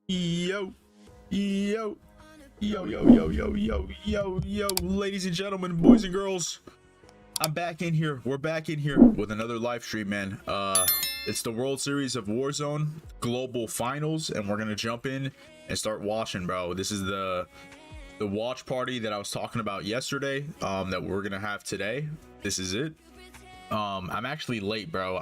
Yo, yo, yo, ladies and gentlemen, boys and girls, I'm back in here. We're back in here with another live stream, man. It's the World Series of Warzone Global Finals, and we're gonna jump in and start watching, bro. This is the watch party that I was talking about yesterday, that we're gonna have today. This is it. I'm actually late, bro.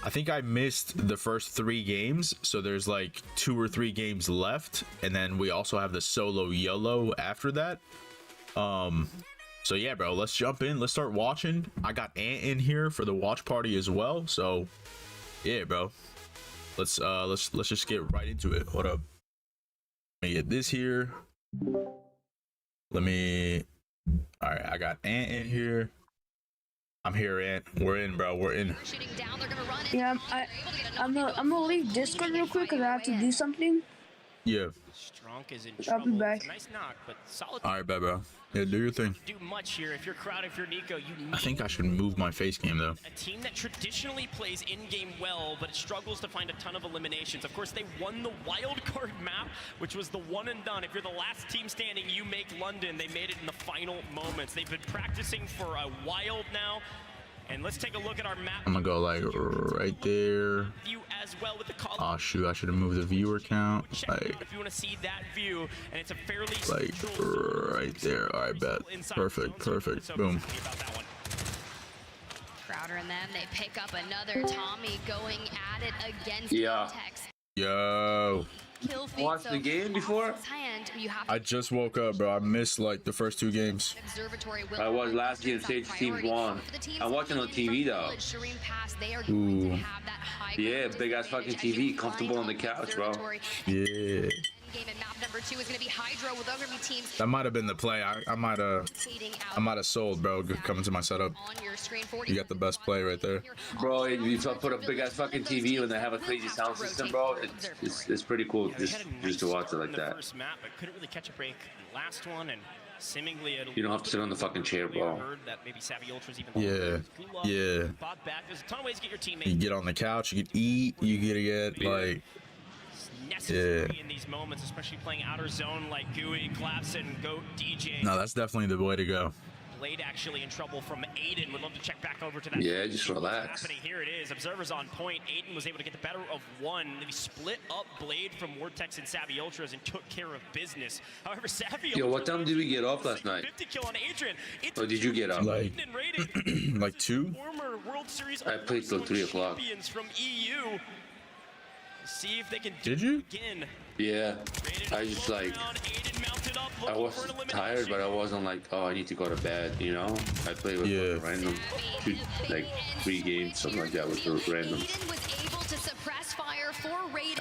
I think I missed the first 3 games, so there's like 2 or 3 games left, and then we also have the solo YOLO after that. So yeah, bro, let's jump in. Let's start watching. I got Ant in here for the watch party as well. So yeah, bro, let's just get right into it. Hold up, let me get this here. All right, I got Ant in here. I'm here, Ant. We're in, bro. We're in. Yeah, I'm gonna leave Discord real quick because I have to do something. Yeah. I'll be back. Nice knock, but solid. All right, bro. Yeah, do your thing. Do much here if you're Crowd, if you're Nico. I think I should move my face cam though. A team that traditionally plays in-game well, but struggles to find a ton of eliminations. Of course, they won the wild card map, which was the one and done. If you're the last team standing, you make London. They made it in the final moments. They've been practicing for a while now. And let's take a look at our map. I'm gonna go like right there. View as well with the call. Oh shoot, I should have moved the viewer count. Like, if you want to see that view, and it's a fairly like right there. All right, bet. Perfect. Boom. Crowder and them, they pick up another Tommy going at it against Context. Yo. Watched the game before? I just woke up, bro. I missed like the first 2 games. I was last game stage team 1. I'm watching on TV though. Ooh. Yeah, big ass fucking TV, comfortable on the couch, bro. Yeah. That might have been the play. I might have sold, bro. Coming to my setup. You got the best play right there. Bro, if you put a big ass fucking TV when they have a crazy sound system, bro, it's pretty cool just to watch it like that. Couldn't really catch a break last one, and seemingly you don't have to sit on the fucking chair, bro. Yeah. You get on the couch, you can eat, you get like necessary in these moments, especially playing outer zone like Gooey, Clapson, Goat, DJ. No, that's definitely the way to go. Blade actually in trouble from Aiden. Would love to check back over to that. Yeah, just relax. Happening here it is. Observers on point. Aiden was able to get the better of one. They split up Blade from Vortex and Savvy Ultras and took care of business. However, Savvy Yo, what time did we get off last night? 50 kill on Adrian. Or did you get up? Like, like 2? Former World Series I played till 3 o'clock. Champions from EU. See if they can do it again. Yeah, I just like, I was tired, but I wasn't like, oh, I need to go to bed, you know? I played with random, 3 games, something like that, with random.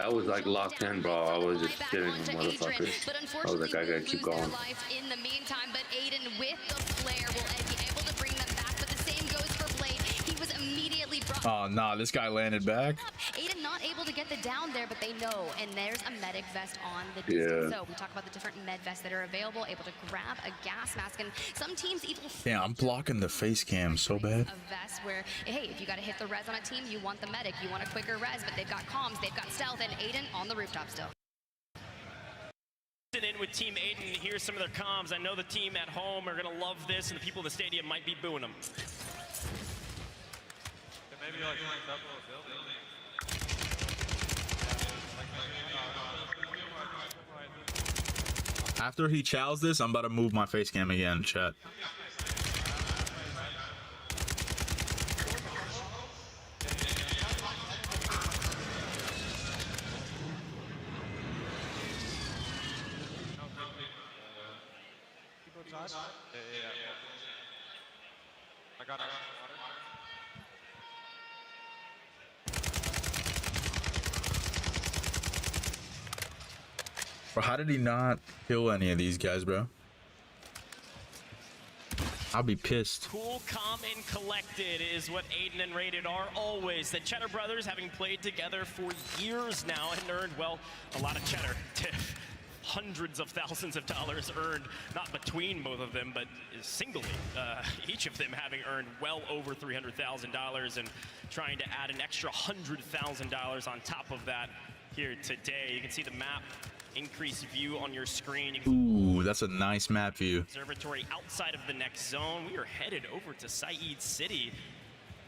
I was like locked in, bro. I was just killing them motherfuckers. I was like, I gotta keep going. In the meantime, but Aiden with the flare will be able to bring them back, but the same goes for Blade. He was immediately brought. Oh, nah, this guy landed back. Aiden not able to get the down there, but they know, and there's a medic vest on the distance. So we talk about the different med vests that are available, able to grab a gas mask, and some teams even. Yeah, I'm blocking the face cam so bad. A vest where, hey, if you got to hit the res on a team, you want the medic, you want a quicker res, but they've got comms, they've got stealth, and Aiden on the rooftop still. In with Team Aiden, here's some of their comms. I know the team at home are gonna love this, and the people in the stadium might be booing them. Maybe like double building. After he chows this, I'm about to move my face cam again, chat. I got it. Bro, how did he not kill any of these guys, bro? I'll be pissed. Cool, calm, and collected is what Aiden and Rated are always. The Cheddar brothers, having played together for years now and earned, well, a lot of cheddar. Hundreds of thousands of dollars earned, not between both of them, but singly. Each of them having earned well over $300,000 and trying to add an extra $100,000 on top of that here today. You can see the map, increased view on your screen. Ooh, that's a nice map view. Observatory outside of the next zone. We are headed over to Saeed City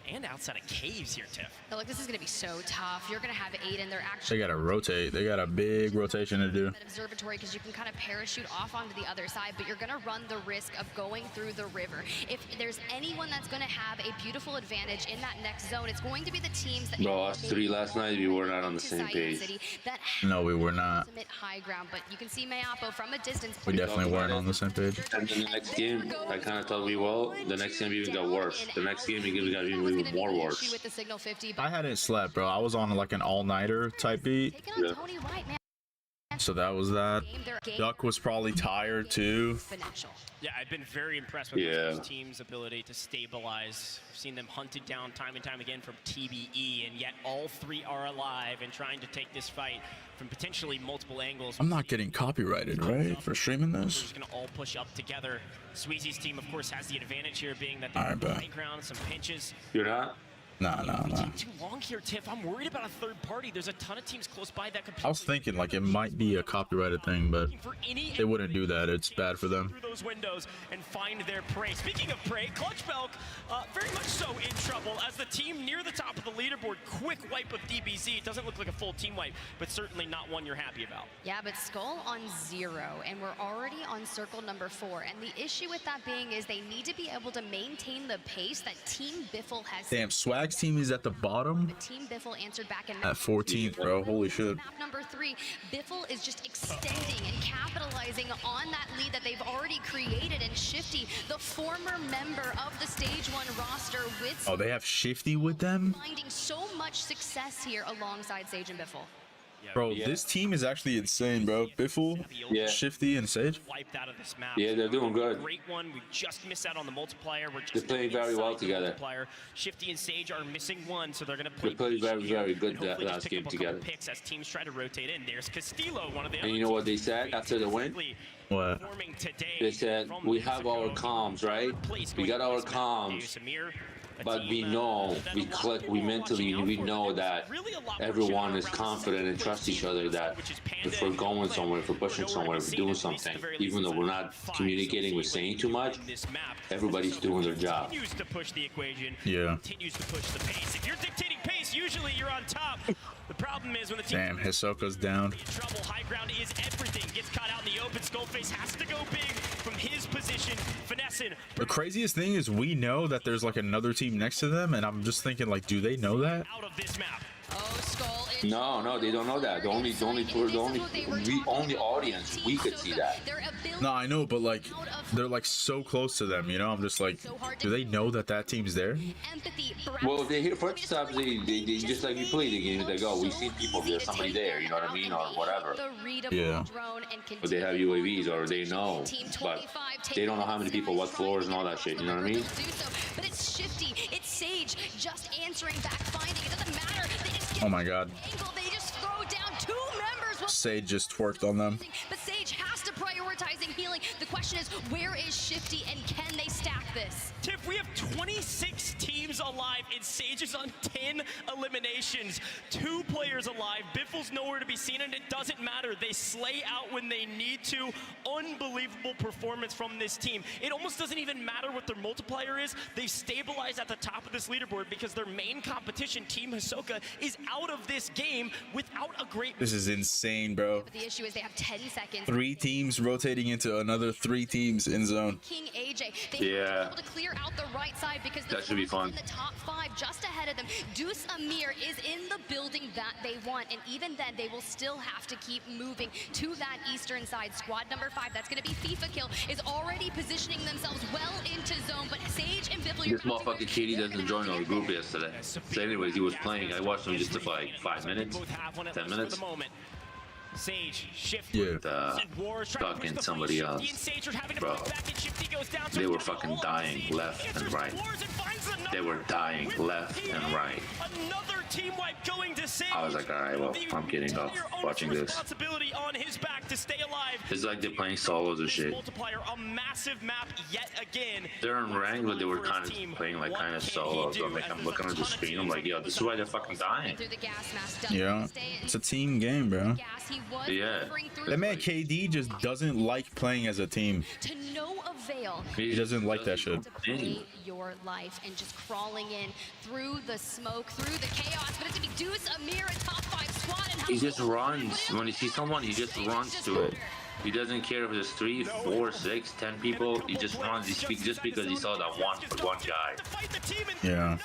and outside of caves here, Tiff. So, look, this is going to be so tough. You're going to have Aiden. They're actually... They gotta rotate. They got a big rotation to do. Observatory, because you can kind of parachute off onto the other side, but you're going to run the risk of going through the river. If there's anyone that's going to have a beautiful advantage in that next zone, it's going to be the teams that... Bro, us three last night, we were not on the same page. No, we were not. Ultimate high ground, but you can see Mayapo from a distance. We definitely weren't on the same page. And then the next game, I kind of thought we will. The next game even got worse. The next game we got even more worse. With the signal 50, I hadn't slept, bro. I was on like an all-nighter type beat. Yeah. So that was that. Duck was probably tired too. Yeah, I've been very impressed with this team's ability to stabilize. I've seen them hunted down time and time again from TBE, and yet all three are alive and trying to take this fight from potentially multiple angles. I'm not getting copyrighted, right, for streaming They're this? just gonna all push up together. Sweezy's team, of course, has the advantage here, being that they All right, have the bet. high ground, some pinches. You're not? Nah. Too long here, Tiff. I'm worried about a third party. There's a ton of teams close by that could. I was thinking like it might be a copyrighted thing, but they wouldn't do that. It's bad for them. Through those windows and find their prey. Speaking of prey, Clutch Belk very much so in trouble as the team near the top of the leaderboard. Quick wipe of DBZ. It doesn't look like a full team wipe, but certainly not one you're happy about. Yeah, but Skull on 0, and we're already on circle number 4. And the issue with that being is they need to be able to maintain the pace that Team Biffle has. Damn, Swag's team is at the bottom But Team Biffle answered back in at 14th, bro. Holy shit. map number 3. Biffle is just extending and capitalizing on that lead that they've already created. And Shifty, the former member of the Stage 1 roster with Oh, they have Shifty with them? finding so much success here alongside Sage and Biffle. Bro, this team is actually insane, bro. Biffle, Yeah. Shifty, and Sage. Wiped out of this map. Yeah, they're doing good. Great one. We just missed out on the multiplier. We're just They're playing very well inside the together. multiplier. Shifty and Sage are missing one, so they're going to play. They played very, patient here very good and hopefully that just last pick game up a couple together. Picks as teams try to rotate in. There's Castillo, one of the. And you know what they said after the win? What? They said, we have our comms, right? We got our comms. But we know, we mentally, we know that everyone is confident and trusts each other, that if we're going somewhere, if we're pushing somewhere, if we're doing something, even though we're not communicating, we're saying too much, everybody's doing their job. Continues to push the equation. Yeah. Continues to push the pace. If you're dictating pace, usually you're on top. The problem is when the team Damn, Hisoka's down. in trouble, high ground is everything. Gets caught out in the open. Skullface has to go big from his position. Finessing. The craziest thing is we know that there's like another team next to them, and I'm just thinking like, do they know that? Out of this map. Oh, Skull. No, they don't know that. The only audience, we could see that. No, I know, but like, they're like so close to them, you know? I'm just like, do they know that that team's there? Well, they hear first off, they just like we play the game, they go, we see people, there's somebody there, you know what I mean, or whatever. Yeah. But they have UAVs, or they know, but they don't know how many people, what floors, and all that shit, you know what I mean? But it's Shifty, it's Sage, just answering back, finding. It doesn't matter. They just get Oh my god. angle. They just throw down 2 members. Sage just twerked on them. But Sage has to prioritizing healing. The question is, where is Shifty, and can they stack this? Tiff, we have 26 teams alive, and Sage is on 10 eliminations. 2 players alive. Biffle's nowhere to be seen, and it doesn't matter. They slay out when they need to. Unbelievable performance from this team. It almost doesn't even matter what their multiplier is. They've stabilized at the top of this leaderboard because their main competition, Team Hisoka, is out of this game without a great... This is insane, bro. But the issue is they have 10 seconds. 3 teams rotating into another 3 teams in zone. King AJ, they have to be able to clear out the right side because That should be fun. in the top 5 just ahead of them. Deuce Amir is in the building that they want, and even then they will still have to keep moving to that eastern side. Squad number 5, that's going to be FIFA Kill, is already positioning themselves well into zone, but Sage and Biffle... This motherfucking Katie doesn't join our group yesterday. So anyways, he was playing, I watched him just for like 5 minutes, 10 minutes. Sage, Shift. Yeah. Fucking somebody else, bro. They were fucking dying left and right. They were dying left and right. Another team wipe going to Sage. I was like, all right, well, I'm getting off watching this. Responsibility on his back to stay alive. It's like they're playing solos or shit. Multiplier, a massive map yet again. They're in rank, but they were kind of playing like kind of solos. I'm looking at the screen. I'm like, yo, this is why they're fucking dying. Yeah, it's a team game, bro. Yeah. That man KD just doesn't like playing as a team. To no avail. He doesn't like that shit. Play your life and just crawling in through the smoke, through the chaos. But it's gonna be Deuce, Amir, a top 5 squad. And He just runs. When he sees someone, he just runs to it. He doesn't care if there's 3, 4, 6, 10 people. He just runs. He speaks just because he saw that one guy. Yeah.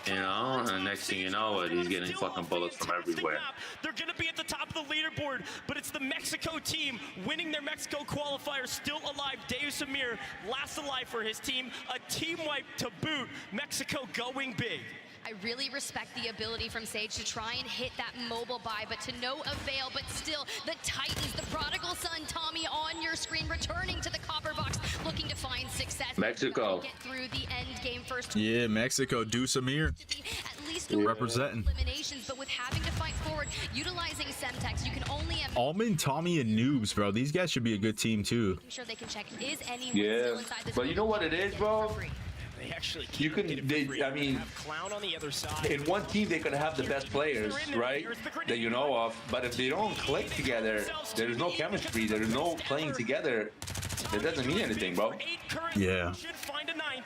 You know, and next thing you know, he's getting fucking bullets from everywhere. They're gonna be at the top of the leaderboard, but it's the Mexico team winning their Mexico qualifier, still alive. Deus Amir last alive for his team. A team wipe to boot. Mexico going big. I really respect the ability from Sage to try and hit that mobile buy, but to no avail. But still, the Titans, the prodigal son, Tommy, on your screen, returning to the copper box, looking to find success. Mexico. Get through the end game first. Yeah, Mexico, Deuce Amir. At least representing. Eliminations, but with having to fight forward, utilizing Semtex, you can only have. Almond, Tommy, and Noobs, bro. These guys should be a good team too. Making sure they can check is anyone still inside this. But you know what it is, bro? They actually You can, I mean, Clown on the other side. in one team they can have the best players, right, that you know of, but if they don't click together, there's no chemistry, there's no playing together, it doesn't mean anything, bro. Yeah. Should find a ninth.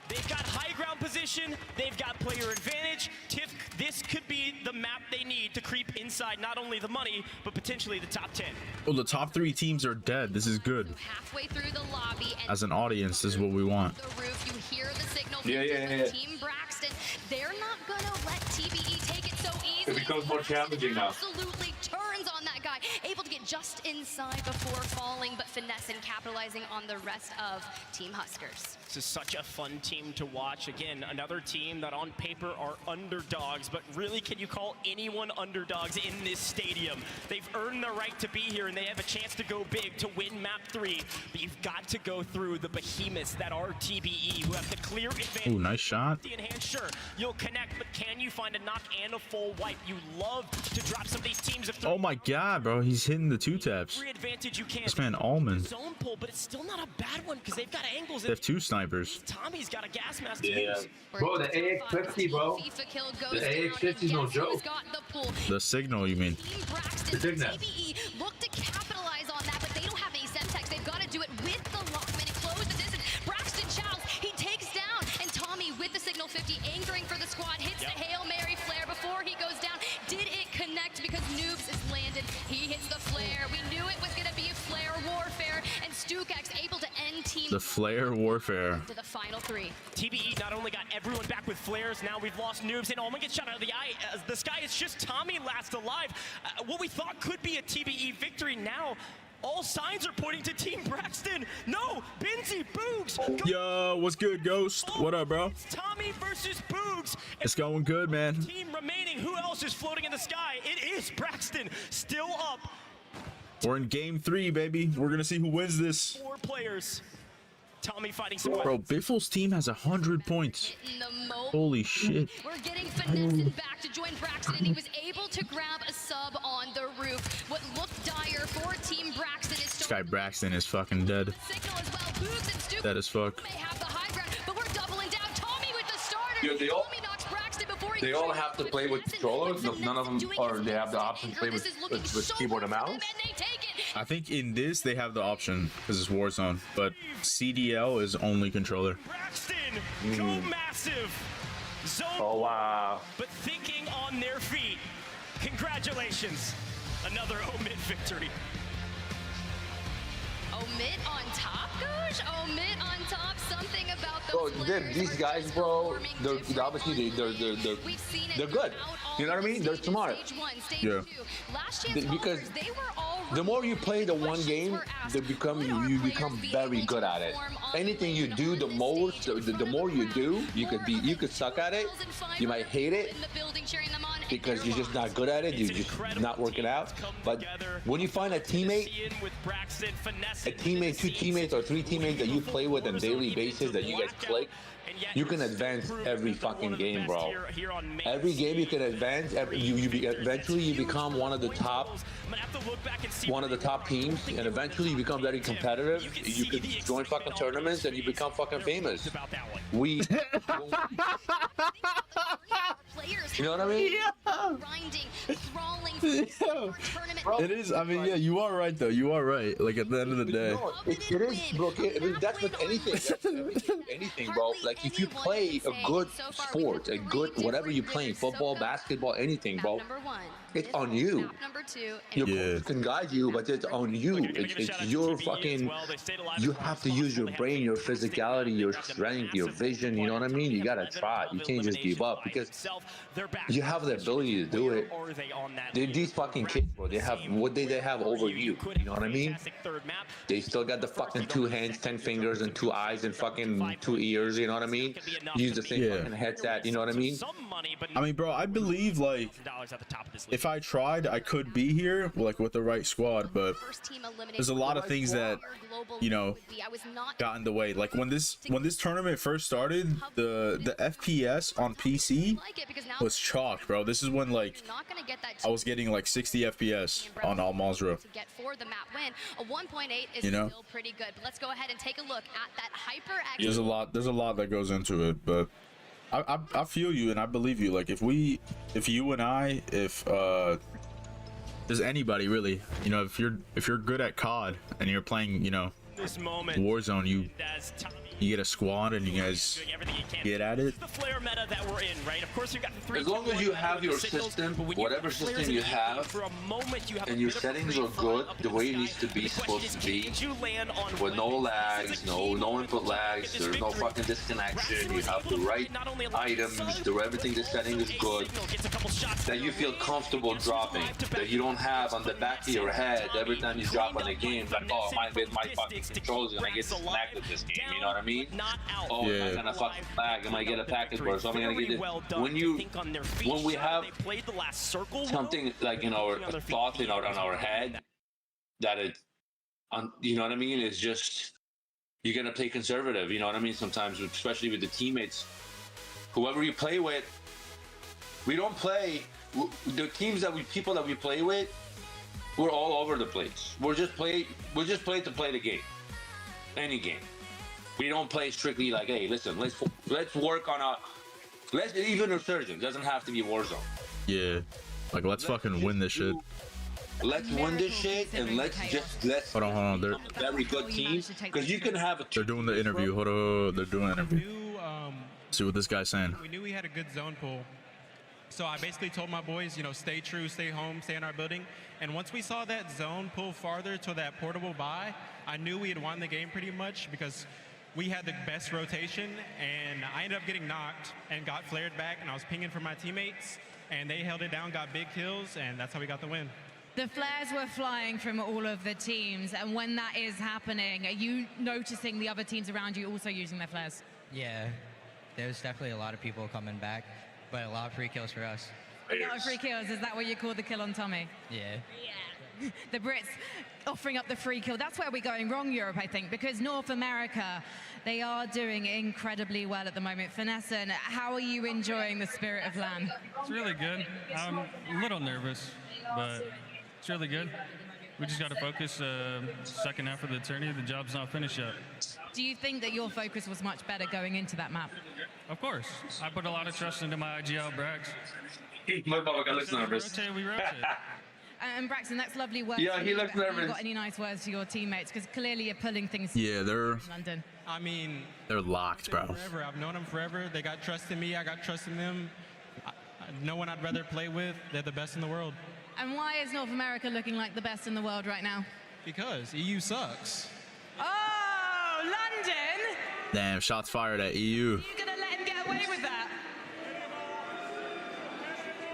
They've got high ground position. They've got player advantage. Tiff, this could be the map they need to creep inside not only the money, but potentially the top 10. Well, the top 3 teams are dead. This is good. Halfway through the lobby, and As an audience, this is what we want. the roof, you hear the signal. Yeah. Team Braxton, they're not gonna let TBE take it so easily. It becomes more challenging now. Absolutely turns on that guy, able to get just inside before falling, but finesse and capitalizing on the rest of Team Huskers. This is such a fun team to watch. Again, another team that on paper are underdogs, but really, can you call anyone underdogs in this stadium? They've earned the right to be here, and they have a chance to go big to win map 3. But you've got to go through the behemoths that are TBE, who have the clear advantage. Ooh, nice shot. In hand, sure, you'll connect, but can you find a knock and a full wipe? You love to drop some of these teams. Oh my god, bro. He's hitting the 2 taps. Every advantage you can. This man, Almond. Zone pull, but it's still not a bad one because they've got angles. They have 2 snipers. Tommy's got a gas mask. Yeah. Bro, the AX50, bro. The AX50 is no joke. The signal, you mean? Braxton, The signal. TBE look to capitalize on that, but they don't have any Semtex. They've got to do it with the Lockman and close the distance. Braxton Childs, he takes down, and Tommy with the signal 50, anchoring for the squad, hits the Hail Mary flare before he goes down. Did it connect because Noobs is landed? He hits the flare. We knew it was going to be a flare warfare, and Stukax able to end team. The flare warfare. To the final 3. TBE not only got everyone back with flares, now we've lost Noobs, and Almond gets shot out of the eye. The sky is just Tommy last alive. What we thought could be a TBE victory now, all signs are pointing to Team Braxton. No, Benzie, Boogs. Yo, what's good, Ghost? What up, bro? It's Tommy versus Boogs. It's going good, man. Team remaining, who else is floating in the sky? It is Braxton, still up. We're in game 3, baby. We're gonna see who wins this. 4 players. Tommy fighting some. Bro, Biffle's team has 100 points. In the mobile. Holy shit. We're getting Finesse back to join Braxton, and he was able to grab a sub on the roof. What looked dire for Team Braxton is This guy Braxton is fucking dead. signal as well. Boogs and Stu Dead as fuck. may have the high ground, but we're doubling down. Tommy with the starter. Yeah, they all- Tommy knocks Braxton before he They all have to play with controllers. None of them, or they have the option to play with keyboard and mouse. I think in this they have the option because it's Warzone, but CDL is only controller. Braxton, go massive. Zone. Oh wow. But thinking on their feet. Congratulations. Another Omid victory. Omid on top, Gosh? Omid on top. Something about Bro, those players these are guys, bro, transforming they're differently. obviously We've seen it they're good. out You know what I mean? They're smart. Yeah. Because the more you play the one game, you become very good at it. Anything you do, the more you do, you could suck at it. You might hate it because you're just not good at it. You're just not working out. But when you find a teammate, two teammates, or three teammates that you play with on a daily basis that you guys click, you can advance every fucking game, bro. Every game you can advance. Eventually you become one of the top teams, and eventually you become very competitive. You could join fucking tournaments and you become fucking famous. You know what I mean? Yeah. It is. I mean, yeah, you are right though. You are right. Like at the end of the day, it is, bro. That's with anything. That's with anything, bro. Like if you play a good sport, a good whatever you're playing, football, basketball, anything, bro, it's on you. Your coach can guide you, but it's on you. It's your fucking. You have to use your brain, your physicality, your strength, your vision. You know what I mean? You gotta try. You can't just give up because you have the ability to do it. These fucking kids, bro. They have what they have over you. You know what I mean? They still got the fucking 2 hands, 10 fingers, and 2 eyes, and fucking 2 ears. You know what I mean? Use the same fucking headset. You know what I mean? I mean, bro, I believe like if I tried, I could be here like with the right squad, but there's a lot of things that got in the way. Like when this tournament first started, the FPS on PC was chalked, bro. This is when like I was getting like 60 FPS on Al Mazrah. You know, pretty good. But let's go ahead and take a look at that hyperactive. There's a lot that goes into it, but I feel you and I believe you. Like if you and I, if there's anybody really, if you're good at COD and you're playing, Warzone, you get a squad and you guys get at it. As long as you have your system, whatever system you have, and your settings are good, the way it needs to be supposed to be, with no lags, no input lags, there's no fucking disconnection, you have the right items, everything, the setting is good, that you feel comfortable dropping, that you don't have on the back of your head every time you drop on a game, like, oh, my fucking control's gonna get disconnected this game, you know what I mean? Oh, yeah. Am I gonna fucking lag? Am I gonna package burst? Am I gonna get this? When we have something like a thought on our head that you know what I mean? It's just you're gonna play conservative. You know what I mean? Sometimes, especially with the teammates, whoever you play with, we don't play the teams people that we play with. We're all over the place. We're just play to play the game, any game. We don't play strictly like, hey, listen, let's work on even Resurgence doesn't have to be Warzone. Yeah, like let's fucking win this shit. Let's win this shit and let's hold on. They're very good team because you can have they're doing the interview. Hold on, they're doing an interview. See what this guy's saying. We knew we had a good zone pool. So I basically told my boys, stay true, stay home, stay in our building. And once we saw that zone pull farther to that portable buy, I knew we had won the game pretty much because we had the best rotation, and I ended up getting knocked and got flared back, and I was pinging for my teammates, and they held it down, got big kills, and that's how we got the win. The flares were flying from all of the teams, and when that is happening, are you noticing the other teams around you also using their flares? Yeah, there's definitely a lot of people coming back, but a lot of free kills for us. A lot of free kills, is that what you call the kill on Tommy? Yeah. The Brits offering up the free kill. That's where we're going wrong, Europe, I think, because North America, they are doing incredibly well at the moment. Finesse, how are you enjoying the spirit of LAN? It's really good. I'm a little nervous, but it's really good. We just got to focus. Second half of the tourney, the job's not finished yet. Do you think that your focus was much better going into that map? Of course. I put a lot of trust into my IGL Brax. We rotate. And Braxton, that's lovely work. Yeah, he looks nervous. Have you got any nice words to your teammates? Because clearly you're pulling things. Yeah, they're. London. I mean, they're locked, bro. Forever. I've known them forever. They got trust in me. I got trust in them. No one I'd rather play with. They're the best in the world. And why is North America looking like the best in the world right now? Because EU sucks. Oh, London! Damn, shots fired at EU. You're gonna let him get away with that?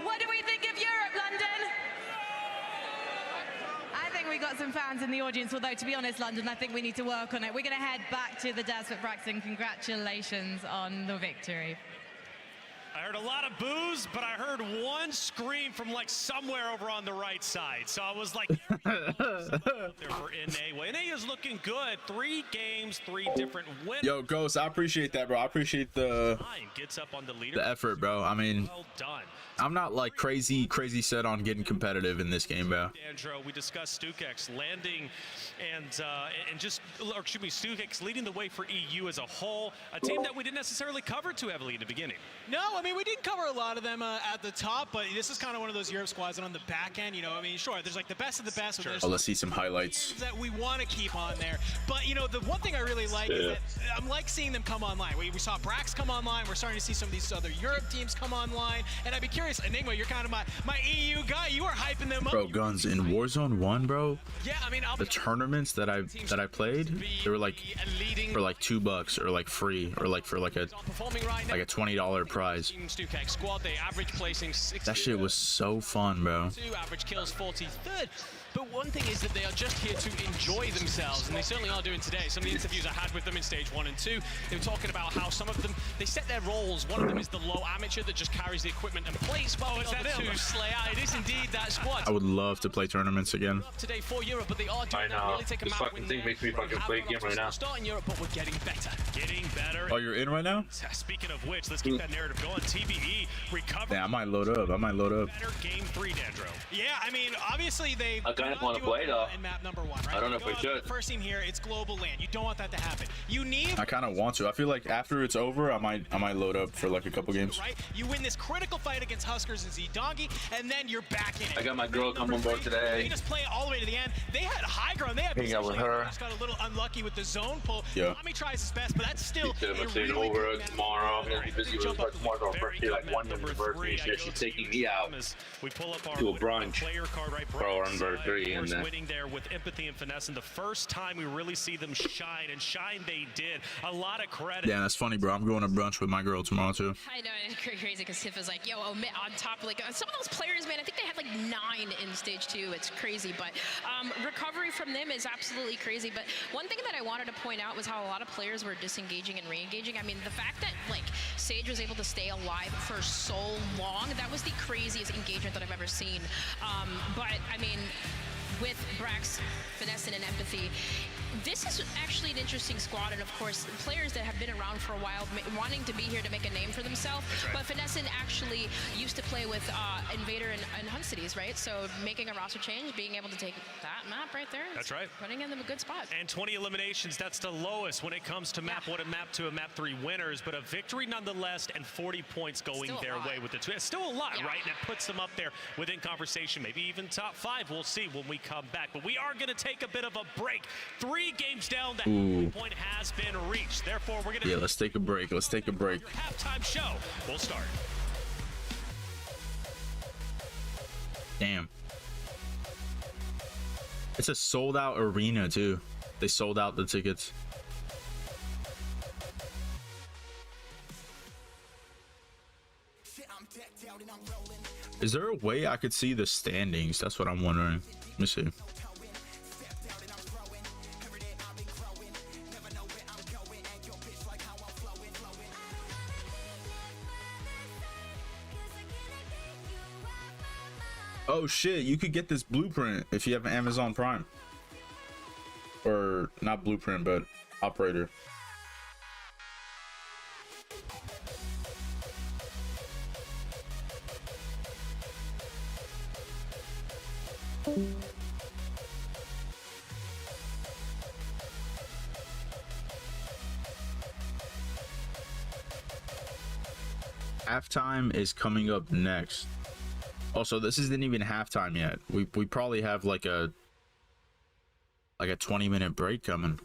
What do we we got some fans in the audience, although to be honest, London, I think we need to work on it. We're going to head back to the Daz with Braxton. Congratulations on the victory. I heard a lot of boos, but I heard one scream from like somewhere over on the right side. So I was like, there for NA. Well, NA is looking good. 3 games, 3 different wins. Yo, Ghost, I appreciate that, bro. I appreciate the Gets up on the effort, bro. I mean, well done. I'm not like crazy set on getting competitive in this game, bro. Andro, we discussed StuKX landing and just, or excuse me, StuKX leading the way for EU as a whole, a team that we didn't necessarily cover too heavily in the beginning. No, I mean, we didn't cover a lot of them at the top, but this is kind of one of those Europe squads, and on the back end, you know, I mean, sure, there's like the best of the best. Sure. Oh, let's see some highlights that we want to keep on there. But, you know, the one thing I really like is that I'm like seeing them come online. We saw Brax come online. We're starting to see some of these other Europe teams come online, and I'd be curious, Enigma, you're kind of my EU guy. You are hyping them up. Bro, Guns, in Warzone 1, bro, yeah, I mean, the tournaments that I played, they were like for like $2 or like free or like for like a $20 prize. Squad, they average placing 60. That shit was so fun, bro. Average kills 43rd. But one thing is that they are just here to enjoy themselves, and they certainly are doing today. Some of the interviews I had with them in stage 1 and 2, they were talking about how some of them, they set their roles. One of them is the low amateur that just carries the equipment and plays. Well, it's that two Slayer. It is indeed that squad. I would love to play tournaments again. Today for Europe, but they are doing that. Really take a this fucking thing makes me fucking play a game right now. Start in Europe, but we're getting better. Getting better. Oh, you're in right now? Speaking of which, let's keep that narrative going. TBE recover. Yeah, I might load up. Better game 3, Dandro. Yeah, I mean, obviously they. I kind of want to play though. In map number 1, right? I don't know if we should. First team here, it's global land. You don't want that to happen. You need. I kind of want to. I feel like after it's over, I might load up for like a couple games. Right? You win this critical fight against Huskers and Z-Dongi, and then you're back in it. I got my girl come on board today. They just play it all the way to the end. They had high ground. They had hang out with her. Just got a little unlucky with the zone pull. Yeah. Tommy tries his best, but that's still I'm staying over tomorrow. I'm gonna be busy with her tomorrow. Birthday, like 1 year anniversary. She's taking me out we pull up our to a brunch player card right for our anniversary, and then winning there with empathy and finesse, and the first time we really see them shine, and shine they did. A lot of credit. Yeah, that's funny, bro. I'm going to brunch with my girl tomorrow too. I know, it's crazy because Tiff was like, yo, on top, like some of those players, man, I think they had like 9 in stage 2. It's crazy, but recovery from them is absolutely crazy. But one thing that I wanted to point out was how a lot of players were disengaging and re-engaging. I mean, the fact that like Sage was able to stay alive for so long, that was the craziest engagement that I've ever seen. But I mean, with Brax, Finesse, and Empathy, this is actually an interesting squad, and of course, players that have been around for a while, wanting to be here to make a name for themselves. Right. But Finesse actually used to play with Invader and Hunt Cities, right? So making a roster change, being able to take that map right there. That's right. Putting in them a good spot. And 20 eliminations, that's the lowest when it comes to map 1 and map 2 and map 3 winners, but a victory nonetheless, and 40 points going their way with the 2. It's still a lot, right? And it puts them up there within conversation, maybe even top 5. We'll see when we come back. But we are going to take a bit of a break. 3 games down, the point has been reached. Therefore, we're gonna let's take a break. Let's take a break. Halftime show. We'll start. Damn. It's a sold out arena too. They sold out the tickets. Is there a way I could see the standings? That's what I'm wondering. Let me see. Oh shit, you could get this blueprint if you have an Amazon Prime. Or not blueprint, but operator. Halftime is coming up next. Also, this isn't even halftime yet. We probably have like a 20-minute break coming.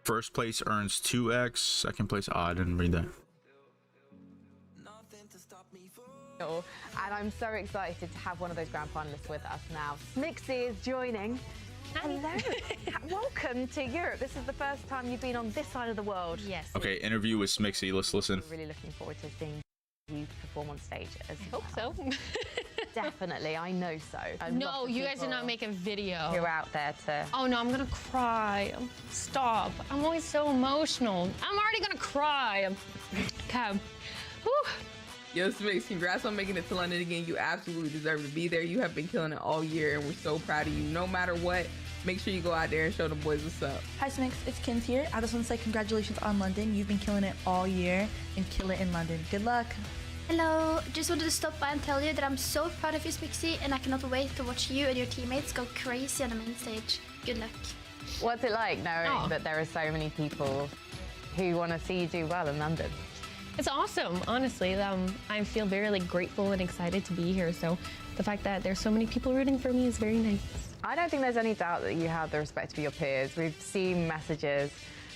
First place earns 2x. Second place, I didn't read that. And I'm so excited to have one of those grand finalists with us now. Smixy is joining. Hello. Welcome to Europe. This is the first time you've been on this side of the world. Yes. Okay, interview with Smixy. Let's listen. Really looking forward to seeing you perform on stage as Hope so. Definitely, I know so. No, you guys did not make a video. You're out there to... Oh no, I'm gonna cry. Stop. I'm always so emotional. I'm already gonna cry. Okay. Whew. Yo, Smix, congrats on making it to London again. You absolutely deserve to be there. You have been killing it all year, and we're so proud of you. No matter what, make sure you go out there and show the boys what's up. Hi Smix, it's Kins here. I just want to say congratulations on London. You've been killing it all year and kill it in London. Good luck. Hello, just wanted to stop by and tell you that I'm so proud of you, Smixy, and I cannot wait to watch you and your teammates go crazy on the main stage. Good luck. What's it like knowing that there are so many people who want to see you do well in London? It's awesome, honestly. I feel very grateful and excited to be here. So the fact that there's so many people rooting for me is very nice. I don't think there's any doubt that you have the respect of your peers. We've seen messages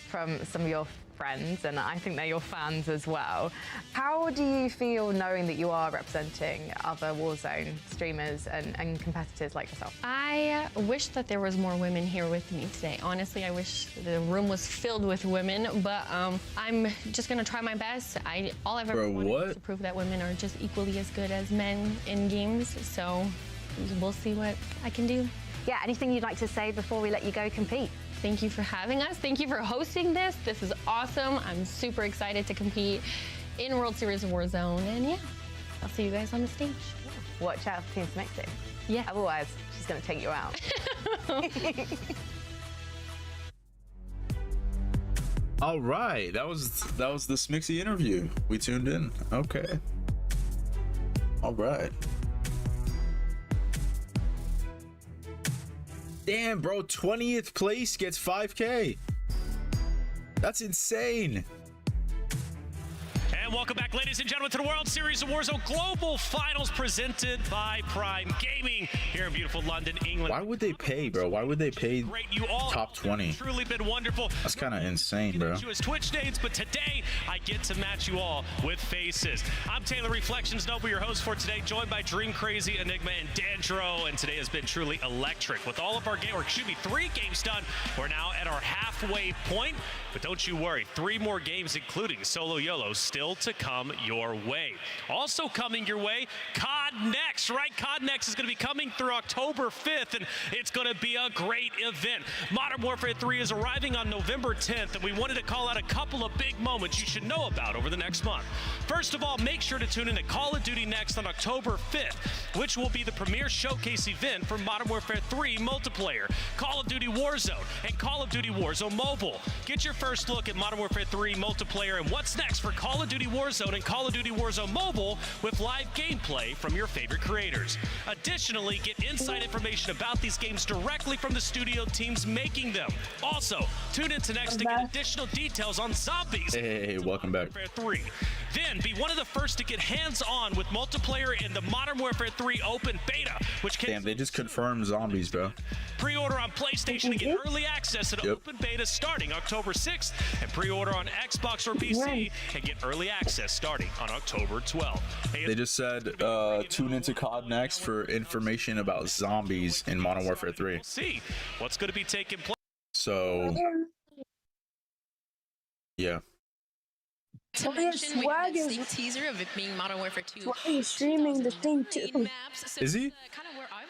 from some of your friends, and I think they're your fans as well. How do you feel knowing that you are representing other Warzone streamers and competitors like yourself? I wish that there was more women here with me today. Honestly, I wish the room was filled with women, but I'm just gonna try my best. All I've ever wanted is to prove that women are just equally as good as men in games, so we'll see what I can do. Yeah, anything you'd like to say before we let you go compete? Thank you for having us. Thank you for hosting this. This is awesome. I'm super excited to compete in World Series of Warzone. And yeah, I'll see you guys on the stage. Watch out for Team Smixy. Yeah. Otherwise, she's going to take you out. All right, that was the Smixy interview. We tuned in. Okay. All right. Damn, bro, 20th place gets 5K. That's insane. And welcome back, ladies and gentlemen, to the World Series of Warzone Global Finals presented by Prime Gaming here in beautiful London, England. Why would they pay, bro? Why would they pay top 20? Truly been wonderful. That's kind of insane, bro. As Twitch names, but today I get to match you all with faces. I'm Taylor Reflections Noble, your host for today, joined by Dream Crazy, Enigma, and Dandro. And today has been truly electric. With all of our game, or excuse me, 3 games done, we're now at our halfway point. But don't you worry, 3 more games, including Solo YOLO, still to come your way. Also coming your way, COD Next, right? COD Next is going to be coming through October 5th, and it's going to be a great event. Modern Warfare 3 is arriving on November 10th, and we wanted to call out a couple of big moments you should know about over the next month. First of all, make sure to tune in to Call of Duty Next on October 5th, which will be the premier showcase event for Modern Warfare 3 multiplayer, Call of Duty Warzone, and Call of Duty Warzone Mobile. Get your first look at Modern Warfare 3 multiplayer and what's next for Call of Duty Warzone and Call of Duty Warzone Mobile with live gameplay from your favorite creators. Additionally, get inside information about these games directly from the studio teams making them. Also, tune into Next to get additional details on Zombies. Hey, welcome back. Warfare 3. Then be one of the first to get hands-on with multiplayer in the Modern Warfare 3 open beta, which can Damn, they just confirmed Zombies, bro. pre-order on PlayStation to get early access to the open beta starting October 6th, and pre-order on Xbox or PC and get early access starting on October 12th. Hey, They just said tune into COD Next for information about Zombies in Modern Warfare 3. see what's going to be taking place. So, yeah. To mention, we have a sneak teaser of it being Modern Warfare 2. Why are you streaming the thing too? Is he?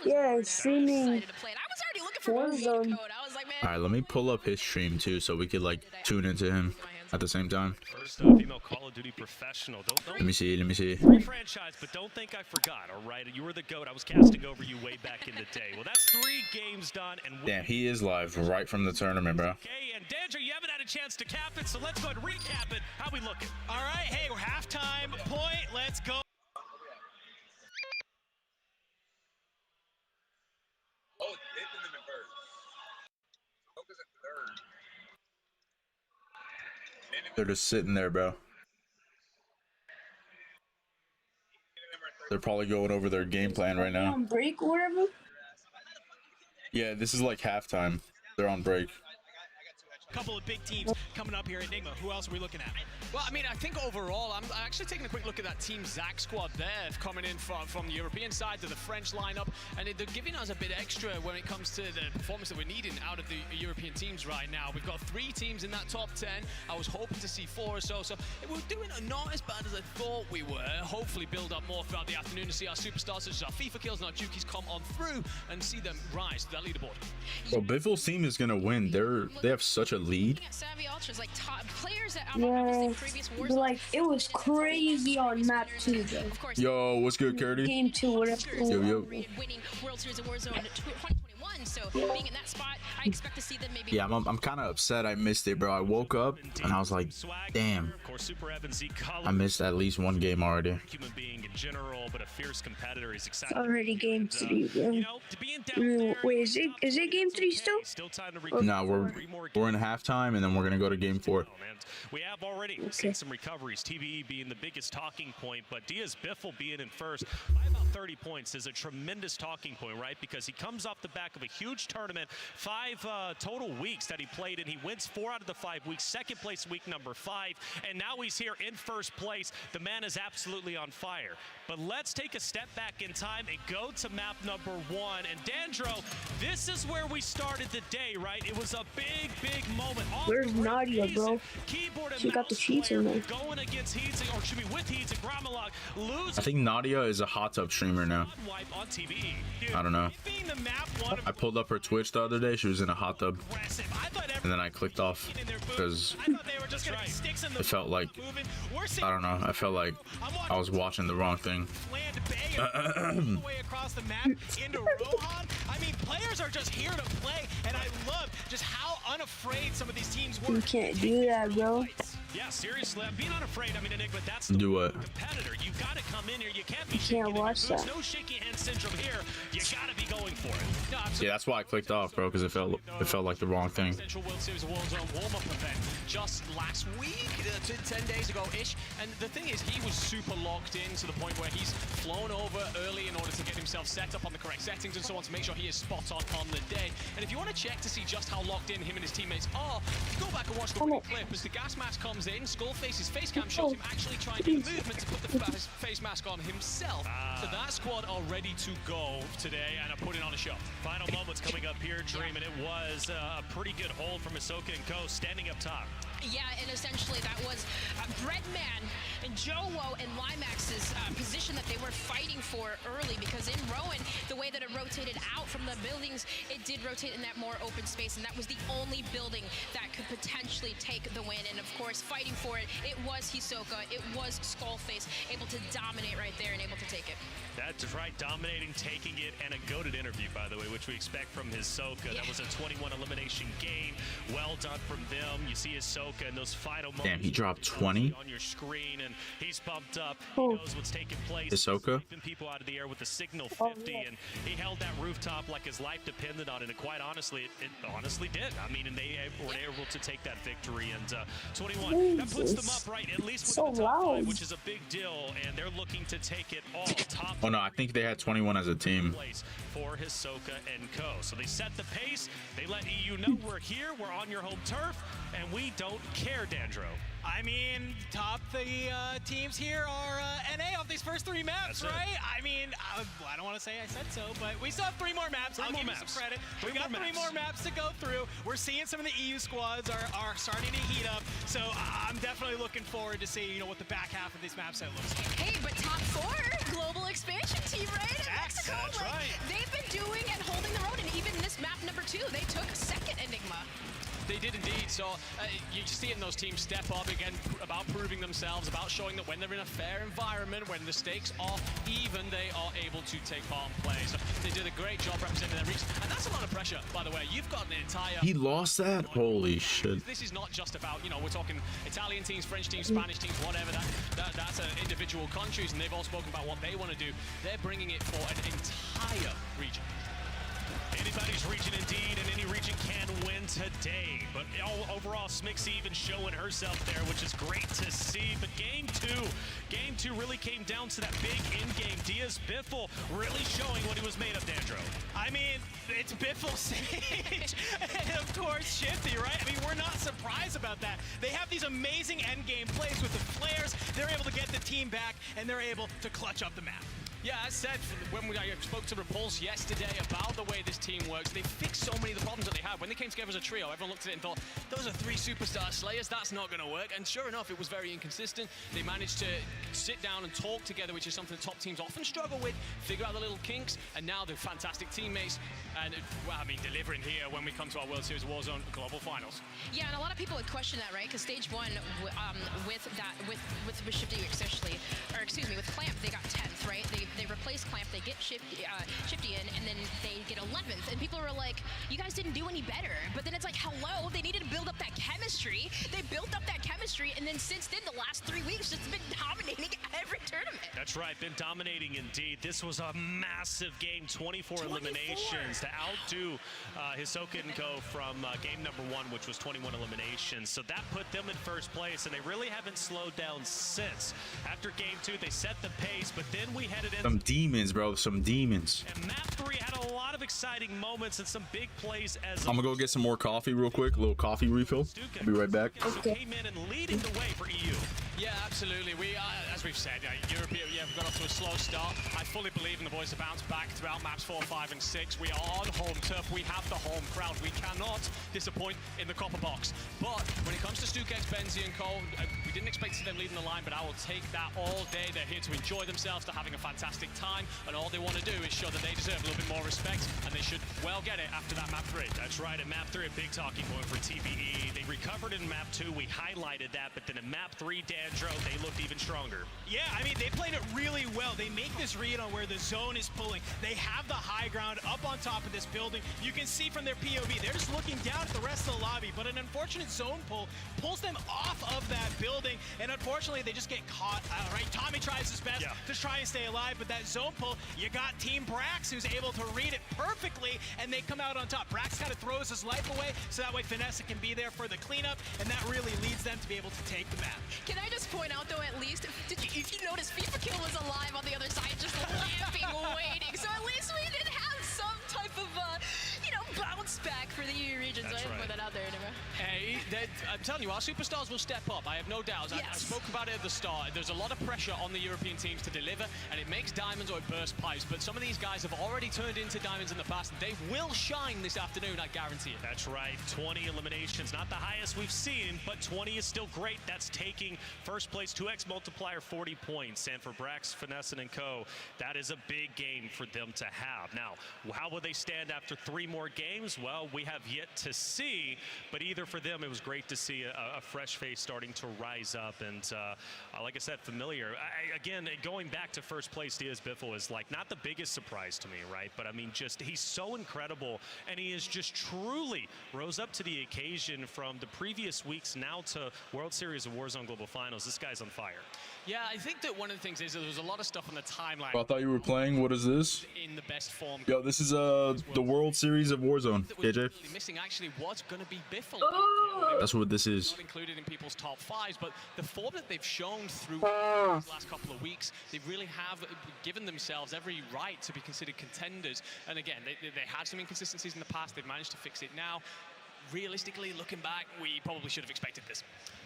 Yeah, streaming Warzone. All right, let me pull up his stream too, so we could like tune into him at the same time. First female Call of Duty professional. Let me see. Free franchise, but don't think I forgot. All right, you were the GOAT. I was casting over you way back in the day. Well, that's 3 games done, and Damn, he is live right from the tournament, bro. okay. And Dandra, you haven't had a chance to cap it, so let's go ahead and recap it. How we looking? All right, hey, we're halftime point. Let's go. They're just sitting there, bro. They're probably going over their game plan right now. On break or whatever? Yeah, this is like halftime. They're on break. A couple of big teams coming up here at Enigma. Who else are we looking at? Well, I mean, I think overall, I'm actually taking a quick look at that Team Zach squad there, coming in from the European side to the French lineup, and they're giving us a bit extra when it comes to the performance that we're needing out of the European teams right now. We've got 3 teams in that top 10. I was hoping to see 4 or so, so we're doing not as bad as I thought we were. Hopefully build up more throughout the afternoon to see our superstars such as our FIFA kills and our Jukis come on through and see them rise to that leaderboard. Well, Biffle's team is gonna win. They have such a lead. Savvy Ultras, like top players that Yeah, previous but like it was crazy on map 2 though. Yo, what's good, Curdy? Game 2, whatever. Yo. Winning World Series of Warzone 2021, so being in that spot, I expect to see them maybe. Yeah, I'm kind of upset I missed it, bro. I woke up and I was like, damn, I missed at least 1 game already. Human being in general, but a fierce competitor. He's excited. Already game 3, bro. Wait, is it game 3 still? No, we're in halftime and then we're gonna go to game 4. We have already seen some recoveries, TVE being the biggest talking point, but Diaz Biffle being in first by about 30 points is a tremendous talking point, right? Because he comes off the back of a huge tournament, 5 total weeks that he played, and he wins 4 out of the 5 weeks, second place week number 5, and now he's here in first place. The man is absolutely on fire. But let's take a step back in time and go to map number 1. And Dandro, this is where we started the day, right? It was a big moment. Where's Nadia, bro? She got the cheats in there. Going against Heats, or should be with Heats and Gramalog. I think Nadia is a hot tub streamer now. On TV. I don't know. I pulled up her Twitch the other day. She was in a hot tub, and then I clicked off because it felt like, I don't know, I felt like I was watching the wrong thing. Way across the map into Rohan. I mean, players are just here to play, and I love just how unafraid some of these teams were. You can't do that, bro. Yeah, seriously, I'm being unafraid. I mean, Enigma, that's the do what? Competitor. You got to come in here. You can't be shaking watch that. No shaky hand syndrome here. You got to be going for it. No, Yeah, that's why I clicked off, bro, because it felt like the wrong thing. Central World Series of Warzone warm-up event just last week, 10 days ago-ish, and the thing is, he was super locked in to the point where he's flown over early in order to get himself set up on the correct settings and so on to make sure he is spot on the day. And if you want to check to see just how locked in him and his teammates are, go back and watch the clip as the gas mask comes in, Skullface's face cam shows him actually trying to movement to put the face mask on himself. So that squad are ready to go today and are putting on a show. Final moments coming up here, Dream, and it was a pretty good hold from Ahsoka and Co. standing up top. Yeah, and essentially that was Breadman and Jowo and Limax's position that they were fighting for early, because in Rowan, the way that it rotated out from the buildings, it did rotate in that more open space, and that was the only building that could potentially take the win. And of course, fighting for it, it was Hisoka, it was Skullface, able to dominate right there and able to take it. That's right, dominating, taking it, and a goated interview, by the way, which we expect from Hisoka. That was a 21 elimination game. Well done from them. You see Hisoka in those final moments. Damn, he dropped 20 on your screen, and he's pumped up. He knows what's taking place. Hisoka. People out of the air with the signal 50, and he held that rooftop like his life depended on it. And quite honestly, it honestly did. I mean, and they were able to take that victory. And 21, that puts them up right, at least with the top 5, which is a big deal. And they're looking to take it all. Top. Oh no, I think they had 21 as a team. For Hisoka and Co. So they set the pace. They let EU know we're here. We're on your home turf, and we don't care, Dandro. I mean, top the teams here are NA off these first 3 maps, right? I mean, I don't want to say I said so, but we still have 3 more maps. I'll give you some credit. We got 3 more maps to go through. We're seeing some of the EU squads are starting to heat up, so I'm definitely looking forward to see, what the back half of these map set looks like. Hey, but top 4 global expansion team, right? In Mexico, that's right. They've been doing and holding their own, and even in this map number 2, they took 2nd Enigma. They did indeed. So you see in those teams step up again, about proving themselves, about showing that when they're in a fair environment, when the stakes are even, they are able to take part and play. So they did a great job representing their reach, and that's a lot of pressure, by the way. You've got an entire... He lost that? Holy shit. This is not just about, we're talking Italian teams, French teams, Spanish teams, whatever. That's individual countries, and they've all spoken about what they want to do. They're bringing it for an entire region. Anybody's region indeed, and any region can win today. But overall, Smixy even showing herself there, which is great to see. But game 2 really came down to that big in-game. Diaz Biffle really showing what he was made of, Dandro. I mean, it's Biffle, Sage, and of course Shifty, right? I mean, we're not surprised about that. They have these amazing endgame plays with the flares. They're able to get the team back, and they're able to clutch up the map. Yeah, as said, when I spoke to Repulse yesterday about the way this team works, they fixed so many of the problems that they had. When they came together as a trio, everyone looked at it and thought, those are 3 superstar slayers, that's not going to work. And sure enough, it was very inconsistent. They managed to sit down and talk together, which is something the top teams often struggle with, figure out the little kinks, and now they're fantastic teammates. And, well, I mean, delivering here when we come to our World Series Warzone Global Finals. Yeah, and a lot of people would question that, right? Because stage 1, with Shifty especially, or excuse me, with Clamp, they got 10th, right? They replaced Clamp, they get Shifty in, and then they get 11th. And people were like, you guys didn't do any better. But then it's like, hello, they needed to build up that chemistry. They built up that chemistry, and then since then, the last 3 weeks, it's been dominating every tournament. That's right, been dominating indeed. This was a massive game, 24 eliminations to outdo Hisoka and Co. from game number 1, which was 21 eliminations. So that put them in first place, and they really haven't slowed down since. After game 2, they set the pace, but then we headed in. Some demons, bro. Some demons. And map 3 had a lot of exciting moments and some big plays as I'm gonna go get some more coffee real quick. A little coffee refill. I'll be right back. Okay. Came in and leading the way for EU. Yeah, absolutely. We, as we've said, Europe, we've got off to a slow start. I fully believe in the boys to bounce back throughout maps 4, 5, and 6. We are on home turf. We have the home crowd. We cannot disappoint in the copper box. But when it comes to Stukex, Benzi, and Cole, we didn't expect to see them leading the line, but I will take that all day. They're here to enjoy themselves. They're having a fantastic time, and all they want to do is show that they deserve a little bit more respect, and they should well get it after that map 3. That's right. In map 3, a big talking point for TBE. They recovered in map 2. We highlighted that, but then in map 3, Dandro, they looked even stronger. Yeah, I mean, they played it really well. They make this read on where the zone is pulling. They have the high ground up on top of this building. You can see from their POV, they're just looking down at the rest of the lobby, but an unfortunate zone pull pulls them off of that building, and unfortunately, they just get caught, right? Tommy tries his best to try and stay alive, but that zone pull, you got Team Brax, who's able to read it perfectly, and they come out on top. Brax kind of throws his life away, so that way Finessa can be there for the cleanup, and that really leads them to be able to take the map. Can I just point out, though, at least, if you notice, FIFA Kill was alive on the other side, just lamping, waiting. So at least we did have some type of, bounce back for the EU regions. That's I didn't right. put that out there anyway. Hey, I'm telling you, our superstars will step up. I have no doubts. I spoke about it at the start. There's a lot of pressure on the European teams to deliver, and it makes diamonds or it bursts pipes. But some of these guys have already turned into diamonds in the past. They will shine this afternoon, I guarantee it. That's right. 20 eliminations. Not the highest we've seen, but 20 is still great. That's taking first place, 2x multiplier, 40 points. And for Brax, Finesse, and Co., that is a big game for them to have. Now, how will they stand after 3 more games? Well, we have yet to see, but either for them, it was great to see a fresh face starting to rise up. And like I said, familiar. Again, going back to first place, Diaz Biffle is like not the biggest surprise to me, right? But I mean, just he's so incredible, and he is just truly rose up to the occasion from the previous weeks now to World Series of Warzone Global Finals. This guy's on fire. Yeah, I think that one of the things is that there was a lot of stuff on the timeline. I thought you were playing. What is this? In the best form. Yo, this is the World Series of Warzone. KJ. Missing actually was going to be Biffle. That's what this is. Not included in people's top 5s, but the form that they've shown through these last couple of weeks, they really have given themselves every right to be considered contenders. And again, they had some inconsistencies in the past. They've managed to fix it now. Realistically, looking back, we probably should have expected this.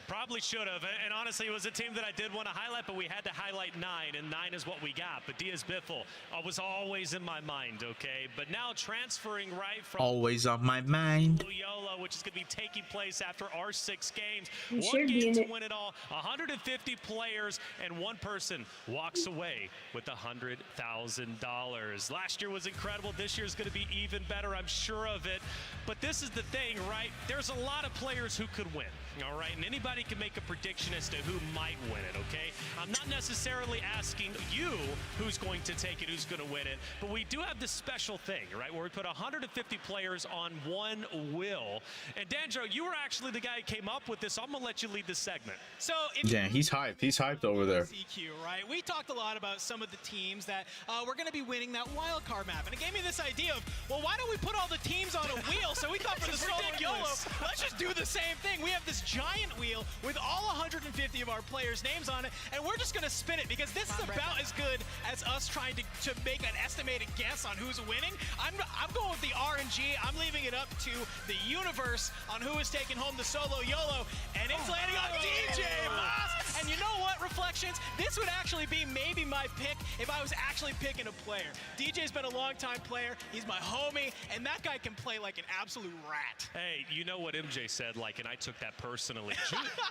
Probably should have, and honestly, it was a team that I did want to highlight, but we had to highlight 9, and 9 is what we got. But Diaz Biffle was always in my mind, okay? But now transferring right from always on my mind. Loyola, which is going to be taking place after our 6 games. One game to win it all. 150 players, and one person walks away with $100,000. Last year was incredible. This year's going to be even better. I'm sure of it. But this is the thing, right? There's a lot of players who could win. All right, and anybody can make a prediction as to who might win it, okay? I'm not necessarily asking you who's going to take it, who's going to win it, but we do have this special thing, right, where we put 150 players on one wheel. And Dandro, you were actually the guy who came up with this, so I'm going to let you lead this segment. So, yeah, he's hyped. He's hyped over there. CQ, right? We talked a lot about some of the teams that were going to be winning that wild card map, and it gave me this idea of, well, why don't we put all the teams on a wheel? So we thought for the solo YOLO, let's just do the same thing. We have this giant wheel with all 150 of our players' names on it, and we're just gonna spin it because this is about as good as us trying to make an estimated guess on who's winning. I'm going with the RNG. I'm leaving it up to the universe on who is taking home the solo YOLO, and it's landing on DJ Moss. And you know what, Reflections? This would actually be maybe my pick if I was actually picking a player. DJ's been a long-time player. He's my homie, and that guy can play like an absolute rat. Hey, you know what MJ said, like, and I took that personally.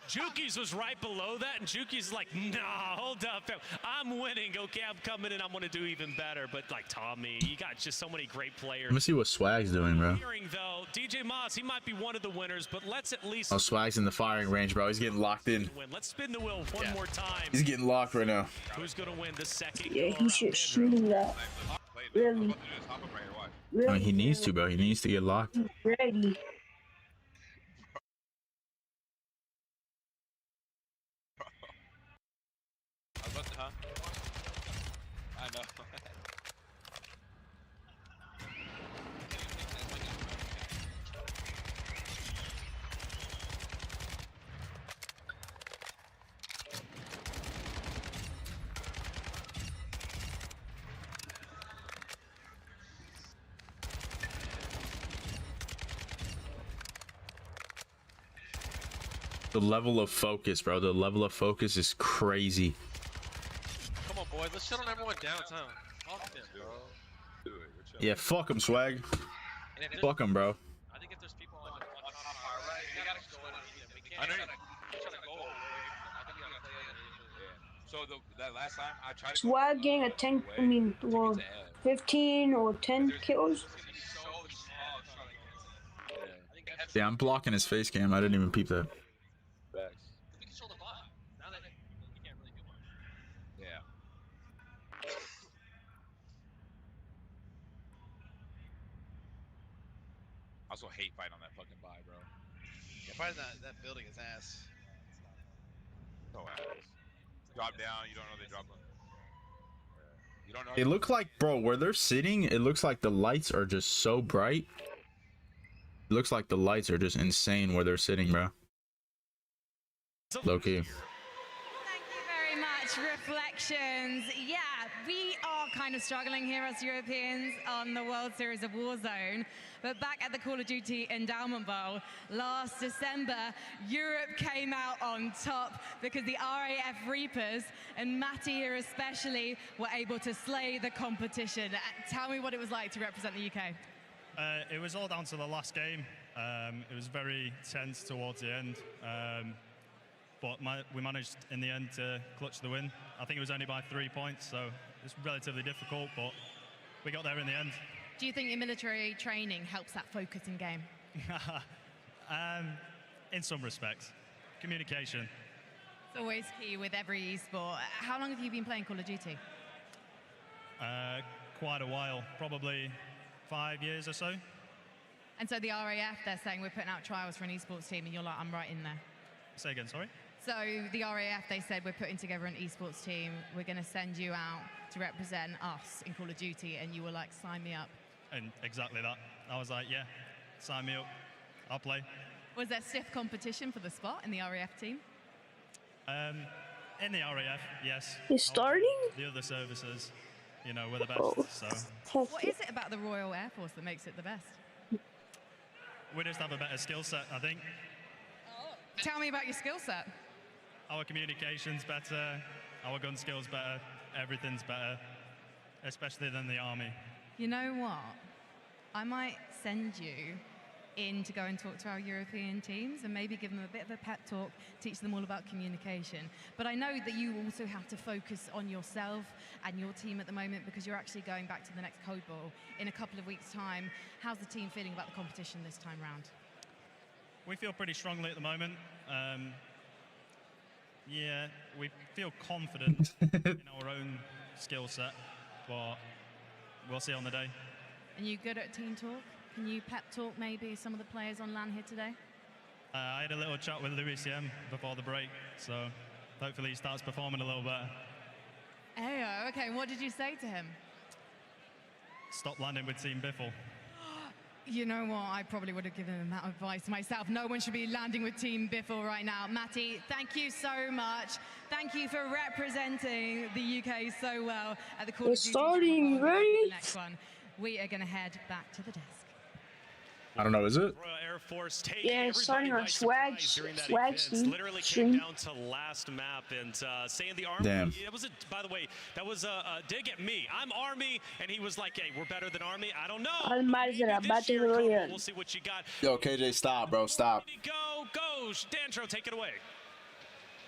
Juki's was right below that, and Juki's like, nah, hold up. I'm winning. Okay, I'm coming in. I'm going to do even better. But, like, Tommy, you got just so many great players. Let me see what Swag's doing, bro. Though, DJ Moss, he might be one of the winners, but let's at least... Oh, Swag's in the firing range, bro. He's getting locked in. Let's spin the wheel one more time. He's getting locked right now. Who's going to win the second? Yeah, he should shooting that. Really? I mean, he needs to, bro. He needs to get locked. Ready. I know. The level of focus, bro. The level of focus is crazy. Come on, boys. Let's shut on everyone downtown. Fuck them, bro. Yeah, fuck him, Swag. Fuck him, bro. I think if there's people on top, we gotta go in and beat them. We can't. I know. Try to go away. I think we gotta play. Yeah. So that last time I tried. Swag getting a 10. I mean, well, 15 or 10 kills. Yeah, I'm blocking his face cam. I didn't even peep that. We control the bot. Now that you can't really do much. Yeah. I also hate fighting on that fucking buy, bro. Yeah, fighting that building is ass. So ass. Drop down, you don't know they drop them. You don't know. It looks like, bro, where they're sitting, it looks like the lights are just so bright. It looks like the lights are just insane where they're sitting, bro. Low key. Thank you very much, Reflections. Yeah, we are kind of struggling here as Europeans on the World Series of Warzone. But back at the Call of Duty Endowment Bowl last December, Europe came out on top because the RAF Reapers, and Matty here especially, were able to slay the competition. Tell me what it was like to represent the UK. It was all down to the last game. It was very tense towards the end. But we managed in the end to clutch the win. I think it was only by 3 points, so it's relatively difficult, but we got there in the end. Do you think your military training helps that focus in game? In some respects. Communication. It's always key with every esport. How long have you been playing Call of Duty? Quite a while, probably 5 years or so. And so the RAF, they're saying we're putting out trials for an esports team, and you're like, I'm right in there. Say again, sorry? So the RAF, they said, we're putting together an esports team. We're going to send you out to represent us in Call of Duty, and you were like, sign me up. And exactly that. I was like, yeah, sign me up. I'll play. Was there stiff competition for the spot in the RAF team? In the RAF, yes. You're starting? The other services, you know, were the best. So. What is it about the Royal Air Force that makes it the best? We just have a better skill set, I think. Tell me about your skill set. Our communication's better, our gun skills better, everything's better, especially than the army. You know what? I might send you in to go and talk to our European teams and maybe give them a bit of a pep talk, teach them all about communication. But I know that you also have to focus on yourself and your team at the moment because you're actually going back to the next Code Bowl in a couple of weeks' time. How's the team feeling about the competition this time round? We feel pretty strongly at the moment. Yeah, we feel confident in our own skill set, but we'll see on the day. And you good at team talk? Can you pep talk maybe some of the players on LAN here today? I had a little chat with Louis CM before the break, so hopefully he starts performing a little better. Okay, and what did you say to him? Stop landing with Team Biffle. You know what? I probably would have given him that advice myself. No one should be landing with Team Biffle right now. Matty, thank you so much. Thank you for representing the UK so well at the Call of Duty. Starting, ready? The next one. We are going to head back to the desk. I don't know, is it? Air Force Yeah, starting on swag stream. Literally came down to last map and saying the Army. Damn. It was by the way, that was did get me. I'm Army, and he was like, "Hey, we're better than Army." I don't know. We'll see what you got. Yo, KJ, stop, bro, stop. Go, Dandro, take it away.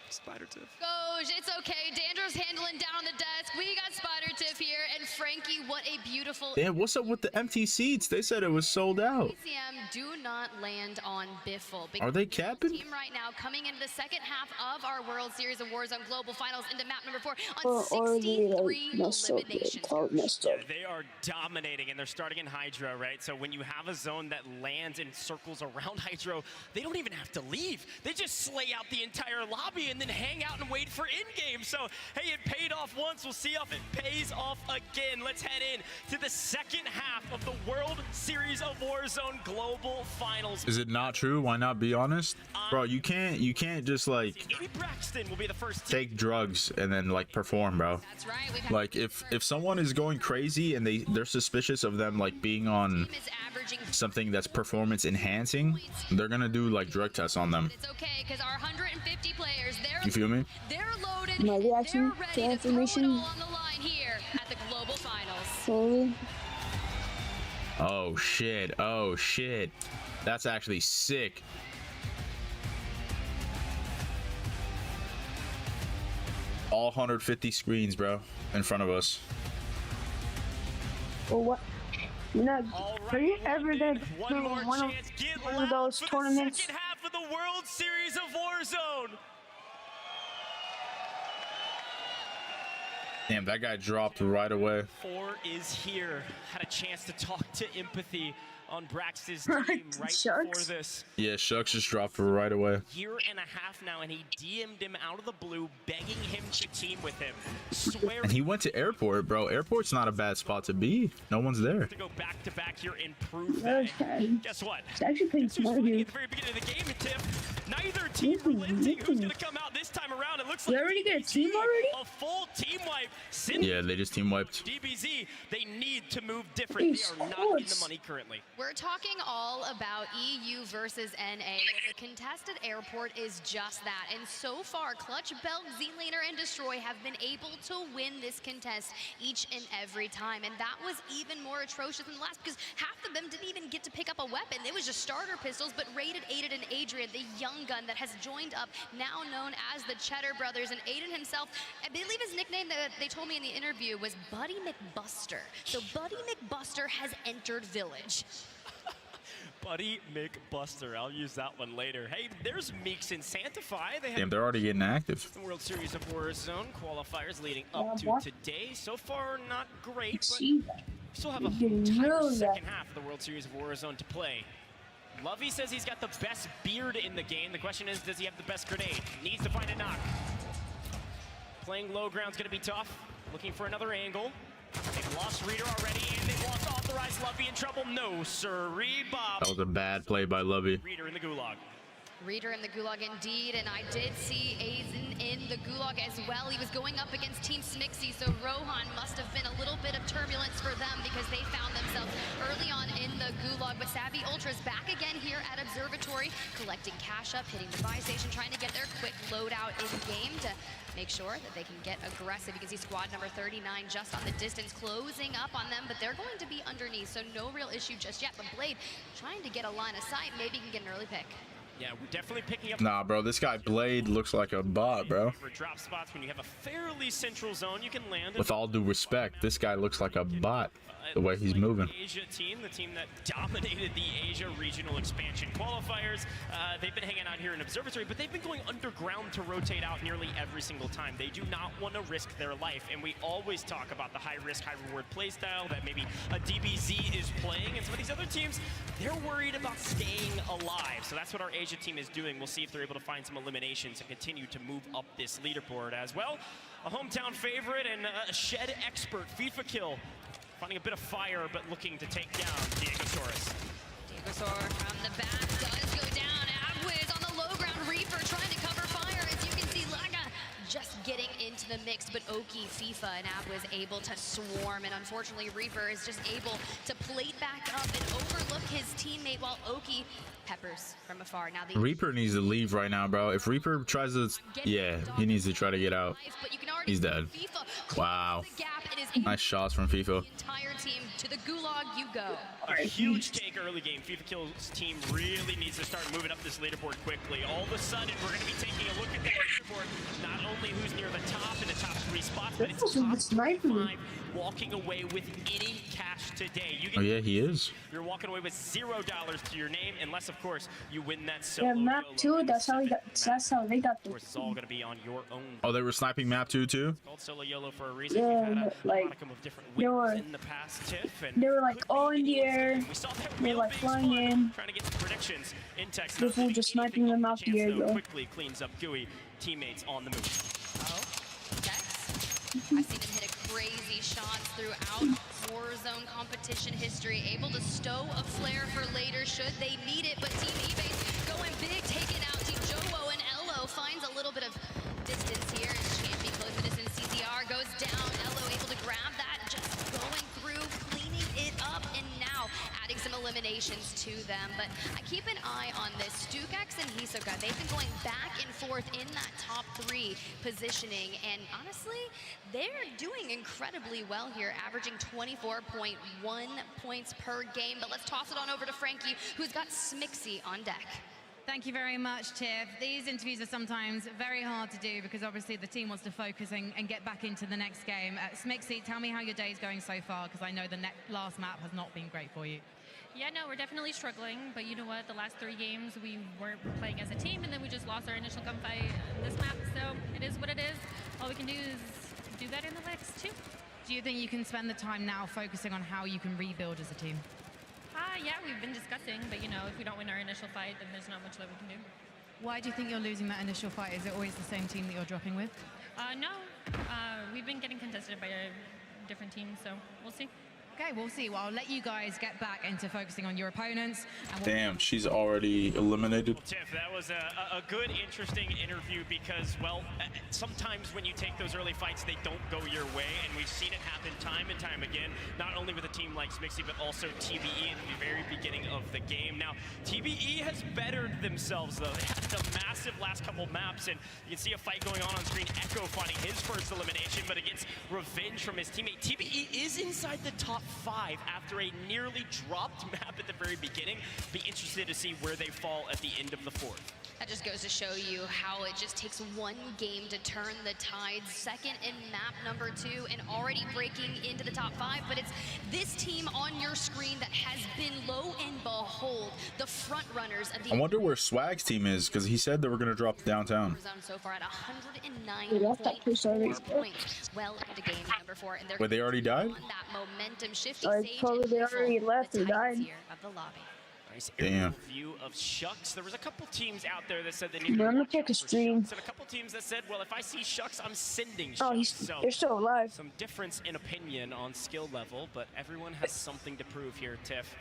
Spider Tiff. Gosh, it's okay. Dandro's handling down the desk. We got Spider Tiff here, and Frankie, what a beautiful. Damn, what's up with the empty seats? They said it was sold out. ACM do not land on Biffle. Are they capping? Team right now coming into the second half of our World Series of Warzone Global Finals into map number 4 on 63 eliminations. They are dominating, and they're starting in Hydro, right? So when you have a zone that lands in circles around Hydro, they don't even have to leave. They just slay out the entire lobby and then hang out and wait for in-game. So, hey, it paid off once. We'll see if it pays off again. Let's head in to the second half of the World Series of Warzone Global Finals. Is it not true? Why not be honest? Bro, you can't just like Braxton will be the first take drugs and then like perform, bro. That's right. Like if someone is going crazy and they're suspicious of them like being on something that's performance enhancing, they're gonna do like drug tests on them. It's okay, because our 150 players, You feel me? they're loaded, My reaction to information. on the line here at the Global Finals. Sorry. Oh shit. Oh shit. That's actually sick. All 150 screens, bro, in front of us. Well, what? Have you ever done one of those tournaments? Second half of the World Series of Warzone. Damn, that guy dropped right away. 4 is here. Had a chance to talk to Empathy on Braxton's team right before this. Yeah, Shucks just dropped right away. Year and a half now, and he DM'd him out of the blue, begging him to team with him. Swear And he went to airport, bro. Airport's not a bad spot to be. No one's there. to go back to back here and prove that. And guess what? It's actually pretty smart here. At the very beginning of the game, Tiff, neither team relenting. Who's going to come out this time around? It looks like You already get a team already? a full team wipe. Yeah, they just team wiped. DBZ, they need to move different. They are not in the money currently. We're talking all about EU versus NA. Well, the contested airport is just that. And so far, Clutch, Belg, Z-Laner, and Destroy have been able to win this contest each and every time. And that was even more atrocious than the last, because half of them didn't even get to pick up a weapon. It was just starter pistols, but Rated, Aiden, and Adrian, the young gun that has joined up, now known as the Cheddar Brothers. And Aiden himself, I believe his nickname that they told me in the interview was Buddy McBuster. So Buddy McBuster has entered Village. Buddy McBuster. I'll use that one later. Hey, there's Meeks and Santify. They have Damn, they're already getting active. the World Series of Warzone qualifiers leading up to today. So far, not great, but still have a entire second half of the World Series of Warzone to play. Lovey says he's got the best beard in the game. The question is, does he have the best grenade? Needs to find a knock. Playing low ground's gonna be tough. Looking for another angle. They've lost Reader already, and they've lost Authorized. Lovey in trouble. No, sirree, Bob. That was a bad play by Lovey. Reader in the gulag. Reader in the gulag indeed, and I did see Aizen in the gulag as well. He was going up against Team Smixy, so Rohan must have been a little bit of turbulence for them because they found themselves early on in the gulag. But Savvy Ultra's back again here at Observatory, collecting cash up, hitting the buy station, trying to get their quick loadout in game to make sure that they can get aggressive. You can see squad number 39 just on the distance, closing up on them, but they're going to be underneath, so no real issue just yet. But Blade trying to get a line of sight, maybe he can get an early pick. Yeah, we're definitely picking up. Nah, bro, this guy Blade looks like a bot, bro. For drop spots, when you have a fairly central zone, you can land. With all due respect, this guy looks like a bot, the way he's moving. Asia team, the team that dominated the Asia regional expansion qualifiers. They've been hanging out here in Observatory, but they've been going underground to rotate out nearly every single time. They do not want to risk their life, and we always talk about the high risk, high reward play style that maybe a DBZ is playing, and some of these other teams, they're worried about staying alive. So that's what our Asia team is doing. We'll see if they're able to find some eliminations and continue to move up this leaderboard as well. A hometown favorite and a shed expert, FIFA kill. Finding a bit of fire, but looking to take down Diego Torres. Bulbasaur from the back does go down. Abwiz on the low ground. Reaper trying to cover fire. As you can see, Laga just getting into the mix, but Oki, FIFA, and Abwiz able to swarm. And unfortunately, Reaper is just able to plate back up and overlook his teammate while Oki peppers from afar. Now the Reaper needs to leave right now, bro. If Reaper tries to, yeah, he needs to try to get out. He's dead. Wow. Nice shots from FIFA. Entire team to the gulag you go. A huge take early game. FIFA Kill's team really needs to start moving up this leaderboard quickly. All of a sudden, we're going to be taking a look at that leaderboard. Not only who's near the top in the top 3 spots, but it's top 5 walking away with any cash today. You get, Oh yeah, he is. You're walking away with $0 to your name, unless of course you win that solo. Yeah, map 2. That's how they got the. Of course, it's all going to be on your own. Oh, they were sniping map 2 too. It's called solo YOLO for a reason. Yeah, We've had a like modicum of different wins in the past, Tiff, and they were like all in the air. They were like flying in. trying to get some predictions in Texas. This was just sniping them out the air, though. Quickly cleans up GUI teammates on the move. I've seen him hit a crazy shot throughout Warzone competition history. Able to stow a flare for later should they need it, but Team eBay going big, taking out Team Jowo, and Elo finds a little bit of distance here. As Champion close the distance, CCR goes down. Elo able to grab that, just going through, cleaning it up, and now adding some eliminations to them. But I keep an eye on this. Stukax and Hisoka, they've been going back and forth in that top 3 positioning, and honestly, they're doing incredibly well here, averaging 24.1 points per game. But let's toss it on over to Frankie, who's got Smixy on deck. Thank you very much, Tiff. These interviews are sometimes very hard to do because obviously the team wants to focus and get back into the next game. Smixy, tell me how your day is going so far, because I know the last map has not been great for you. Yeah, no, we're definitely struggling, but you know what? The last 3 games we weren't playing as a team, and then we just lost our initial gunfight in this map, so it is what it is. All we can do is do better in the next 2. Do you think you can spend the time now focusing on how you can rebuild as a team? Yeah, we've been discussing, but you know, if we don't win our initial fight, then there's not much that we can do. Why do you think you're losing that initial fight? Is it always the same team that you're dropping with? No, we've been getting contested by different teams, so we'll see. Okay, we'll see. Well, I'll let you guys get back into focusing on your opponents. And Damn, she's already eliminated. Tiff, that was a good, interesting interview because, well, sometimes when you take those early fights, they don't go your way, and we've seen it happen time and time again, not only with a team like Smixy, but also TBE at the very beginning of the game. Now, TBE has bettered themselves, though. They had the massive last couple maps, and you can see a fight going on screen. Echo finding his first elimination, but it gets revenge from his teammate. TBE is inside the top 5 after a nearly dropped map at the very beginning. Be interested to see where they fall at the end of the 4th. That just goes to show you how it just takes one game to turn the tides. Second in map number 2 and already breaking into the top 5, but it's this team on your screen that has been, lo and behold, the front runners of the I wonder where Swag's team is, because he said they were going to drop downtown. so far at 109 points. Well into game number 4, and they're Wait, they already died? on that momentum shifting Probably they already left or died. of the lobby. Nice Damn. view of Shucks. There was a couple teams out there that said they needed I'm gonna take a stream. and a couple teams that said, well, if I see Shucks, I'm sending Shucks. Oh, So they're still alive. some difference in opinion on skill level, but everyone has something to prove here, Tiff.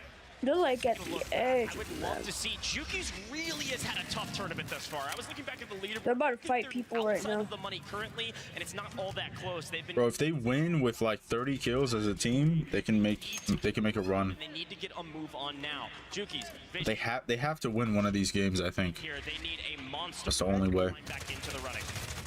They're like at the edge. I would love to see. Juki's really has had a tough tournament thus far. I was looking back at the leaderboard. They're about to fight people right outside now. of the money currently, and it's not all that close. They've been Bro, if they win with like 30 kills as a team, they can make a run. They need to get a move on now. Juki's They have to win one of these games, I think. here. They need a monster. That's the only way. Back into the running.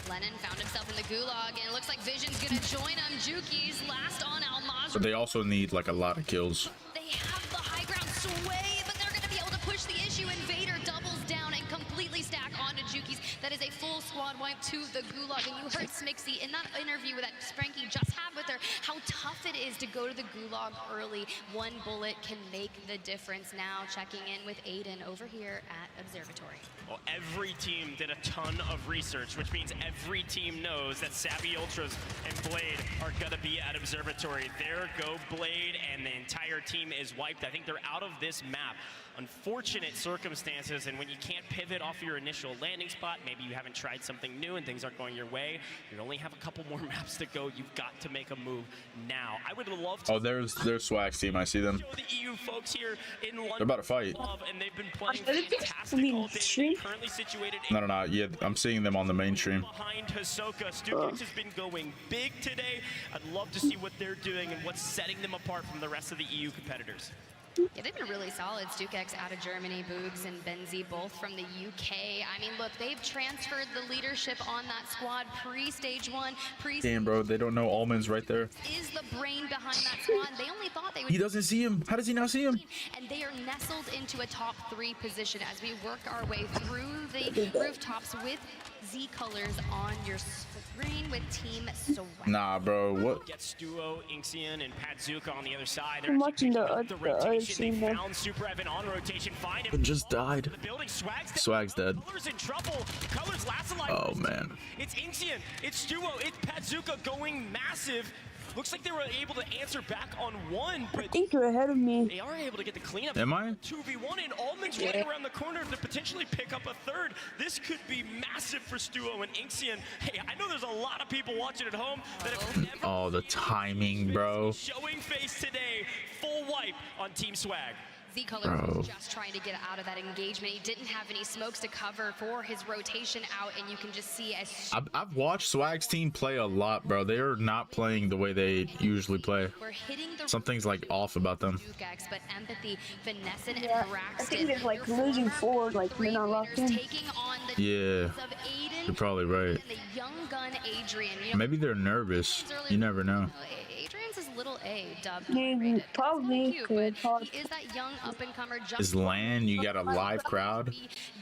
Lennon found himself in the gulag, and it looks like Vision's gonna join him. Juki's last on Almaz. But they also need like a lot of kills. They have the high ground sway, but they're gonna be able to push the issue. Invader doubles down and completely stack onto Juki's. That is a full squad wipe to the gulag. And you heard Smixy in that interview that Spranky just had with her, how tough it is to go to the gulag early. One bullet can make the difference. Now checking in with Aiden over here at Observatory. Well, every team did a ton of research, which means every team knows that Savvy Ultras and Blade are gonna be at Observatory. There go Blade, and the entire team is wiped. I think they're out of this map. Unfortunate circumstances, and when you can't pivot off your initial landing spot, maybe you haven't tried something new and things aren't going your way, you only have a couple more maps to go. You've got to make a move now. I would love to. Oh, there's Swag's team. I see them. The EU folks here in London. They're about to fight. And they've been playing fantastic all day. Currently situated No. Yeah, I'm seeing them on the mainstream. behind Hisoka. StuKX has been going big today. I'd love to see what they're doing and what's setting them apart from the rest of the EU competitors. Yeah, they've been really solid. StuKX out of Germany, Boogs and Benzi both from the UK. I mean, look, they've transferred the leadership on that squad pre-stage 1. Damn, bro, they don't know Allman's right there. Is the brain behind that squad. They only thought they would. He doesn't see him. How does he not see him? And they are nestled into a top 3 position as we work our way through the rooftops with Z colors on your screen with Team Swag. Nah, bro, what? Gets Duo, Inxian, and Padzuka on the other side. I'm watching the other Rotation. They scene. found Super Evan on rotation. Find him. It just died. The building. Swag's dead. Colors in trouble. Colors last alive. Oh man. It's Inxian. It's Duo. It's Padzuka going massive. Looks like they were able to answer back on one, but I think you're ahead of me. they are able to get the cleanup. Am I? 2v1, and Allman's waiting around the corner to potentially pick up a third. This could be massive for Stuo and Inxian. Hey, I know there's a lot of people watching at home that have never Oh, the timing, bro. showing face today. Full wipe on Team Swag. Z Colors was just trying to get out of that engagement. He didn't have any smokes to cover for his rotation out, and you can just see as I've watched Swag's team play a lot, bro. They are not playing the way they usually play. we're hitting the Something's like off about them. StuKX, but Empathy, Finesse, and Yeah, I Braxton. think they're like losing forward, like they're not locked in. Taking on the Yeah, of Aiden you're probably right. and the young gun Adrian. You know, Maybe they're nervous. You never know. Adrian's his little A, dubbed. Yeah, probably Cute, could. but he is that young up-and-comer. Is LAN, you got a live crowd.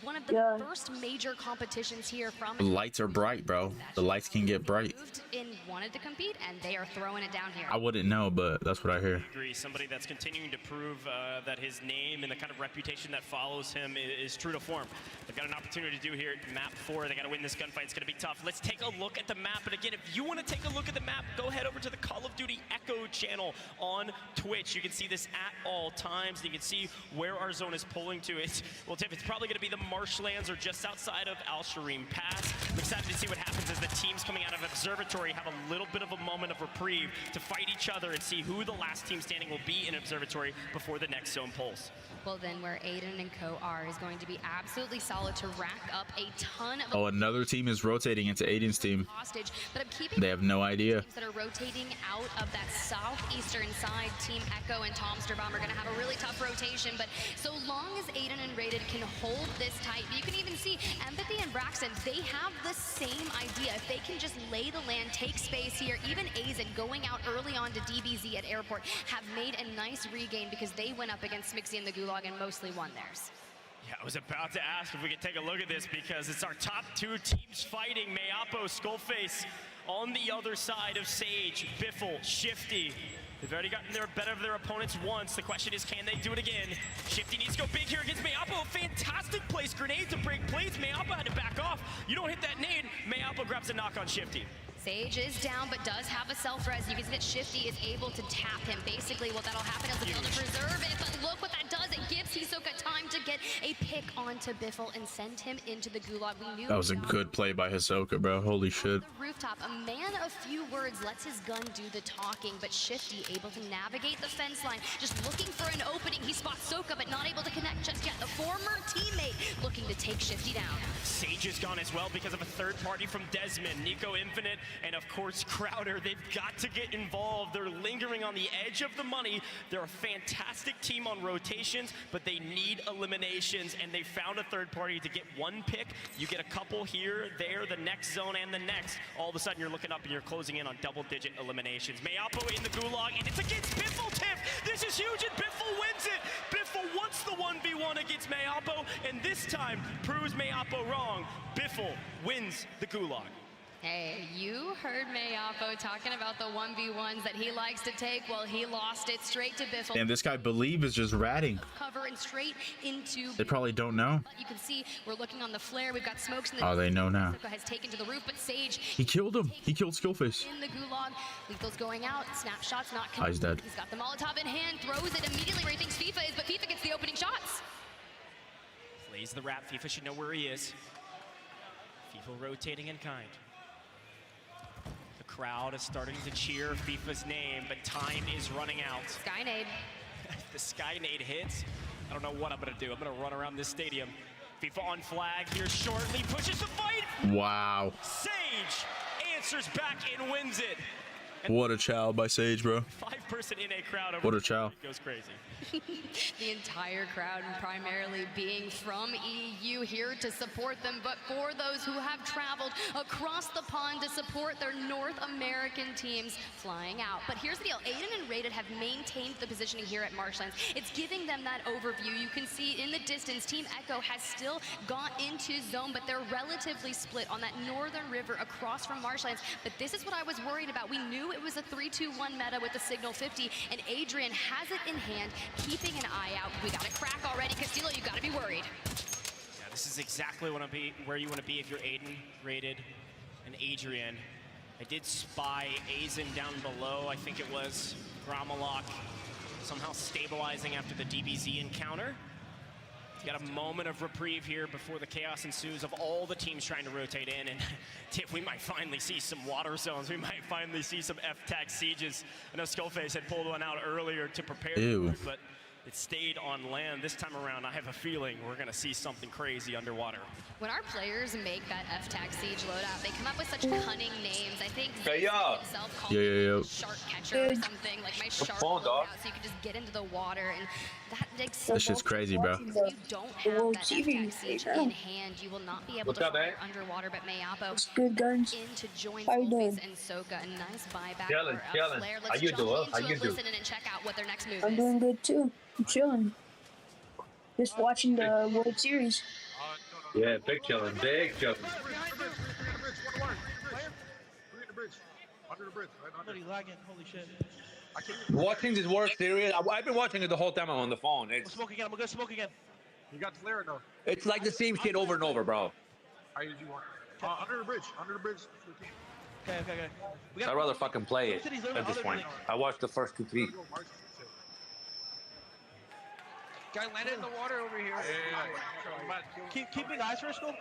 One of the first major competitions here from The lights are bright, bro. The lights can get bright. in wanted to compete, and they are throwing it down here. I wouldn't know, but that's what I hear. Agree. Somebody that's continuing to prove that his name and the kind of reputation that follows him is true to form. They've got an opportunity to do here at map 4. They got to win this gunfight. It's going to be tough. Let's take a look at the map. And again, if you want to take a look at the map, go head over to the Call of Duty Echo channel on Twitch. You can see this at all times. And you can see where our zone is pulling to. Well, Tiff, it's probably going to be the marshlands or just outside of Al Sharim Pass. I'm excited to see what happens as the teams coming out of Observatory have a little bit of a moment of reprieve to fight each other and see who the last team standing will be in Observatory before the next zone pulls. Well, then where Aiden and Co are is going to be absolutely solid to rack up a ton of Oh, another team is rotating into Aiden's team. hostage, but I'm keeping They have no idea. teams that are rotating out of that southeastern side. Team Echo and Tomster Bomb are going to have a really tough rotation, but so long as Aiden and Rated can hold this tight, you can even see Empathy and Braxton, they have the same idea. If they can just lay the land, take space here, even Azen going out early on to DBZ at airport have made a nice regain because they went up against Smixy and the Gulag and mostly won theirs. Yeah, I was about to ask if we could take a look at this because it's our top 2 teams fighting. Mayapo, Skullface on the other side of Sage, Biffle, Shifty. They've already gotten their better of their opponents once. The question is, can they do it again? Shifty needs to go big here against Mayapo. Fantastic place. Grenade to break plates. Mayapo had to back off. You don't hit that nade. Mayapo grabs a knock on Shifty. Sage is down, but does have a self-res. You can see that Shifty is able to tap him. Basically, what that'll happen is he'll be able to preserve it, but look what that does. It gives Hisoka time to get a pick onto Biffle and send him into the Gulag. We knew That was a good play by Hisoka, bro. Holy shit. the rooftop. A man of few words lets his gun do the talking, but Shifty able to navigate the fence line, just looking for an opening. He spots Soka, but not able to connect just yet. The former teammate looking to take Shifty down. Sage is gone as well because of a third party from Desmond, Nico Infinite, and of course Crowder. They've got to get involved. They're lingering on the edge of the money. They're a fantastic team on rotations, but they need eliminations, and they found a third party to get one pick. You get a couple here, there, the next zone, and the next. All of a sudden, you're looking up and you're closing in on double-digit eliminations. Mayapo in the Gulag, and it's against Biffle, Tiff! This is huge, and Biffle wins it! Biffle wants the 1v1 against Mayapo, and this time proves Mayapo wrong. Biffle wins the Gulag. Hey, you heard Mayapo talking about the 1v1s that he likes to take. Well, he lost it straight to Biffle. Damn, this guy Believe is just ratting. Cover and straight into. They probably don't know. You can see we're looking on the flare. We've got smokes in the. Oh, they know now. Soka has taken to the roof, but Sage He killed him. He killed Skillface. in the Gulag. Lethal's going out. Snapshot's not. Oh, he's dead. He's got the Molotov in hand. Throws it immediately where he thinks FIFA is, but FIFA gets the opening shots. Plays the wrap. FIFA should know where he is. FIFA rotating in kind. crowd is starting to cheer FIFA's name, but time is running out. Skynade. The Skynade hits. I don't know what I'm gonna do. I'm gonna run around this stadium. FIFA on flag here shortly, pushes the fight. Wow. Sage answers back and wins it. What a chow by Sage, bro. 5-person in a crowd over What a chow. goes crazy. The entire crowd primarily being from EU here to support them, but for those who have traveled across the pond to support their North American teams flying out. But here's the deal, Aiden and Rated have maintained the positioning here at Marshlands. It's giving them that overview. You can see in the distance, Team Echo has still got into zone, but they're relatively split on that northern river across from Marshlands. But this is what I was worried about. We knew it was a 3-2-1 meta with the Signal 50, and Adrian has it in hand, keeping an eye out. We got a crack already. Castillo, you got to be worried. Yeah, this is exactly where you want to be if you're Aiden, Rated, and Adrian. I did spy Azen down below. I think it was Gromalok somehow stabilizing after the DBZ encounter. Got a moment of reprieve here before the chaos ensues of all the teams trying to rotate in, and we might finally see some water zones. We might finally see some F-tag sieges. I know Skullface had pulled one out earlier to prepare, but it stayed on land. This time around, I have a feeling we're gonna see something crazy underwater. When our players make that F-tag siege loadout, they come up with such cunning names. I think Hey, yo. himself called it shark catcher or something, like my shark loadout, so you can just get into the water, and that makes This shit's crazy, bro. If you don't have that F-tag siege in hand, you will not be able to fire underwater, but Mayapo good, guns. in to join How you Skullface doing? and Soka. A nice buyback Chillin', for chillin'. Flare. How Let's you jump doing? into How you it, doing? listen in and check out what their next move I'm is. doing good too. I'm chilling. Just watching the World Series. Yeah, big chillin', big chillin'. Holy shit. Watching this World Series, I've been watching it the whole time I'm on the phone. I'm smoke again. I'm gonna smoke again. You got the flare though. It's like the same shit over and over, bro. How did you want? Under the bridge. Under the bridge. Okay. I'd rather fucking play it at this point. I watched the first 2-3. Guy landed in the water over here. Keeping eyes for a skull.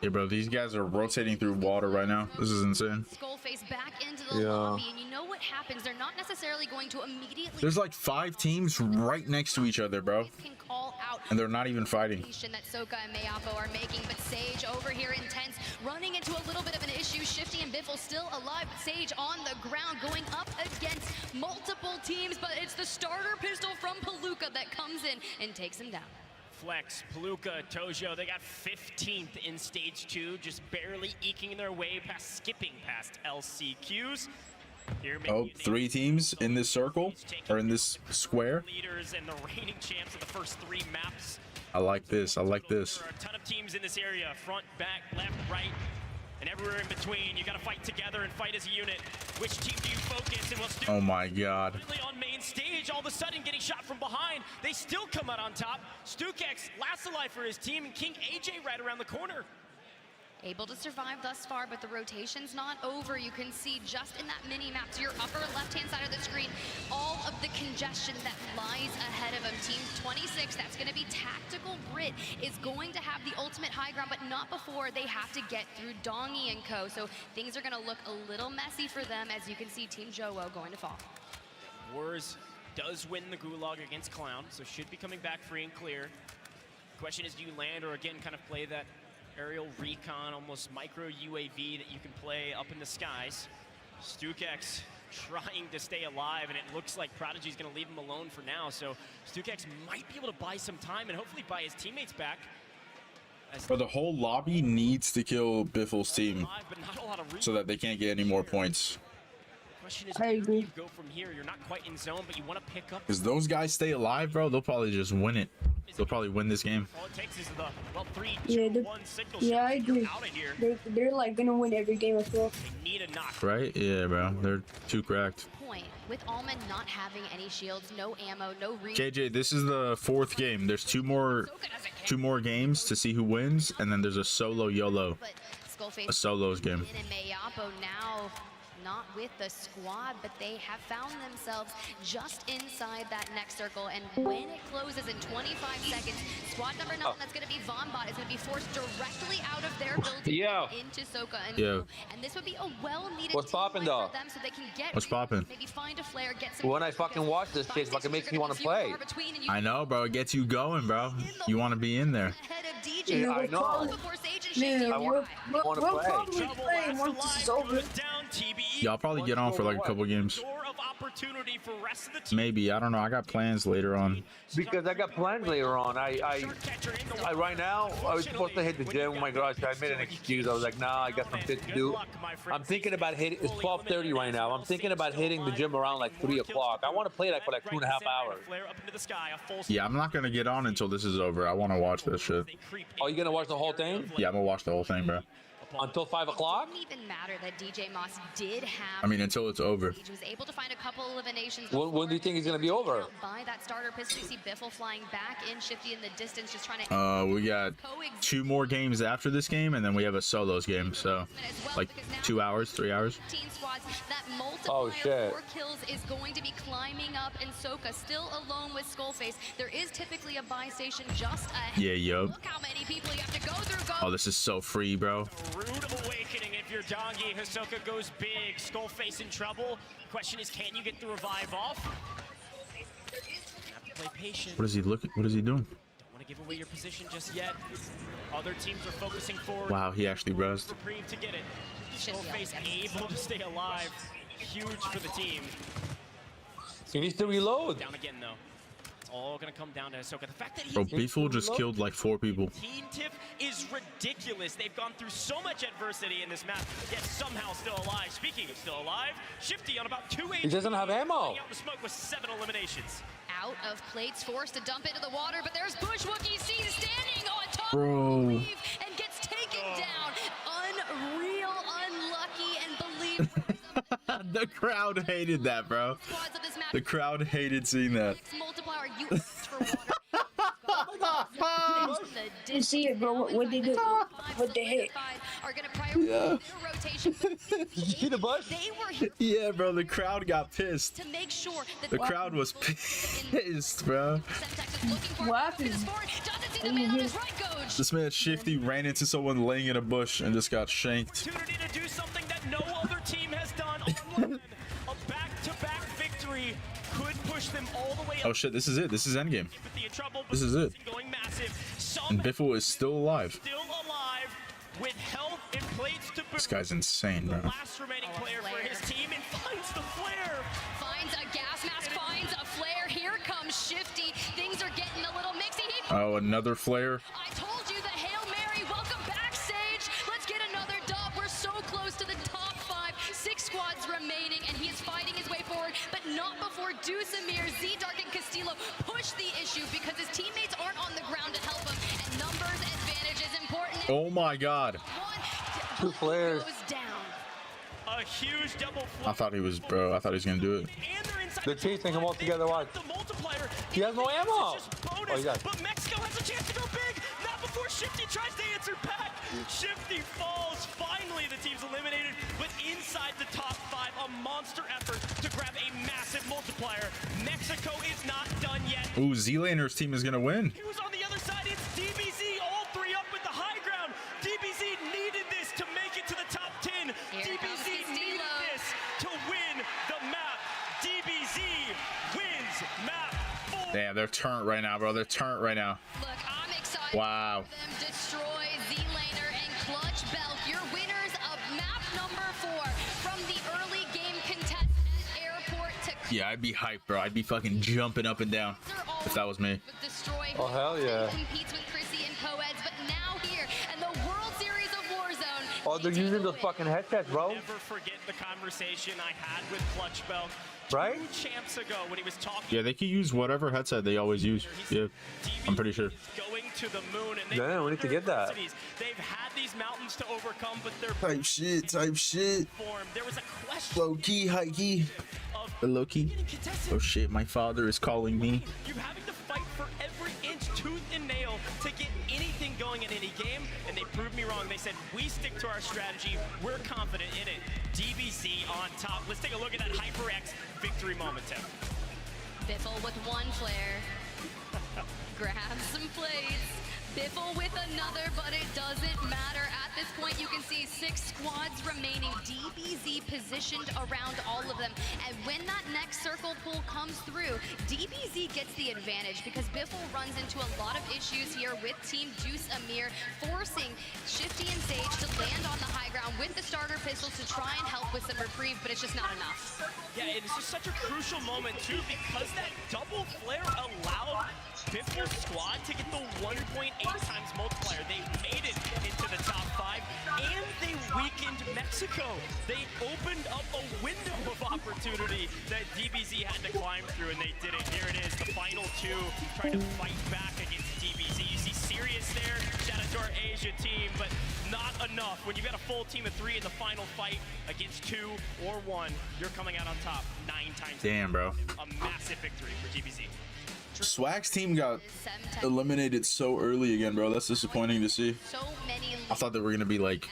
Yeah, bro, these guys are rotating through water right now. This is insane. Skullface back into the lobby, and you know what happens? They're not necessarily going to immediately. There's like 5 teams right next to each other, bro. Can call out And they're not even fighting. that Soka and Mayapo are making, but Sage over here intense, running into a little bit of an issue. Shifty and Biffle still alive, but Sage on the ground, going up against multiple teams, but it's the starter pistol from Palooka that comes in and takes him down. Flex, Palooka, Tojo, they got 15th in stage 2, just barely eking their way past, skipping past LCQs. Here, Oh, 3 teams in this circle, or in this square. leaders and the reigning champs of the first 3 maps. I like this. I like this. There are a ton of teams in this area, front, back, left, right, and everywhere in between. You got to fight together and fight as a unit. Which team do you focus? And will Stu Oh my god. on main stage, all of a sudden getting shot from behind. They still come out on top. Stukex last alive for his team, and King AJ right around the corner. Able to survive thus far, but the rotation's not over. You can see just in that mini map to your upper left-hand side of the screen, all of the congestion that lies ahead of him. Team 26, that's gonna be Tactical Brit, is going to have the ultimate high ground, but not before they have to get through Dongy and co. So things are gonna look a little messy for them, as you can see Team Jowo going to fall. Wars does win the Gulag against Clown, so should be coming back free and clear. Question is, do you land or again kind of play that aerial recon, almost micro UAV that you can play up in the skies? Stukex trying to stay alive, and it looks like Prodigy's gonna leave him alone for now, so Stukex might be able to buy some time and hopefully buy his teammates back. But the whole lobby needs to kill Biffle's team so that they can't get any more points. Question is, where do you go from here? You're not quite in zone, but you want to pick up. Because those guys stay alive, bro, they'll probably just win it. They'll probably win this game. All it takes is the, well, 3, Yeah, 2, 1 signal. yeah, I agree. Out of here. They're like gonna win every game as well. They need a knock. Right? Yeah, bro. They're too cracked. Point, with Almond not having any shields, no ammo, no KJ, this is the 4th game. There's 2 more games to see who wins, and then there's a solo YOLO. A solos game. And Mayapo now not with the squad, but they have found themselves just inside that next circle. And when it closes in 25 seconds, squad number 9, that's going to be Vonbot, is going to be forced directly out of their building into Soka. And this would be a well-needed What's poppin', though? for them so they can get What's poppin'? maybe find a flare, get some. When I fucking watch this shit, fucking makes me want to play. I know, bro. It gets you going, bro. You want to be in there. Yeah, I know. I want to We'll play. probably play once this is over. Yeah, I'll probably get on for like a couple games. Maybe. I don't know. I got plans later on. Because I got plans later on. I right now I was supposed to hit the gym. Oh my gosh, I made an excuse. I was like, nah, I got some shit to do. I'm thinking about hitting. It's 12:30 right now. I'm thinking about hitting the gym around like 3 o'clock. I want to play that for like 2.5 hours. Yeah, I'm not gonna get on until this is over. I want to watch this shit. Oh, you gonna watch the whole thing? Yeah, I'm gonna watch the whole thing, bro. Until 5 o'clock? It didn't even matter that DJ Moss did have. I mean, until it's over. He was able to find a couple eliminations. When do you think he's gonna be over? By that starter pistol, you see Biffle flying back in, Shifty in the distance, just trying to. We got 2 more games after this game, and then we have a solos game. So, like 2 hours, 3 hours. That multiplier shit. 4 kills is going to be climbing up, and Soka still alone with Skullface. There is typically a buy station just ahead. Yeah, yup. Look how many people you have to go through. Oh, this is so free, bro. Rude awakening if you're Dongi. Hisoka goes big. Skullface in trouble. Question is, can you get the revive off? Have to play patient. What is he looking? What is he doing? Don't want to give away your position just yet. Other teams are focusing forward. Wow, he actually rezzed. Reprieve to get it. Skullface able to stay alive. Huge for the team. He needs to reload. Down again though. It's all gonna come down to Hisoka. The fact that he Bro, Beeful just killed like 4 people. Team Tiff is ridiculous. They've gone through so much adversity in this map, yet somehow still alive. Speaking of still alive, Shifty on about 2 HP. He doesn't have ammo. Out in the smoke with 7 eliminations. Out of plates, forced to dump into the water, but there's Bushwookie C standing on top Bro. of the wave and gets taken down. Unreal, unlucky, and believe. The crowd hated that, bro. The crowd hated seeing that. Multiplier, you asked for You see it, bro. What they do? What they hit? Are gonna prioritize their rotation. Did you see the bus? They were here Yeah, bro. The crowd got pissed. to make sure that The crowd was pissed, bro. What happened? This man Shifty ran into someone laying in a bush and just got shanked. Opportunity to do something that no other team has done online. A back-to-back victory could push them all the way up. Oh shit, this is it. This is endgame. This is it. Going massive. And Biffle is still alive. Still alive with health and plates to boot. This guy's insane, bro. Last remaining player for his team and finds the flare. Finds a gas mask, finds a flare. Here comes Shifty. Things are getting a little mixy. Oh, another flare. I told you the Hail Mary. Welcome back, Sage. Let's get another dub. We're so close to the top 5. 6 squads remaining, and he is fighting his way forward, but not before Dusamir, Z-Dark, and Castillo push the issue because his teammates aren't on the ground to help him, and numbers advantage is important. Oh my god. 2 flares. Goes down. A huge double I thought he was, bro. I thought he was gonna do it. They're chasing him all together. Watch. He has no ammo. Oh, he does. But Mexico has a chance to go big. Not before Shifty tries to answer back. Shifty falls. Finally, the team's eliminated. But inside the top 5, a monster effort to grab a massive multiplier. Mexico is not done yet. Ooh, Z-Laner's team is gonna win. Who's on the other side? It's DBZ. All 3 up with the high ground. DBZ needed this to make it to the top 10. DBZ needed this to win the map. DBZ wins map 4. Damn, they're turnt right now, bro. They're turnt right now. Look, I'm excited. Wow. Them destroy Z-Laner and Clutch Belt. Your winners of map number 4 from the early game contest airport to Yeah, I'd be hyped, bro. I'd be fucking jumping up and down if that was me. destroy. Oh, hell yeah. Competes with Chrissy and co-eds, but now here in the World Series of Warzone. Oh, they're using the fucking headsets, bro. Never forget the conversation I had with Clutch Belt Right? 2 champs ago when he was talking. Yeah, they can use whatever headset they always use. Yeah, I'm pretty sure. Going to the moon, and Yeah, we need to get that. They've had these mountains to overcome, but they're Type shit. formed. There was a question. Low key, high key. Low key. Oh shit, my father is calling me. You're having to fight for every inch, tooth and nail to get anything going in any game, and they proved me wrong. They said, we stick to our strategy. We're confident in it. DBZ DBZ on top. Let's take a look at that HyperX victory moment, Tim. Biffle with one flare. Grabs some plates. Biffle with another, but it doesn't matter. At this point, you can see 6 squads remaining. DBZ positioned around all of them. And when that next circle pull comes through, DBZ gets the advantage because Biffle runs into a lot of issues here with Team Deuce Amir, forcing Shifty and Sage to land on the high ground with the starter pistols to try and help with some reprieve, but it's just not enough. Yeah, it's just such a crucial moment, too, because that double flare allowed Biffle's squad to get the 1.8 times multiplier. They made it into the top 5, and they weakened Mexico. They opened up a window of opportunity that DBZ had to climb through, and they did it. Here it is, the final 2 trying to fight back against DBZ. You see Sirius there, shout out to our Asia team, but not enough. When you've got a full team of 3 in the final fight against 2 or 1, you're coming out on top 9 times. Damn, bro. A massive victory for DBZ. Swag's team got eliminated so early again, bro. That's disappointing to see. So many. I thought they were gonna be like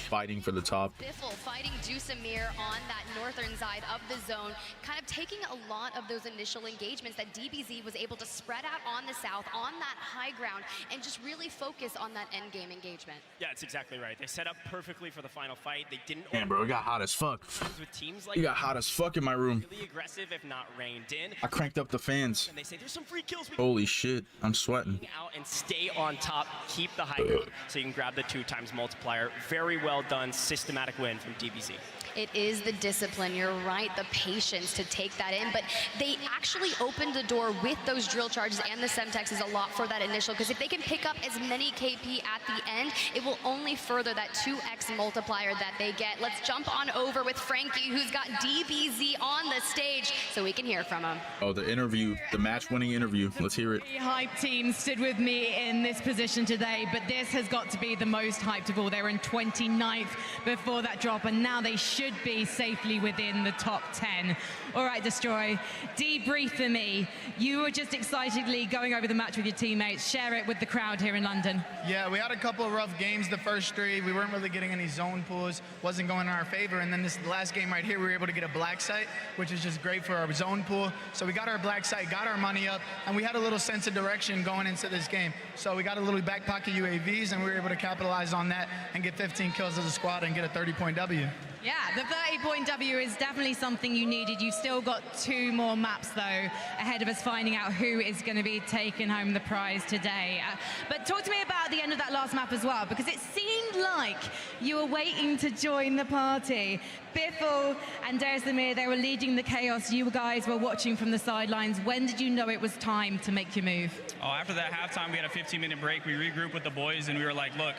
fighting for the top. Biffle fighting Deuce Amir on that northern side of the zone, kind of taking a lot of those initial engagements that DBZ was able to spread out on the south, on that high ground, and just really focus on that end game engagement. Yeah, it's exactly right. They set up perfectly for the final fight. They didn't. Damn, bro, it got hot as fuck. With teams like It got hot as fuck in my room. really aggressive, if not reined in. I cranked up the fans. And they say there's some free kills. Holy shit, I'm sweating. Out and stay on top, keep the high ground, so you can grab the 2 times multiplier. Very well done, systematic win from DBZ. It is the discipline, you're right, the patience to take that in, but they actually opened the door with those drill charges and the Semtexes a lot for that initial, because if they can pick up as many KP at the end, it will only further that 2x multiplier that they get. Let's jump on over with Frankie, who's got DBZ on the stage, so we can hear from him. Oh, the interview, the match-winning interview. Let's hear it. The hype team stood with me in this position today, but this has got to be the most hyped of all. They were in 29th before that drop, and now they should be safely within the top 10. All right, Destroy, debrief for me. You were just excitedly going over the match with your teammates. Share it with the crowd here in London. Yeah, we had a couple of rough games the first 3. We weren't really getting any zone pulls, wasn't going in our favor, and then this last game right here, we were able to get a black site, which is just great for our zone pool. So we got our black site, got our money up, and we had a little sense of direction going into this game. So we got a little back pocket UAVs, and we were able to capitalize on that and get 15 kills as a squad and get a 30-point W. Yeah, the 30-point W is definitely something you needed. You've still got 2 more maps, though, ahead of us finding out who is going to be taking home the prize today. But talk to me about the end of that last map as well, because it seemed like you were waiting to join the party. Biffle and Derzimir, they were leading the chaos. You guys were watching from the sidelines. When did you know it was time to make your move? Oh, after that halftime, we had a 15-minute break. We regrouped with the boys, and we were like, look,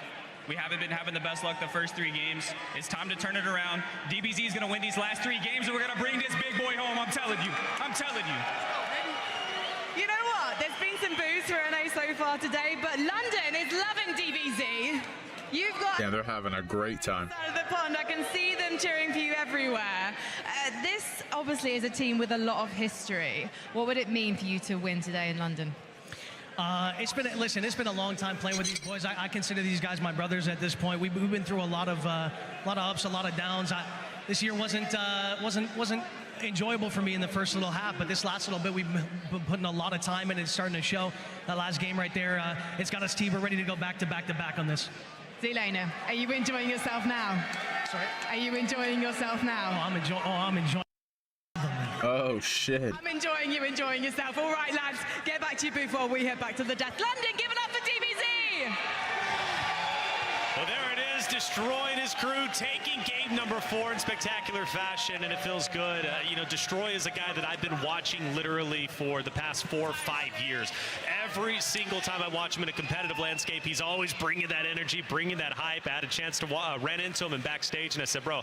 we haven't been having the best luck the first 3 games. It's time to turn it around. DBZ is going to win these last 3 games, and we're going to bring this big boy home. I'm telling you. I'm telling you. You know what? There's been some boos for NA so far today, but London is loving DBZ. You've got... Yeah, they're having a great time. Out of the pond, I can see them cheering for you everywhere. This obviously is a team with a lot of history. What would it mean for you to win today in London? It's been a long time playing with these boys. I consider these guys my brothers at this point. We've been through a lot of ups, a lot of downs. This year wasn't enjoyable for me in the first little half, but this last little bit we've been putting a lot of time in. It's starting to show. That last game right there, it's got us team. We're ready to go back to back on this. Zelena, are you enjoying yourself now? Sorry? Are you enjoying yourself now? I'm enjoying. Oh shit. I'm enjoying you enjoying yourself. All right, lads, get back to your booth while we head back to the death. London, give it up for DBZ! Well, there it is, Destroy and his crew taking game number 4 in spectacular fashion, and it feels good. You know, Destroy is a guy that I've been watching literally for the past 4 or 5 years. Every single time I watch him in a competitive landscape, he's always bringing that energy, bringing that hype. I had a chance to ran into him in backstage, and I said, bro,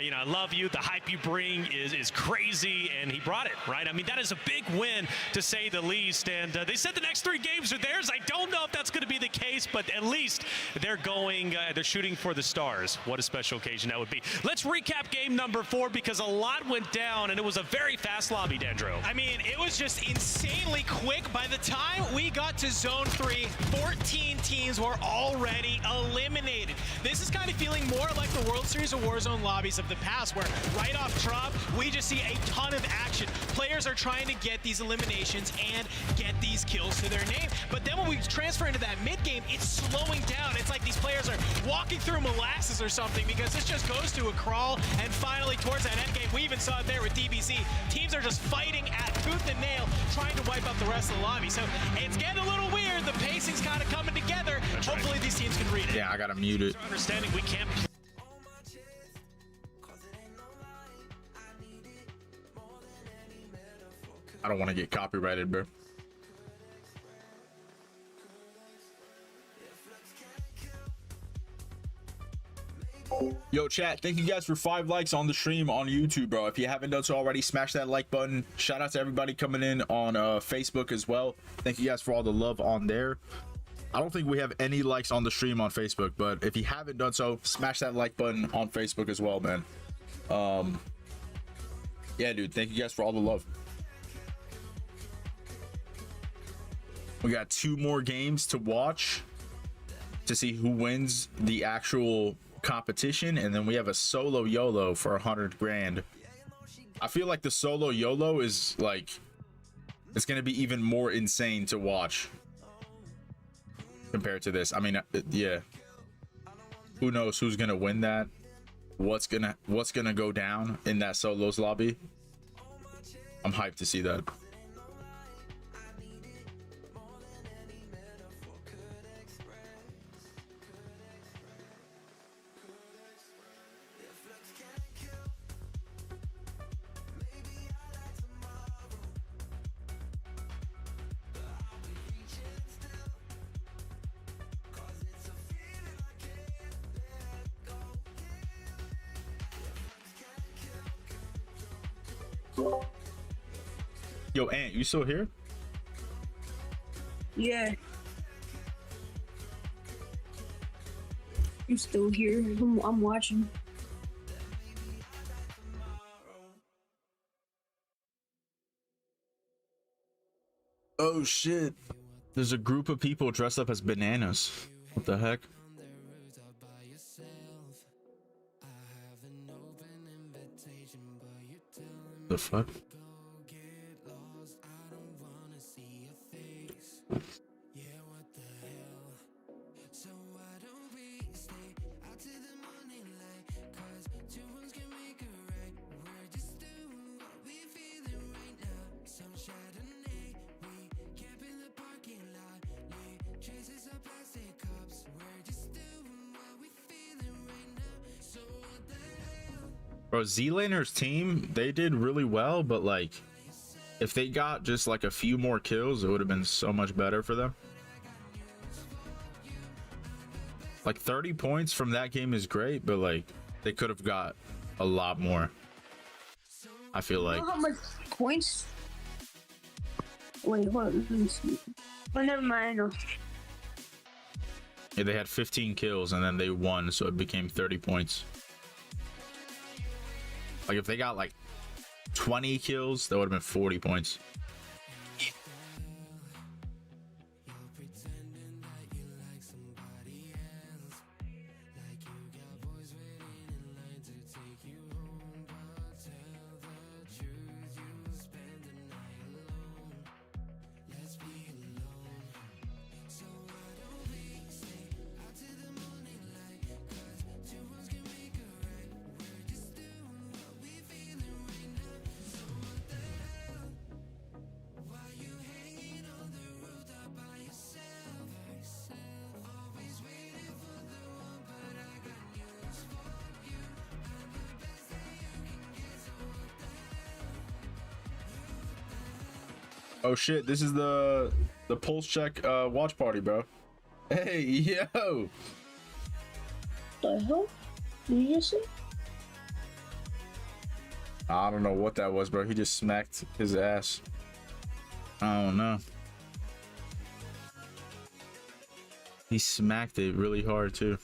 you know, I love you. The hype you bring is crazy, and he brought it, right? I mean, that is a big win, to say the least, and they said the next 3 games are theirs. I don't know if that's going to be the case, but at least they're going, they're shooting for the the stars. What a special occasion that would be. Let's recap game number 4 because a lot went down and it was a very fast lobby, Dendro. I mean, it was just insanely quick. By the time we got to Zone 3, 14 teams were already eliminated. This is kind of feeling more like the World Series of Warzone lobbies of the past, where right off drop, we just see a ton of action. Players are trying to get these eliminations and get these kills to their name. But then when we transfer into that mid game, it's slowing down. It's like these players are walking through molasses or something, because this just goes to a crawl, and finally towards that end game, we even saw it there with DBZ. Teams are just fighting at tooth and nail, trying to wipe out the rest of the lobby. So it's getting a little weird. The pacing's kind of coming together. Hopefully these teams can read it. Yeah, I gotta mute it. Understanding we can't. I don't want to get copyrighted, bro. Yo, chat, thank you guys for 5 likes on the stream on YouTube, bro. If you haven't done so already, smash that like button. Shout out to everybody coming in on Facebook as well. Thank you guys for all the love on there. I don't think we have any likes on the stream on Facebook, but if you haven't done so, smash that like button on Facebook as well, man. Yeah, dude, thank you guys for all the love. We got 2 more games to watch to see who wins the actual competition, and then we have a solo YOLO for 100 grand. I feel like the solo YOLO is like, it's gonna be even more insane to watch compared to this. I mean, yeah, who knows who's gonna win that, what's gonna go down in that solos lobby. I'm hyped to see that. Yo, Ant, you still here? Yeah. I'm still here. I'm watching. Oh shit. There's a group of people dressed up as bananas. What the heck? The fuck? Bro, Z-Laner's team, they did really well, but like, if they got just like a few more kills, it would have been so much better for them. Like 30 points from that game is great, but like, they could have got a lot more. I feel like. You know how much points? Wait, hold on. Let me see. Oh, never mind. Yeah, they had 15 kills and then they won, so it became 30 points. Like if they got like 20 kills, that would have been 40 points. Oh shit, this is the pulse check watch party, bro. Hey, yo. The hell? Did you just say? I don't know what that was, bro. He just smacked his ass. I don't know. He smacked it really hard too.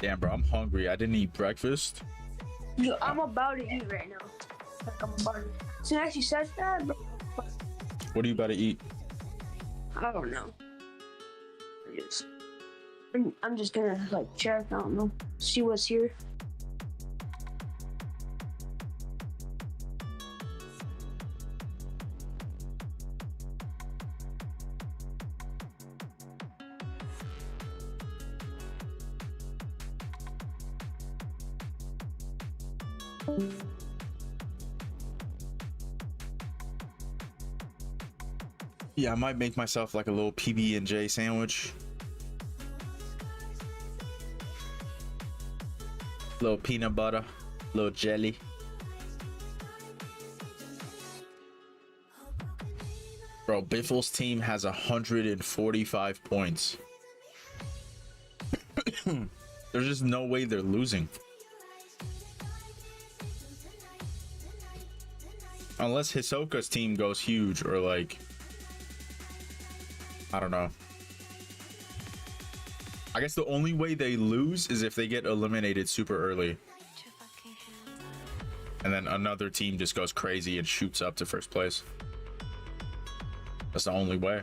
Damn, bro, I'm hungry. I didn't eat breakfast. Yo, I'm about to eat right now. Like, I'm about to. As soon as she says that, bro. What are you about to eat? I don't know. I'm just gonna like check. I don't know. See what's here. Yeah, I might make myself like a little PB&J sandwich. Little peanut butter, little jelly. Bro, Biffle's team has 145 points. There's just no way they're losing. Unless Hisoka's team goes huge or like, I don't know. I guess the only way they lose is if they get eliminated super early. And then another team just goes crazy and shoots up to first place. That's the only way.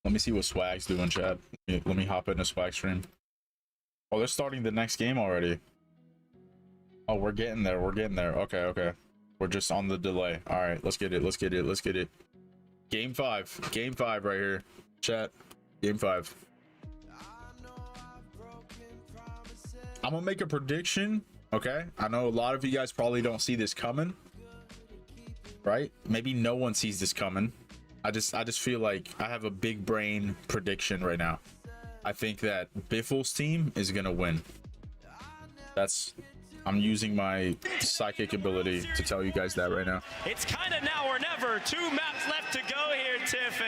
Let me see what Swag's doing, chat. Let me hop into Swag stream. Oh, they're starting the next game already. Oh, we're getting there. We're getting there. Okay, okay. We're just on the delay. All right, let's get it. Let's get it. Let's get it. Game 5. Game 5 right here. Chat. Game 5. I'm gonna make a prediction. Okay. I know a lot of you guys probably don't see this coming. Right? Maybe no one sees this coming. I just feel like I have a big brain prediction right now. I think that Biffle's team is gonna win. I'm using my psychic ability to tell you guys that right now. It's kind of now or never. 2 maps left to go here, Tiff,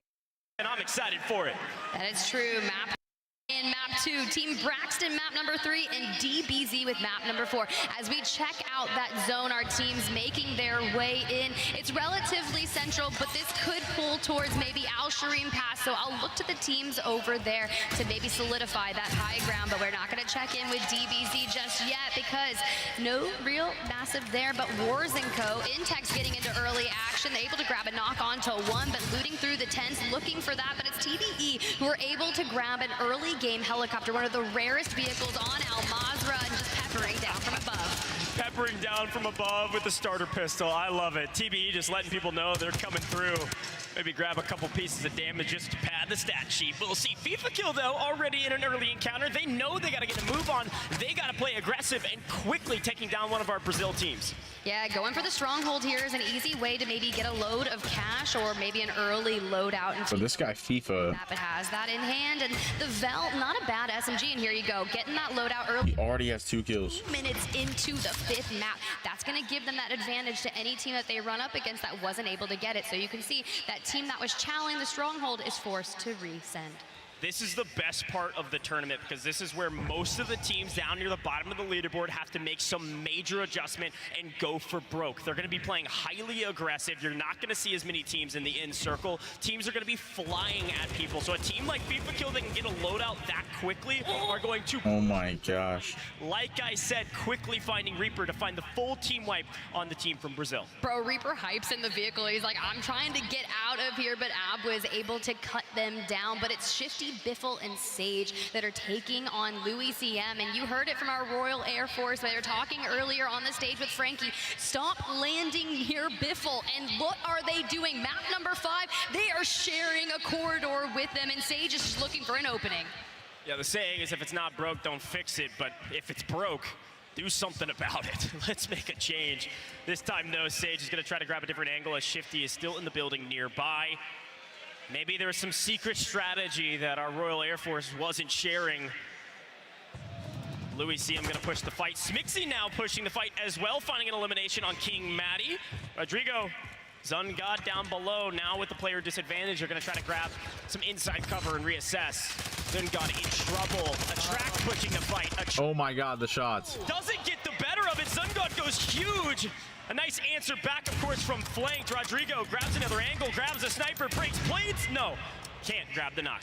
and I'm excited for it. That is true. Map in map 2, Team Braxton map number 3, and DBZ with map number 4. As we check out that zone, our teams making their way in. It's relatively central, but this could pull towards maybe Al Shireen Pass, so I'll look to the teams over there to maybe solidify that high ground, but we're not going to check in with DBZ just yet because no real massive there, but Wars & Co. Intex getting into early action. They're able to grab a knock onto 1, but looting through the tents, looking for that, but it's TDE who are able to grab an early game helicopter, one of the rarest vehicles on Al Mazrah, and just peppering down from above. Peppering down from above with the starter pistol. I love it. TBE just letting people know they're coming through. Maybe grab a couple pieces of damage just to pad the stat sheet. We'll see. FIFA Kill, though, already in an early encounter. They know they got to get a move on. They got to play aggressive and quickly taking down one of our Brazil teams. Yeah, going for the stronghold here is an easy way to maybe get a load of cash or maybe an early loadout. So this guy FIFA, It has that in hand, and the Vel, not a bad SMG, and here you go, getting that loadout early. he already has 2 kills. Minutes into the 5th map. That's going to give them that advantage to any team that they run up against that wasn't able to get it. So you can see that team that was challenging the stronghold is forced to resend. This is the best part of the tournament because this is where most of the teams down near the bottom of the leaderboard have to make some major adjustment and go for broke. They're going to be playing highly aggressive. You're not going to see as many teams in the in circle. Teams are going to be flying at people. So a team like FIFA Kill that can get a loadout that quickly are going to, Oh my gosh. like I said, quickly finding Reaper to find the full team wipe on the team from Brazil. Bro, Reaper hypes in the vehicle. He's like, I'm trying to get out of here, but Ab was able to cut them down. But it's Shifty, Biffle, and Sage that are taking on Louis CM. And you heard it from our Royal Air Force. They were talking earlier on the stage with Frankie. Stop landing near Biffle. And what are they doing? Map number 5, they are sharing a corridor with them. And Sage is just looking for an opening. Yeah, the saying is if it's not broke, don't fix it. But if it's broke, do something about it. Let's make a change. This time, though, Sage is going to try to grab a different angle as Shifty is still in the building nearby. Maybe there was some secret strategy that our Royal Air Force wasn't sharing. Louis CM going to push the fight. Smixy now pushing the fight as well, finding an elimination on King Maddie. Rodrigo, Zungod down below. Now with the player disadvantage, they're going to try to grab some inside cover and reassess. Zungod in trouble. Attract pushing the fight. Oh my God, the shots. Doesn't get the better of it. Zungod goes huge. A nice answer back, of course, from flanked. Rodrigo grabs another angle, grabs a sniper, breaks plates. No, can't grab the knock.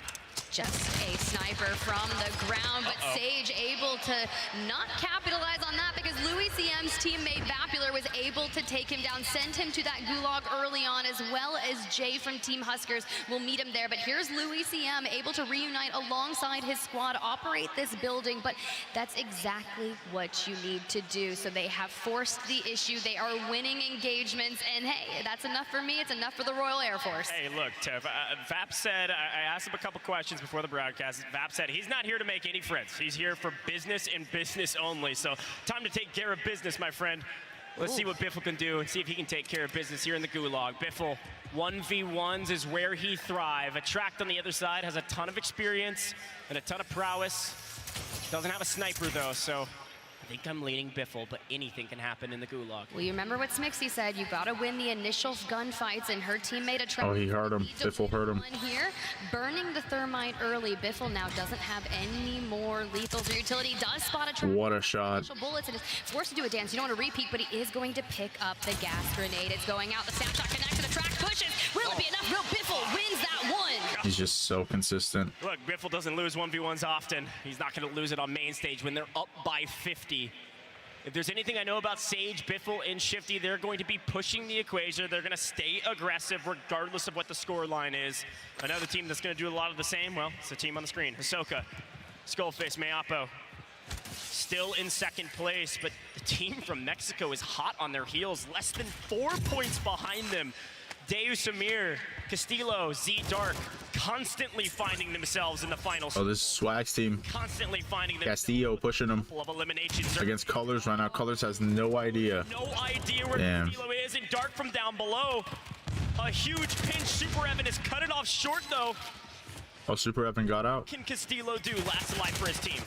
Just a sniper from the ground, but Sage able to not capitalize on that because Louis CM's teammate Vapular was able to take him down, send him to that gulag early on, as well as Jay from Team Huskers will meet him there. But here's Louis CM able to reunite alongside his squad, operate this building, but that's exactly what you need to do. So they have forced the issue. They are winning engagements, and hey, that's enough for me. It's enough for the Royal Air Force. Hey, look, Tev, Vap said, I asked him a couple questions before the broadcast. Vap said he's not here to make any friends. He's here for business and business only. So time to take care of business, my friend. Let's see what Biffle can do and see if he can take care of business here in the gulag. Biffle, 1v1s is where he thrives. Attract on the other side has a ton of experience and a ton of prowess. Doesn't have a sniper though, so I think I'm leaning Biffle, but anything can happen in the gulag. Well, you remember what Smixy said, you gotta win the initial gunfights, and her teammate Attract. Oh, he hurt him. Biffle hurt him. Here, burning the thermite early. Biffle now doesn't have any more lethals or utility. Does spot Attract. What a shot. Bullets and is forced to do a dance. You don't want to repeat, but he is going to pick up the gas grenade. It's going out. The snapshot connects to the track, pushes. Will it be enough? Real Biffle wins that one. He's just so consistent. Look, Biffle doesn't lose 1v1s often. He's not going to lose it on main stage when they're up by 50. If there's anything I know about Sage, Biffle, and Shifty, they're going to be pushing the equation. They're going to stay aggressive regardless of what the score line is. Another team that's going to do a lot of the same, well, it's the team on the screen. Hisoka, Skullface, Mayapo, still in second place, but the team from Mexico is hot on their heels, less than 4 points behind them. Deus Amir, Castillo, Z Dark, constantly finding themselves in the finals. Oh, this is Swag's team. Constantly finding Castillo pushing him against Colors right now. Colors has no idea. No idea where Castillo is, and Dark from down below. A huge pinch. Super Evan has cut it off short, though. Oh, Super Evan got out. What can Castillo do? Last alive for his team.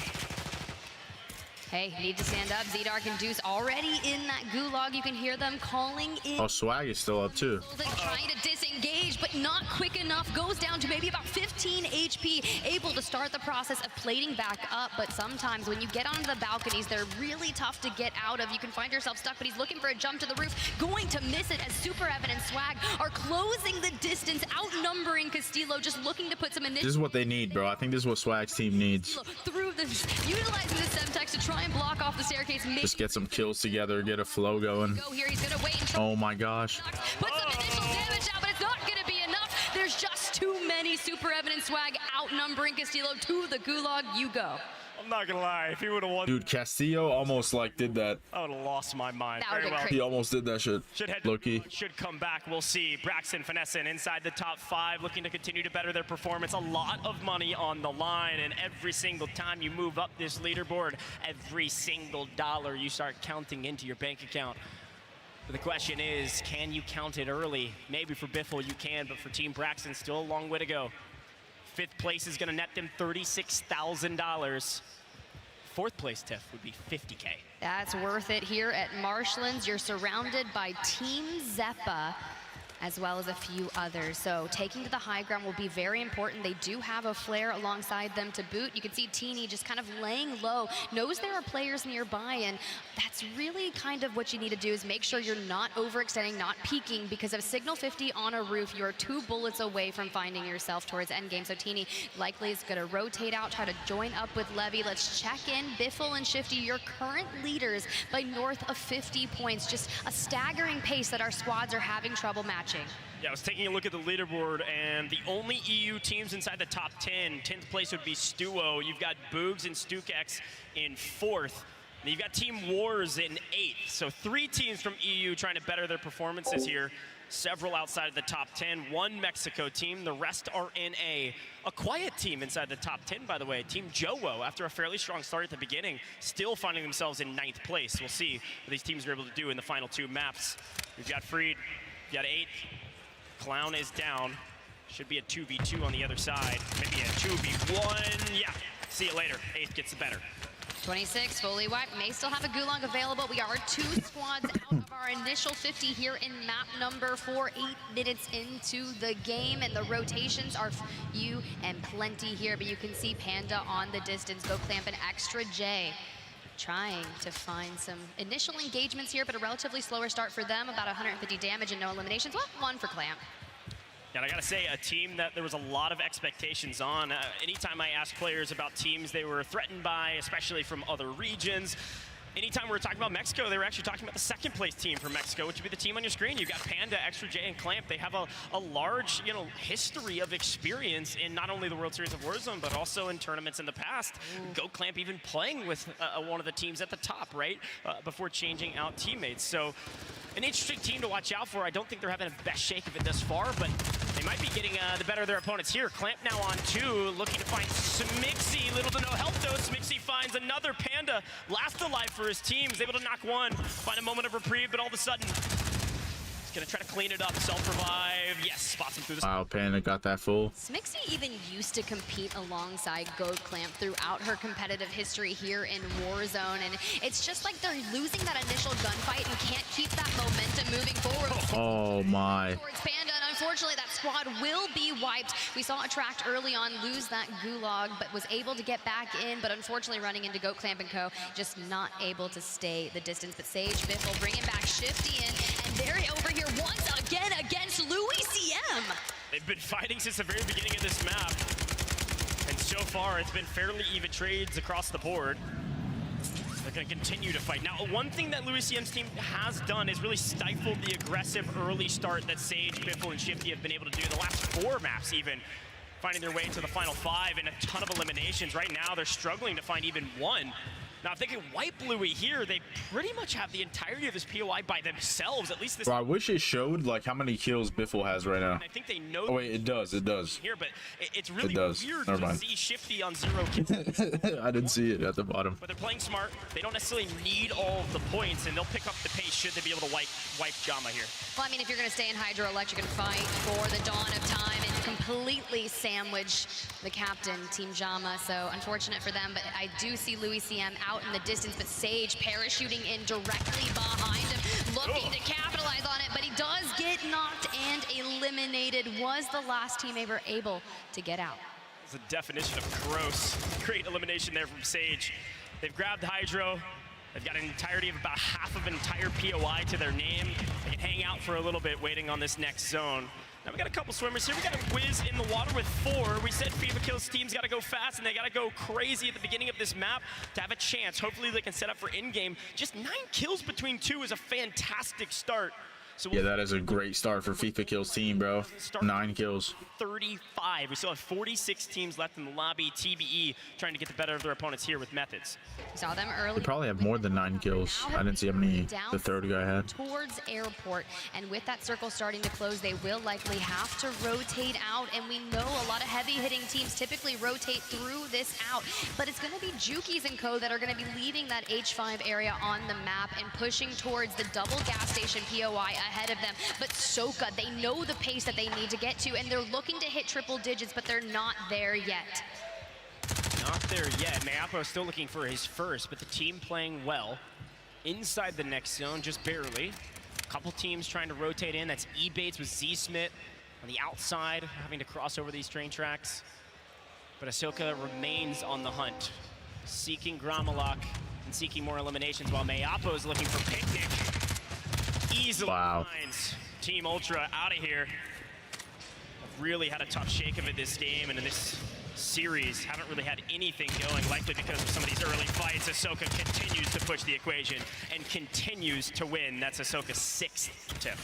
Hey, need to stand up. Z-Dark and Deuce already in that gulag. You can hear them calling in. Oh, Swag is still up too. Trying to disengage, but not quick enough. Goes down to maybe about 15 HP. Able to start the process of plating back up, but sometimes when you get onto the balconies, they're really tough to get out of. You can find yourself stuck, but he's looking for a jump to the roof. Going to miss it as Super Evan and Swag are closing the distance, outnumbering Castillo, just looking to put some initial. This is what they need, bro. I think this is what Swag's team needs. Through this, utilizing the Semtex to try and block off the staircase. Just get some kills together, get a flow going. Go here. He's gonna wait and try. Oh my gosh. Put some initial damage out, but it's not gonna be enough. There's just too many. Super Evan and Swag outnumbering Castillo to the gulag. You go. I'm not gonna lie, if he would have won. Dude, Castillo almost like did that. I would have lost my mind. Very well. He almost did that shit. Loki. Should come back. We'll see. Braxton, Finessin inside the top 5, looking to continue to better their performance. A lot of money on the line, and every single time you move up this leaderboard, every single dollar you start counting into your bank account. But the question is, can you count it early? Maybe for Biffle you can, but for Team Braxton, still a long way to go. 5th place is going to net them $36,000. 4th place, Tiff, would be $50K. That's worth it here at Marshlands. You're surrounded by Team Zeppa, as well as a few others. So taking to the high ground will be very important. They do have a flare alongside them to boot. You can see Teeny just kind of laying low, knows there are players nearby, and that's really kind of what you need to do is make sure you're not overextending, not peeking, because of Signal 50 on a roof, you're 2 bullets away from finding yourself towards endgame. So Teeny likely is gonna rotate out, try to join up with Levy. Let's check in. Biffle and Shifty, your current leaders by north of 50 points. Just a staggering pace that our squads are having trouble matching. Yeah, I was taking a look at the leaderboard, and the only EU teams inside the top 10, 10th place would be Stuo. You've got Boogs and Stukex in 4th. And you've got Team Wars in 8th. So 3 teams from EU trying to better their performances here. several outside of the top 10. One Mexico team, the rest are in a quiet team inside the top 10, by the way. Team Jowo, after a fairly strong start at the beginning, still finding themselves in 9th place. We'll see what these teams are able to do in the final 2 maps. We've got Freed, we've got 8th. Clown is down. Should be a 2v2 on the other side. Maybe a 2v1. Yeah, see you later. 8th gets the better. 26, fully wiped. May still have a Gulag available. We are 2 squads out of our initial 50 here in map number 4. 8 minutes into the game, and the rotations are few and plenty here. But you can see Panda on the distance. Go Clamp and Extra J trying to find some initial engagements here, but a relatively slower start for them. About 150 damage and no eliminations. Well, 1 for Clamp. And I gotta say, a team that there was a lot of expectations on. Anytime I ask players about teams they were threatened by, especially from other regions, anytime we were talking about Mexico, they were actually talking about the 2nd place team from Mexico, which would be the team on your screen. You've got Panda, Extra J, and Clamp. They have a large, history of experience in not only the World Series of Warzone, but also in tournaments in the past. Go Clamp even playing with one of the teams at the top, right? Before changing out teammates. So an interesting team to watch out for. I don't think they're having the best shake of it thus far, but they might be getting the better of their opponents here. Clamp now on 2, looking to find Smixy. Little to no help though. Smixy finds another Panda. Last alive for his team. Is able to knock 1, find a moment of reprieve, but all of a sudden, he's gonna try to clean it up. Self-revive. Yes, spots him through the... Wow, Panda got that full. Smixy even used to compete alongside Go Clamp throughout her competitive history here in Warzone, and it's just like they're losing that initial gunfight and can't keep that momentum moving forward. Oh my. Towards Panda, and unfortunately that squad will be wiped. We saw Attract early on lose that Gulag, but was able to get back in, but unfortunately running into Go Clamp and Co, just not able to stay the distance. But Sage Biffle bringing back Shifty in, and they're over here once again against Louis CM. They've been fighting since the very beginning of this map, and so far it's been fairly even trades across the board. They're going to continue to fight. Now, one thing that Louis CM's team has done is really stifled the aggressive early start that Sage, Biffle, and Shifty have been able to do the last 4 maps even, finding their way to the final 5 and a ton of eliminations. Right now, they're struggling to find even 1. Now, if they can wipe Louis here, they pretty much have the entirety of this POI by themselves, at least this... Bro, I wish it showed, like, how many kills Biffle has right now. I think they know... Oh, wait, it does. Here, but it's really weird to see Shifty on 0 kills. I didn't see it at the bottom. But they're playing smart. They don't necessarily need all of the points, and they'll pick up the pace should they be able to wipe Jama here. Well, I mean, if you're going to stay in Hydroelectric and fight for the dawn of time and completely sandwich the captain, Team Jama, so unfortunate for them, but I do see Louis CM out in the distance, but Sage parachuting in directly behind him, looking to capitalize on it, but he does get knocked and eliminated. Was the last team ever able to get out? It's the definition of gross. Great elimination there from Sage. They've grabbed Hydro. They've got an entirety of about half of an entire POI to their name. They can hang out for a little bit waiting on this next zone. Now we got a couple swimmers here. We got a Wiz in the water with 4. We said FIFA Kills teams got to go fast and they got to go crazy at the beginning of this map to have a chance. Hopefully they can set up for in-game. Just 9 kills between 2 is a fantastic start. So yeah, that is a great start for FIFA Kills team, bro. 9 kills. 35. We still have 46 teams left in the lobby. TBE trying to get the better of their opponents here with methods. We saw them early. They probably have more than 9 kills. I didn't see how many the 3rd guy had. Towards airport, and with that circle starting to close, they will likely have to rotate out, and we know a lot of heavy-hitting teams typically rotate through this out, but it's going to be Jukies and Co that are going to be leaving that H5 area on the map and pushing towards the double gas station POI ahead of them. But Soka, they know the pace that they need to get to, and they're looking to hit triple digits, but they're not there yet. Not there yet. Mayapo still looking for his first, but the team playing well. Inside the next zone, just barely. A couple teams trying to rotate in. That's E-Bates with Z-Smith on the outside, having to cross over these train tracks. But Ahsoka remains on the hunt, seeking Gromalok and seeking more eliminations, while Mayapo is looking for Picnic. Easily finds Team Ultra out of here. Really had a tough shake of it this game, and in this series haven't really had anything going, likely because of some of these early fights. Ahsoka continues to push the equation and continues to win. That's Ahsoka's 6th tip.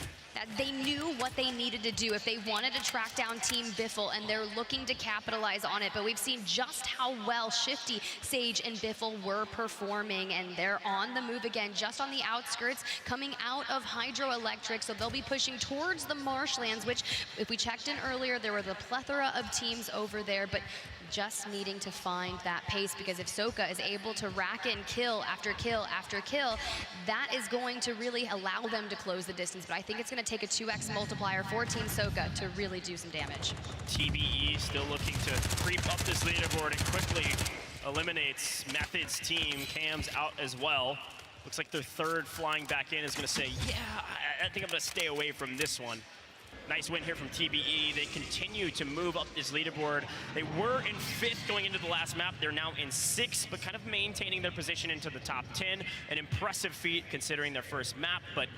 They knew what they needed to do if they wanted to track down Team Biffle, and they're looking to capitalize on it. But we've seen just how well Shifty, Sage, and Biffle were performing, and they're on the move again, just on the outskirts, coming out of Hydroelectric. So they'll be pushing towards the marshlands, which, if we checked in earlier, there were the plethora of teams over there, but just needing to find that pace, because if Ahsoka is able to rack in kill after kill after kill, that is going to really allow them to close the distance. But I think it's going to take a 2x multiplier for Team Ahsoka to really do some damage. TBE still looking to creep up this leaderboard and quickly eliminates Method's team. Cam's out as well. Looks like their 3rd flying back in is going to say, yeah, I think I'm going to stay away from this one. Nice win here from TBE. They continue to move up this leaderboard. They were in 5th going into the last map. They're now in 6th, but kind of maintaining their position into the top 10. An impressive feat considering their first map, but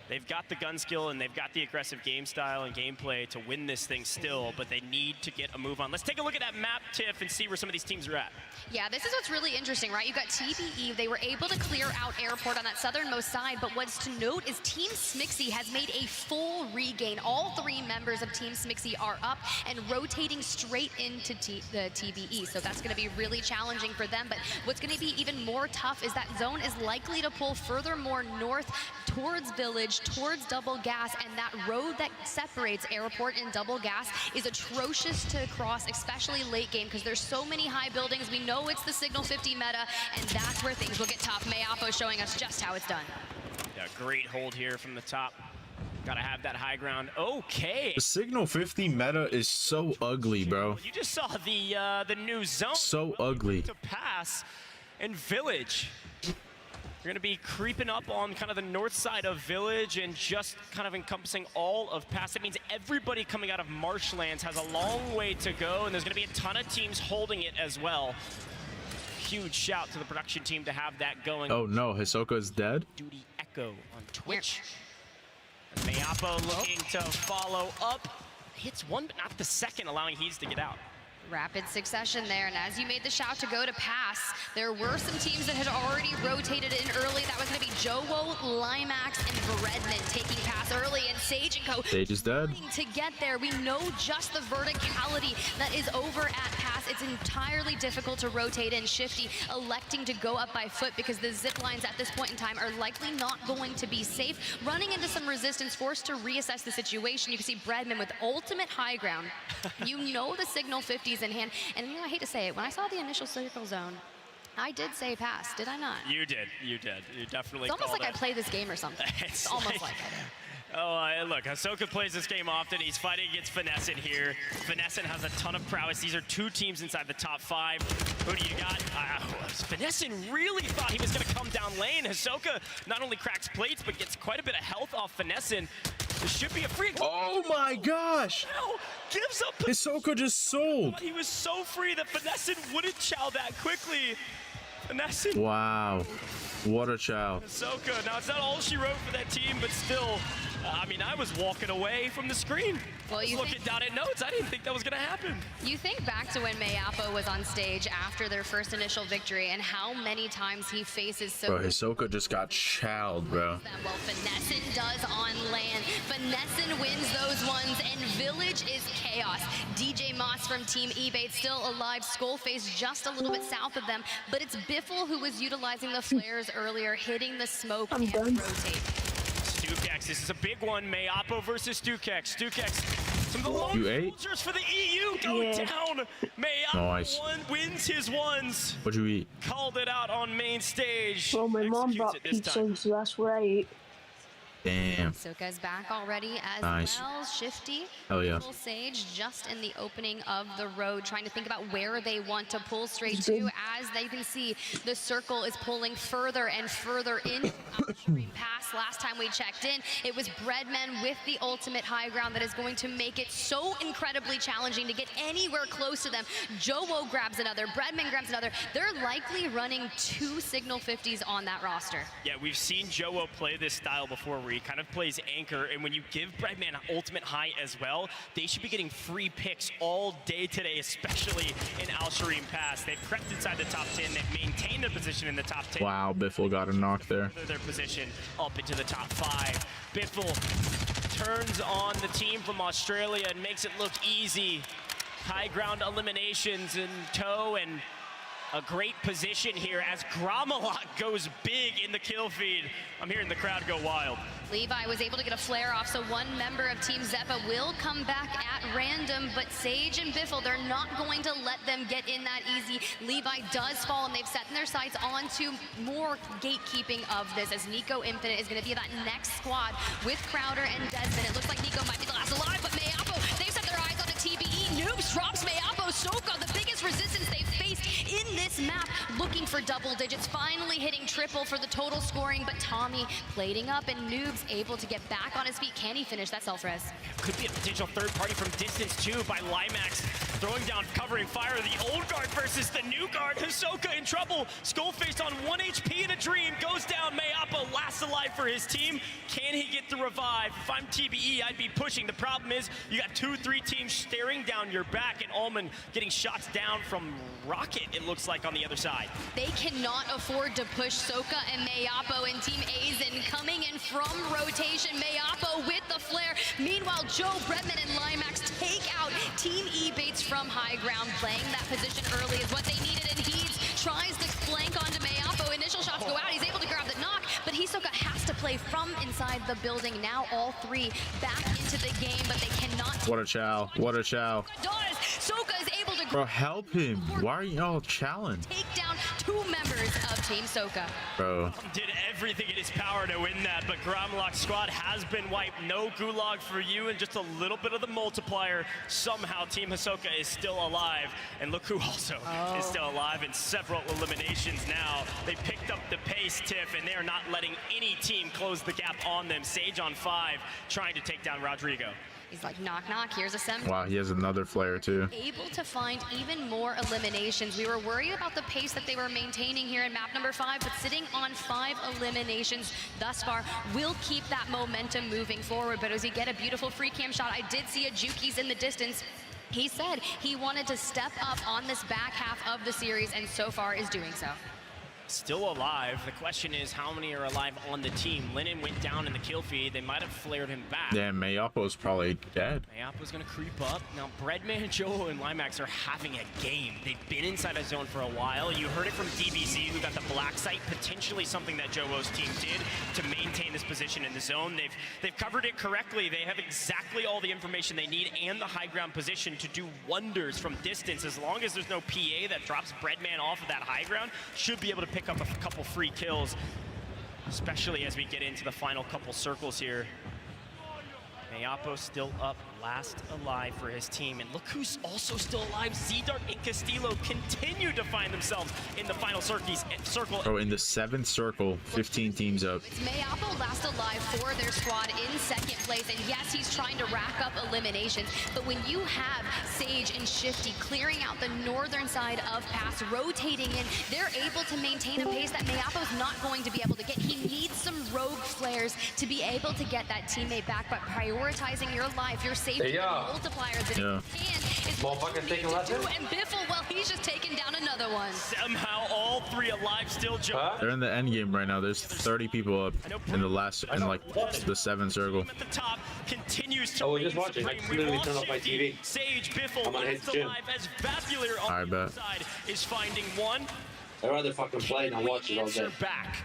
they've got the gun skill and they've got the aggressive game style and gameplay to win this thing still, but they need to get a move on. Let's take a look at that map, Tiff, and see where some of these teams are at. Yeah, this is what's really interesting, right? You've got TBE. They were able to clear out airport on that southernmost side, but what's to note is Team Smixy has made a full regain. All 3 members of Team Smixy are up and rotating straight into the TBE, so that's going to be really challenging for them. But what's going to be even more tough is that zone is likely to pull furthermore north towards Village, towards Double Gas, and that road that separates airport and Double Gas is atrocious to cross, especially late game, because there's so many high buildings. We know it's the Signal 50 meta, and that's where things will get tough. Mayapo showing us just how it's done. Yeah, great hold here from the top. Gotta have that high ground. Okay. The Signal 50 meta is so ugly, bro. You just saw the new zone. So ugly. To pass and Village. You're going to be creeping up on kind of the north side of Village and just kind of encompassing all of Pass. That means everybody coming out of Marshlands has a long way to go, and there's going to be a ton of teams holding it as well. Huge shout to the production team to have that going. Oh no, Hisoka's dead? Duty Echo on Twitch. Mayapo looking to follow up. Hits one, but not the second, allowing Heeds to get out. Rapid succession there, and as you made the shout to go to Pass, there were some teams that had already rotated in early. That was going to be Jowo, Limax, and Bredman taking Pass early, and Sage and Co. Sage is dead. To get there, we know just the verticality that is over at Pass. It's entirely difficult to rotate in. Shifty electing to go up by foot because the zip lines at this point in time are likely not going to be safe. Running into some resistance, forced to reassess the situation. You can see Bredman with ultimate high ground. You know the Signal 50s in hand, and you know, I hate to say it, when I saw the initial circle zone, I did say Pass, did I not? You did. You definitely. It's almost like it. I play this game or something. It's almost like it. Oh, look, Ahsoka plays this game often. He's fighting against Finescent here. Finescent has a ton of prowess. These are 2 teams inside the top 5. Who do you got? Finescent really thought he was going to come down lane. Ahsoka not only cracks plates, but gets quite a bit of health off Finescent. This should be a free. Oh my gosh! No, gives up. Hisoka just sold. He was so free that Finescent wouldn't chow that quickly. Finescent. Wow. What a child. Ahsoka. Now, it's not all she wrote for that team, but still, I mean, I was walking away from the screen. Well, you looking down at notes. I didn't think that was going to happen. You think back to when Mayapo was on stage after their first initial victory and how many times he faces so. Bro, Hisoka just got chowed, bro. Well, Finescent does on land. Finescent wins those ones, and Village is chaos. DJ Moss from Team eBay still alive. Skullface just a little bit south of them, but it's Biffle who was utilizing the flares earlier, hitting the smoke and rotate. Stukex, this is a big one. Mayapo versus Stukex. Stukex, some of the long soldiers for the EU go down. Mayapo wins his ones. What'd you eat? Called it out on main stage. Well, my mom brought pizza, so that's what I ate. Damn. Ahsoka's back already as nice. well. Shifty. Hell yeah. Full Sage just in the opening of the road, trying to think about where they want to pull straight to. As they can see, the circle is pulling further and further in. Pass. Last time we checked in, it was Bredman with the ultimate high ground that is going to make it so incredibly challenging to get anywhere close to them. Jowo grabs another. Bredman grabs another. They're likely running 2 Signal 50s on that roster. Yeah, we've seen Jowo play this style before, where He kind of plays anchor, and when you give Breadman ultimate high as well, they should be getting free picks all day today, especially in Al Shireen Pass. They've crept inside the top 10. They've maintained their position in the top 10. Wow, Biffle got a knock there. Their position up into the top 5. Biffle turns on the team from Australia and makes it look easy. High ground eliminations in tow, and a great position here as Gromelot goes big in the kill feed. I'm hearing the crowd go wild. Levi was able to get a flare off, so one member of Team Zeppa will come back at random, but Sage and Biffle, they're not going to let them get in that easy. Levi does fall, and they've set their sights onto more gatekeeping of this, as Nico Infinite is going to be that next squad with Crowder and Desmond. It looks like Nico might be the last alive, but Mayapo, they've set their eyes on a TBE. Noobs drops Mayapo. Soka, the biggest resistance they've faced in this map, looking for double digits, finally hitting triple for the total scoring, but Tommy plating up, and Noobs able to get back on his feet. Can he finish that self-res? Could be a potential third party from distance too by Limax, throwing down covering fire. The old guard versus the new guard. Hisoka in trouble. Skullface on 1 HP in a dream. Goes down. Mayapo last alive for his team. Can he get the revive? If I'm TBE, I'd be pushing. The problem is you got 2-3 teams staring down your back, and Ullman getting shots down from Rocket, it looks like, on the other side. They cannot afford to push Soka and Mayapo, and Team Aizen coming in from rotation. Mayapo with the flare. Meanwhile, Joe, Bredman, and Limax take out Team E-Bates from high ground. Playing that position early is what they needed, and Heeds tries to flank onto Mayapo. Initial shots go out. He's able to grab the knock, but Hisoka has to play from inside the building. Now all 3 back into the game, but they cannot. What a chow. What a chow. Does. Soka is able to Bro, help him. Why are y'all chowing? take down 2 members of Team Soka. Bro. Did everything in his power to win that, but Gromelot's squad has been wiped. No gulag for you, and just a little bit of the multiplier. Somehow Team Hisoka is still alive, and look who also is still alive in several eliminations now. They picked up the pace, Tiff, and they are not letting any team close the gap on them. Sage on 5, trying to take down Rodrigo. He's like, knock, knock, here's a sem. Wow, he has another flare too. Able to find even more eliminations. We were worried about the pace that they were maintaining here in map number 5, but sitting on 5 eliminations thus far will keep that momentum moving forward. But as we get a beautiful free cam shot, I did see a Juki's in the distance. He said he wanted to step up on this back half of the series, and so far is doing so. Still alive. The question is, how many are alive on the team? Lennon went down in the kill feed. They might have flared him back. Yeah, Mayapo's probably dead. Mayapo's going to creep up. Now, Breadman, Joe, and Limax are having a game. They've been inside a zone for a while. You heard it from DBZ, who got the black site. Potentially something that Joe's team did to maintain this position in the zone. They've covered it correctly. They have exactly all the information they need and the high ground position to do wonders from distance. As long as there's no PA that drops Breadman off of that high ground, should be able to pick up a couple free kills, especially as we get into the final couple circles here. Mayapo still up, last alive for his team. And look who's also still alive. Z-Dark and Castillo continue to find themselves in the final circle. Oh, in the 7th circle, 15 teams up. Mayapo last alive for their squad in 2nd place, and yes, he's trying to rack up eliminations, but when you have Sage and Shifty clearing out the northern side of Pass, rotating in, they're able to maintain a pace that Mayapo's not going to be able to get. He needs some rogue flares to be able to get that teammate back, but prioritizing your life, your safety, multipliers that he can is what you need to do. And Biffle, well, he's just taken down another one. Somehow all 3 alive still. They're in the end game right now. There's 30 people up in the last, in like the 7th circle. At the top continues to we're just watching. I literally turned off my TV. Sage, Biffle, I'm gonna hit the gym. alive as Vabular on the side is finding one. I'd rather fucking play than watch it all day. Back.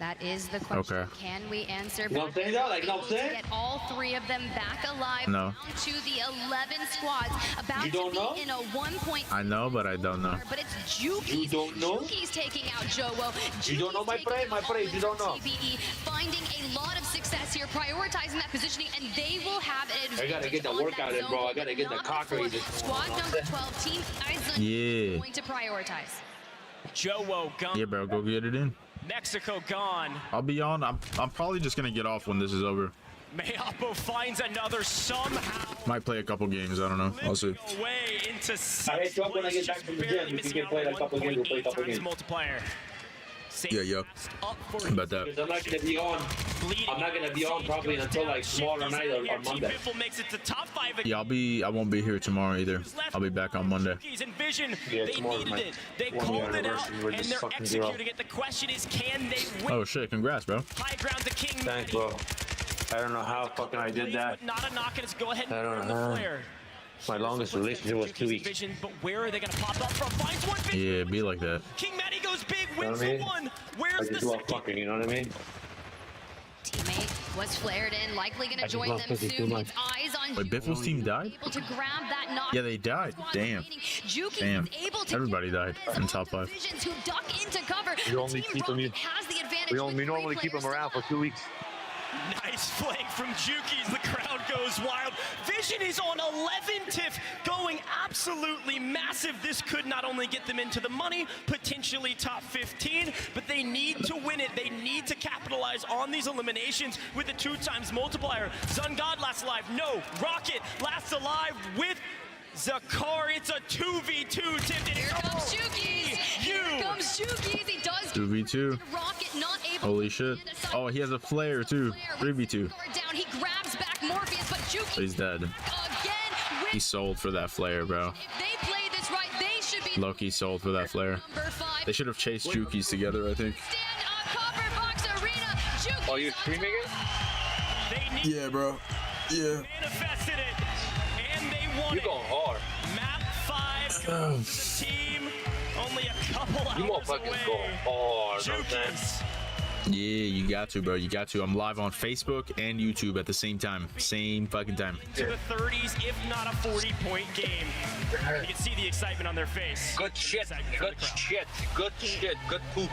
That is the question. Okay. Can we answer You know what I'm saying, though? Like, you know what I'm saying? get all 3 of them back alive No. down to the 11 squads. About You don't to know? be in a 1 point. I know, but I don't know. But it's Juki's. You don't know? Juki's taking out Jowo. You don't know my play, you don't know. TBE, finding a lot of success here, prioritizing that positioning, and they will have an advantage. I gotta get the workout in, bro. I gotta get the cock raises. Squad number 12, Team Aizen, Yeah. going to prioritize. Jowo gone. Yeah, bro, go get it in. Mexico gone. I'll be on. I'm probably just gonna get off when this is over. Mayapo finds another somehow. Might play a couple games. I don't know. I'll see. Away into 6th I hit you up when I place, get back from the just gym. barely If you missing can out play a on couple games, we'll play a 1.8 couple times games. multiplier. Yeah, yeah. About that. Because I'm not gonna be on. I'm not gonna be on probably until like tomorrow night or Monday. Yeah, I won't be here tomorrow either. I'll be back on Monday. Yeah, tomorrow's my 1 year anniversary. We're just fucking zero. The question is, can they win? Oh shit! Congrats, bro. High ground to King. Thanks, bro. I don't know how fucking I did that. Not a knock, and it's go ahead and I don't burn the know. flare. My longest relationship was 2 weeks. Vision, but where are they gonna pop up from? Finds one. Yeah, be like that. King Matty goes big, You know wins what I the mean? one. I Where's just the love second? fucking, you know what I mean? Teammate was flared in, likely going I to just join love them pussy too soon. much. Keeps eyes on Wait, Biffle's team died? able to grab that knock. Yeah, they died. Damn. Damn. Everybody died in top 5. Visions who duck into cover. We only keep them. Has the advantage. We normally keep them around for 2 weeks. Nice flank from Jukies. The crowd goes wild. Vision is on 11 tiff, going absolutely massive. This could not only get them into the money, potentially top 15, but they need to win it. They need to capitalize on these eliminations with a 2x multiplier. Sun God lasts alive. No. Rocket lasts alive with Zakar. It's a 2v2 tipped. Here comes Jukies. Here comes Jukies. He does 2v2. Rocket not able. Holy shit. Oh, he has a flare too. 3v2. Down. He grabs back Morpheus, but Jukies He's dead. again. He sold for that flare, bro. If they play this right, they should be Loki sold for that flare. number 5. They should have chased Jukies together, I think. Stand up, Copper Box Arena. Jukies. Oh, you streaming it? Yeah, bro. Yeah. Manifested it, and they won You going hard. Map 5 goes to the team. Only a couple You hours away. motherfuckers going hard, know what I'm saying? Jukies. Yeah, you got to, bro. You got to. I'm live on Facebook and YouTube at the same time. Same fucking time. To the 30s, if not a 40-point game. You can see the excitement on their face. Good shit. Good shit. Good shit. Good poop.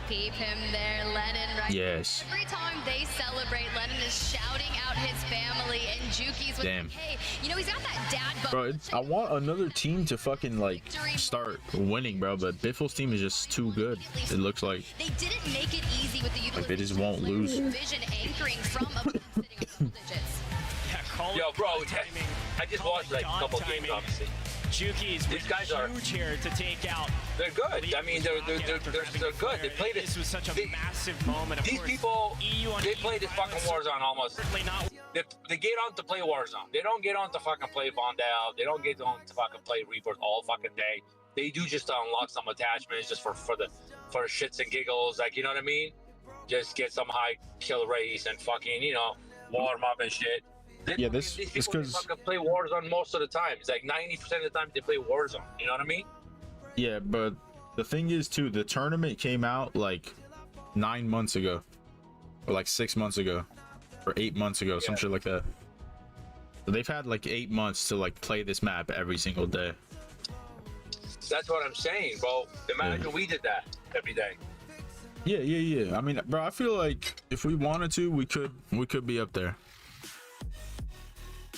Peep him there, Lennon, right? Yes. Every time they celebrate, Lennon is shouting out his family, and Jukies was Damn. like, hey, you know, he's got that dad Bro, I want another team to fucking like start winning, bro. But Biffle's team is just too good. It looks like They didn't make it easy with the they just won't lose. Vision anchoring from a sitting at double digits. Yo, bro, I just watched like a couple games, obviously. Jukies, these guys are huge here to take out. They're good. I mean, they're good. They played it. This was such a massive moment. Of These course, people, they play this EU5 fucking Warzone almost. They get on to play Warzone. They don't get on to fucking play Vondel. They don't get on to fucking play Reapers all fucking day. They do just to unlock some attachments just for shits and giggles, like, you know what I mean? Just get some high kill rates and fucking, you know, warm up and shit. Yeah, this these is people because fucking play Warzone most of the time. It's like 90% of the time they play Warzone. You know what I mean? yeah, but the thing is too, the tournament came out like 9 months ago, or like 6 months ago, or 8 months ago, some shit like that. So they've had like 8 months to like play this map every single day. That's what I'm saying, bro. Imagine we did that every day. Yeah. I mean, bro, I feel like if we wanted to, we could be up there.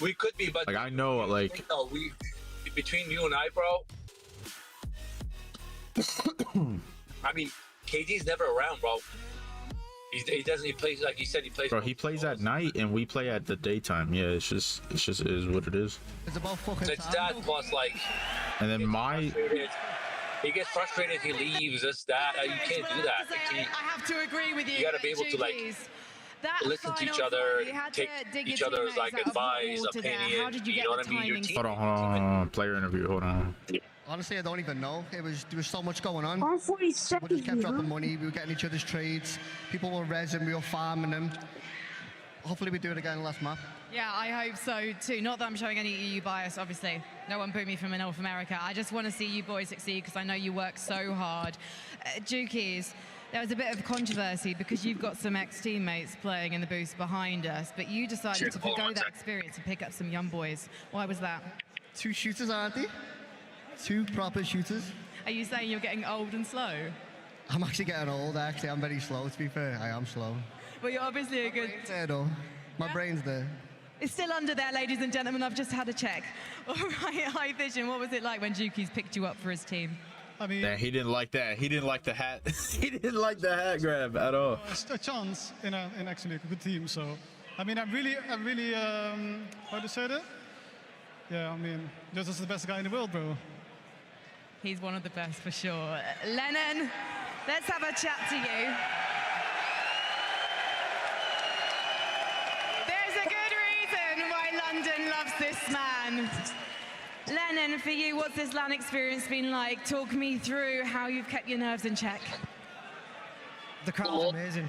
We could be, but like I know, like we between you and I, bro. I mean, KD's never around, bro. He doesn't. He plays like he said. He plays. Bro, he plays at night and we play at the daytime. Yeah, it's just is what it is. It's about fucking It's that plus like. And then he gets frustrated. He leaves. This that. You can't do that. Like, I have to agree with you. You gotta be able to like. Listen to each other, take each other's like advice, opinion. How did you know what I mean? Your team. Hold on. Player interview. Hold on. Honestly, I don't even know. There was so much going on. On 40 We just seconds, kept dropping money. We were getting each other's trades. People were resin. We were farming them. Hopefully, we do it again last map. Yeah, I hope so too. Not that I'm showing any EU bias, obviously. No one booed me from North America. I just want to see you boys succeed because I know you work so hard. Jukies, there was a bit of controversy because you've got some ex-teammates playing in the booth behind us, but you decided to forgo that experience and pick up some young boys. Why was that? 2 shooters, aren't they? 2 proper shooters. Are you saying you're getting old and slow? I'm actually getting old, actually. I'm very slow, to be fair. I am slow. Well, you're obviously a good... There, though. My brain's there. It's still under there, ladies and gentlemen. I've just had a check. All right, High Vision, what was it like when Jukies picked you up for his team? I mean, yeah, he didn't like that. He didn't like the hat. He didn't like the hat grab at all. A chance in actually a good team. So, I mean, I'm really, how to say that? Yeah, I mean, Joseph is the best guy in the world, bro. He's one of the best for sure. Lennon, Let's have a chat to you. There's a good reason why London loves this man. Lennon, for you, what's this LAN experience been like? Talk me through how you've kept your nerves in check. The crowd's amazing.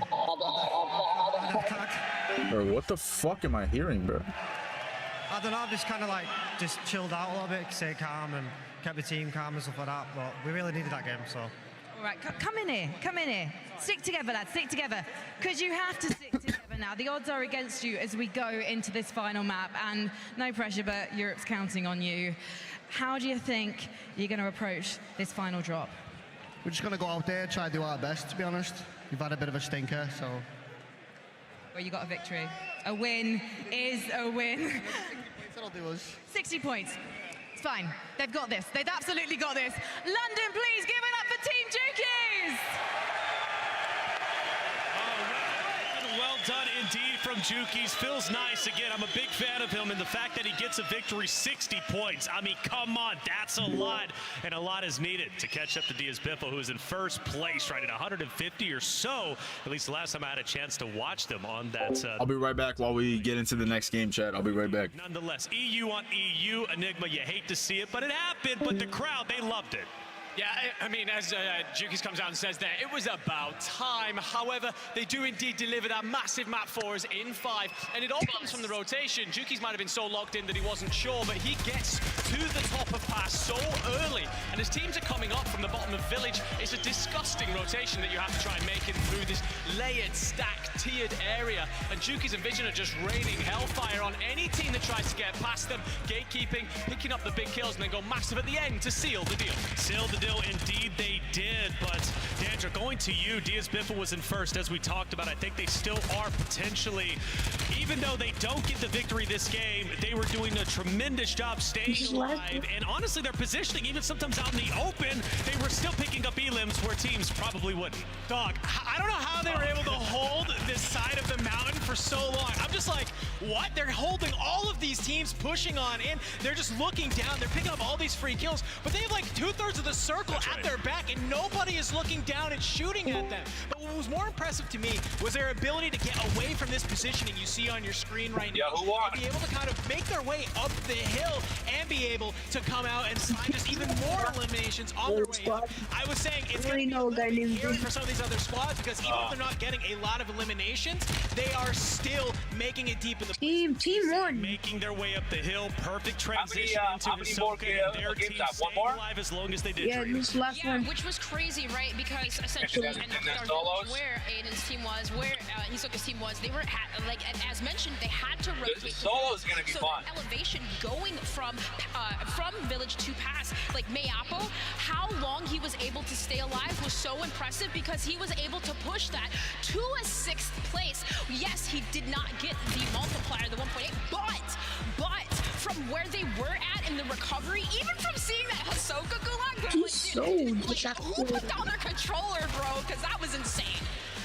Bro, what the fuck am I hearing, bro? I don't know, I've just kind of like just chilled out a little bit, stayed calm and kept the team calm and stuff like that, but we really needed that game, so. All right, come in here, come in here. Stick together, lads, stick together. Because you have to stick together now. The odds are against you as we go into this final map, and no pressure, but Europe's counting on you. How do you think you're going to approach this final drop? We're just going to go out there, try to do our best, to be honest. We've had a bit of a stinker, so. Well, you got a victory. A win is a win. That'll do us. 60 points. It's fine. They've got this. They've absolutely got this. London, please give it up for Team Jukies! Well done indeed from Jukies. Feels nice. Again, I'm a big fan of him, and the fact that he gets a victory, 60 points. I mean, come on, that's a lot, and a lot is needed to catch up to dibgho, who is in first place, right at 150 or so. At least the last time I had a chance to watch them on that. I'll be right back while we get into the next game, chat. I'll be right back. Nonetheless, EU on EU, Enigma, you hate to see it, but it happened, but the crowd, they loved it. Yeah, I mean, as Jukies comes out and says there, it was about time. However, they do indeed deliver that massive map for us in 5, and it all comes from the rotation. Jukies might have been so locked in that he wasn't sure, but he gets to the top of pass so early, and as teams are coming up from the bottom of village, it's a disgusting rotation that you have to try and make it through this layered, stacked, tiered area, and Jukies and Vision are just raining hellfire on any team that tries to get past them, gatekeeping, picking up the big kills, and then go massive at the end to seal the deal. Seal the deal. Indeed they did, but Dandra, going to you, dibgho was in first, as we talked about. I think they still are potentially, even though they don't get the victory this game, they were doing a tremendous job staying alive, and honestly their positioning, even sometimes out in the open, they were still picking up elims where teams probably wouldn't. Dog, I don't know how they were able to hold this side of the mountain for so long. I'm just like, what? They're holding all of these teams pushing on in. They're just looking down. They're picking up all these free kills, but they have like 2/3 of the circle at their back, and nobody is looking down and shooting at them. But what was more impressive to me was their ability to get away from this positioning you see on your screen right now. Yeah, who won? Be able to kind of make their way up the hill and be able to come out and find just even more eliminations on their way up. I was saying it's going to be scary for some of these other squads, because even if they're not getting a lot of eliminations, they are still making it deep in the team one, making their way up the hill. Perfect transition into Hisoka and their team staying alive as long as they did. Yeah, this last one. Which was crazy, right? Because essentially, and where Aiden's team was, where Hisoka's team was, they were like, as mentioned, they had to rotate. The solo is going to be fun. Elevation going from village to pass, like Mayapo, how long he was able to stay alive was so impressive, because he was able to push that to a 6th place. Yes, he did not get the multiplier, the 1.8, but from where they were at in the recovery, even from seeing that Hisoka gulag, who put down their controller, bro? Because that was insane.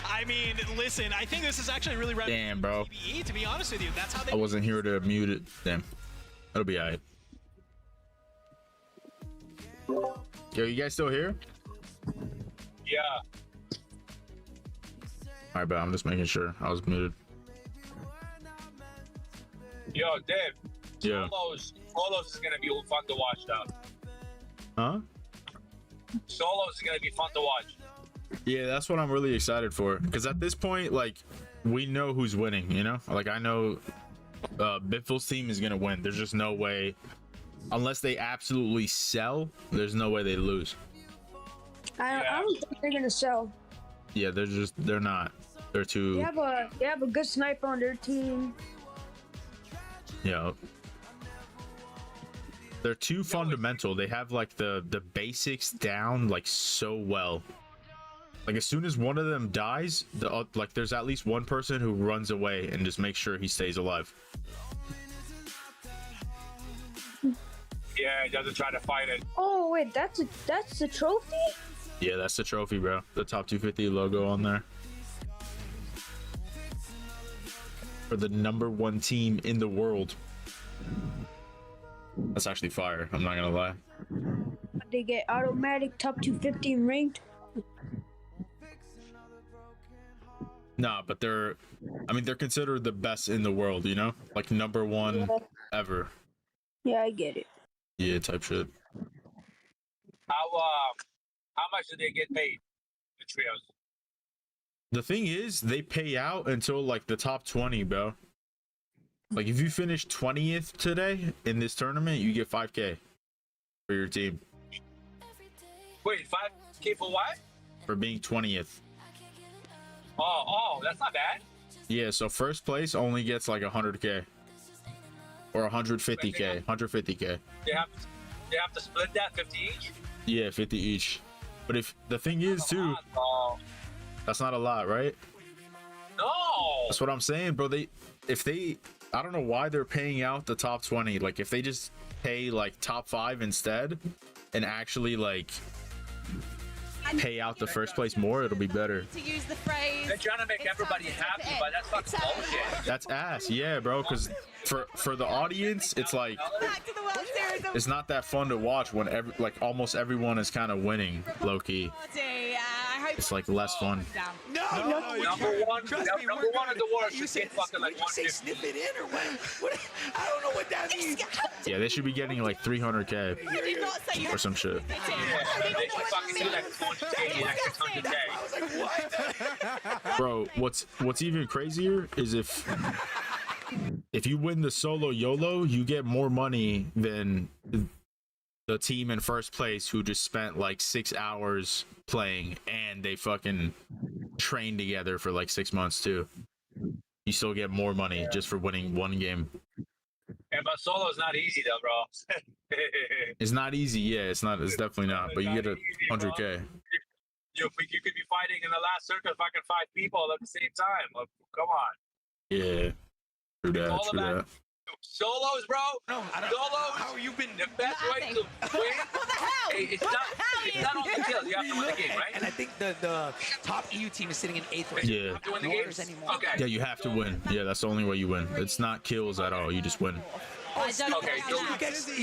I mean, listen, I think this is actually really damn, bro. PvE, to be honest with you. That's how they. I wasn't here to mute it. Damn. That'll be alright. Yo, you guys still here? Yeah. Alright, but I'm just making sure I was muted. Yo, Dave. Yeah. Solos is gonna be fun to watch now. Huh? Solos is gonna be fun to watch. Yeah, that's what I'm really excited for. Because at this point, like, we know who's winning, you know? Like, I know Bitful's team is gonna win. There's just no way, unless they absolutely sell, there's no way they lose. I don't think they're gonna sell. Yeah, they're not. They're too. They have a good sniper on their team. Yeah. They're too fundamental. They have like the basics down like so well. Like as soon as one of them dies, like there's at least one person who runs away and just makes sure he stays alive. Yeah, he doesn't try to fight it. Oh wait, that's the trophy? Yeah, that's the trophy, bro. The top 250 logo on there. For the #1 team in the world. That's actually fire. I'm not gonna lie. They get automatic top 250 ranked. Nah, but they're considered the best in the world, you know? Like #1 ever. Yeah, I get it. Yeah, type shit. How much do they get paid? The trios. The thing is, they pay out until like the top 20, bro. Like if you finish 20th today in this tournament, you get 5K for your team. Wait, 5K for what? For being 20th. Oh, that's not bad. Yeah, so first place only gets like 100K. Or 150K. 150K. They have to split that 50 each? Yeah, 50 each. But if the thing is too, that's not a lot, right? No. That's what I'm saying, bro. I don't know why they're paying out the top 20. Like if they just pay like top 5 instead and actually like pay out the first place more, it'll be better. To use the phrase, they're trying to make everybody happy, but that's fucking bullshit. That's ass, yeah, bro. Because for the audience, it's like it's not that fun to watch when almost everyone is kind of winning, low key. It's like less fun. No, number one in the world. You say fucking like 150. Sniff it in or what? I don't know what that means. Yeah, they should be getting like 300K or some shit. Yeah, they should fucking do like 200K, like 600K. Bro, what's even crazier is if you win the solo YOLO, you get more money than the team in first place who just spent like 6 hours playing and they fucking trained together for like 6 months too. You still get more money just for winning one game. Yeah, but solo's not easy though, bro. It's not easy, yeah. It's definitely not. But you get 100K. You could be fighting in the last circle fucking 5 people at the same time. Like, come on. Yeah. True that. True that. Solos, bro. No, I don't. Solos. How you been? The best way to win. What the hell? Hey, it's not on the kills. You have to win the game, right? And I think the top EU team is sitting in 8th right Yeah. You have to win the game. Okay. Yeah, you have to win. Yeah, that's the only way you win. It's not kills at all. You just win. I don't Okay, so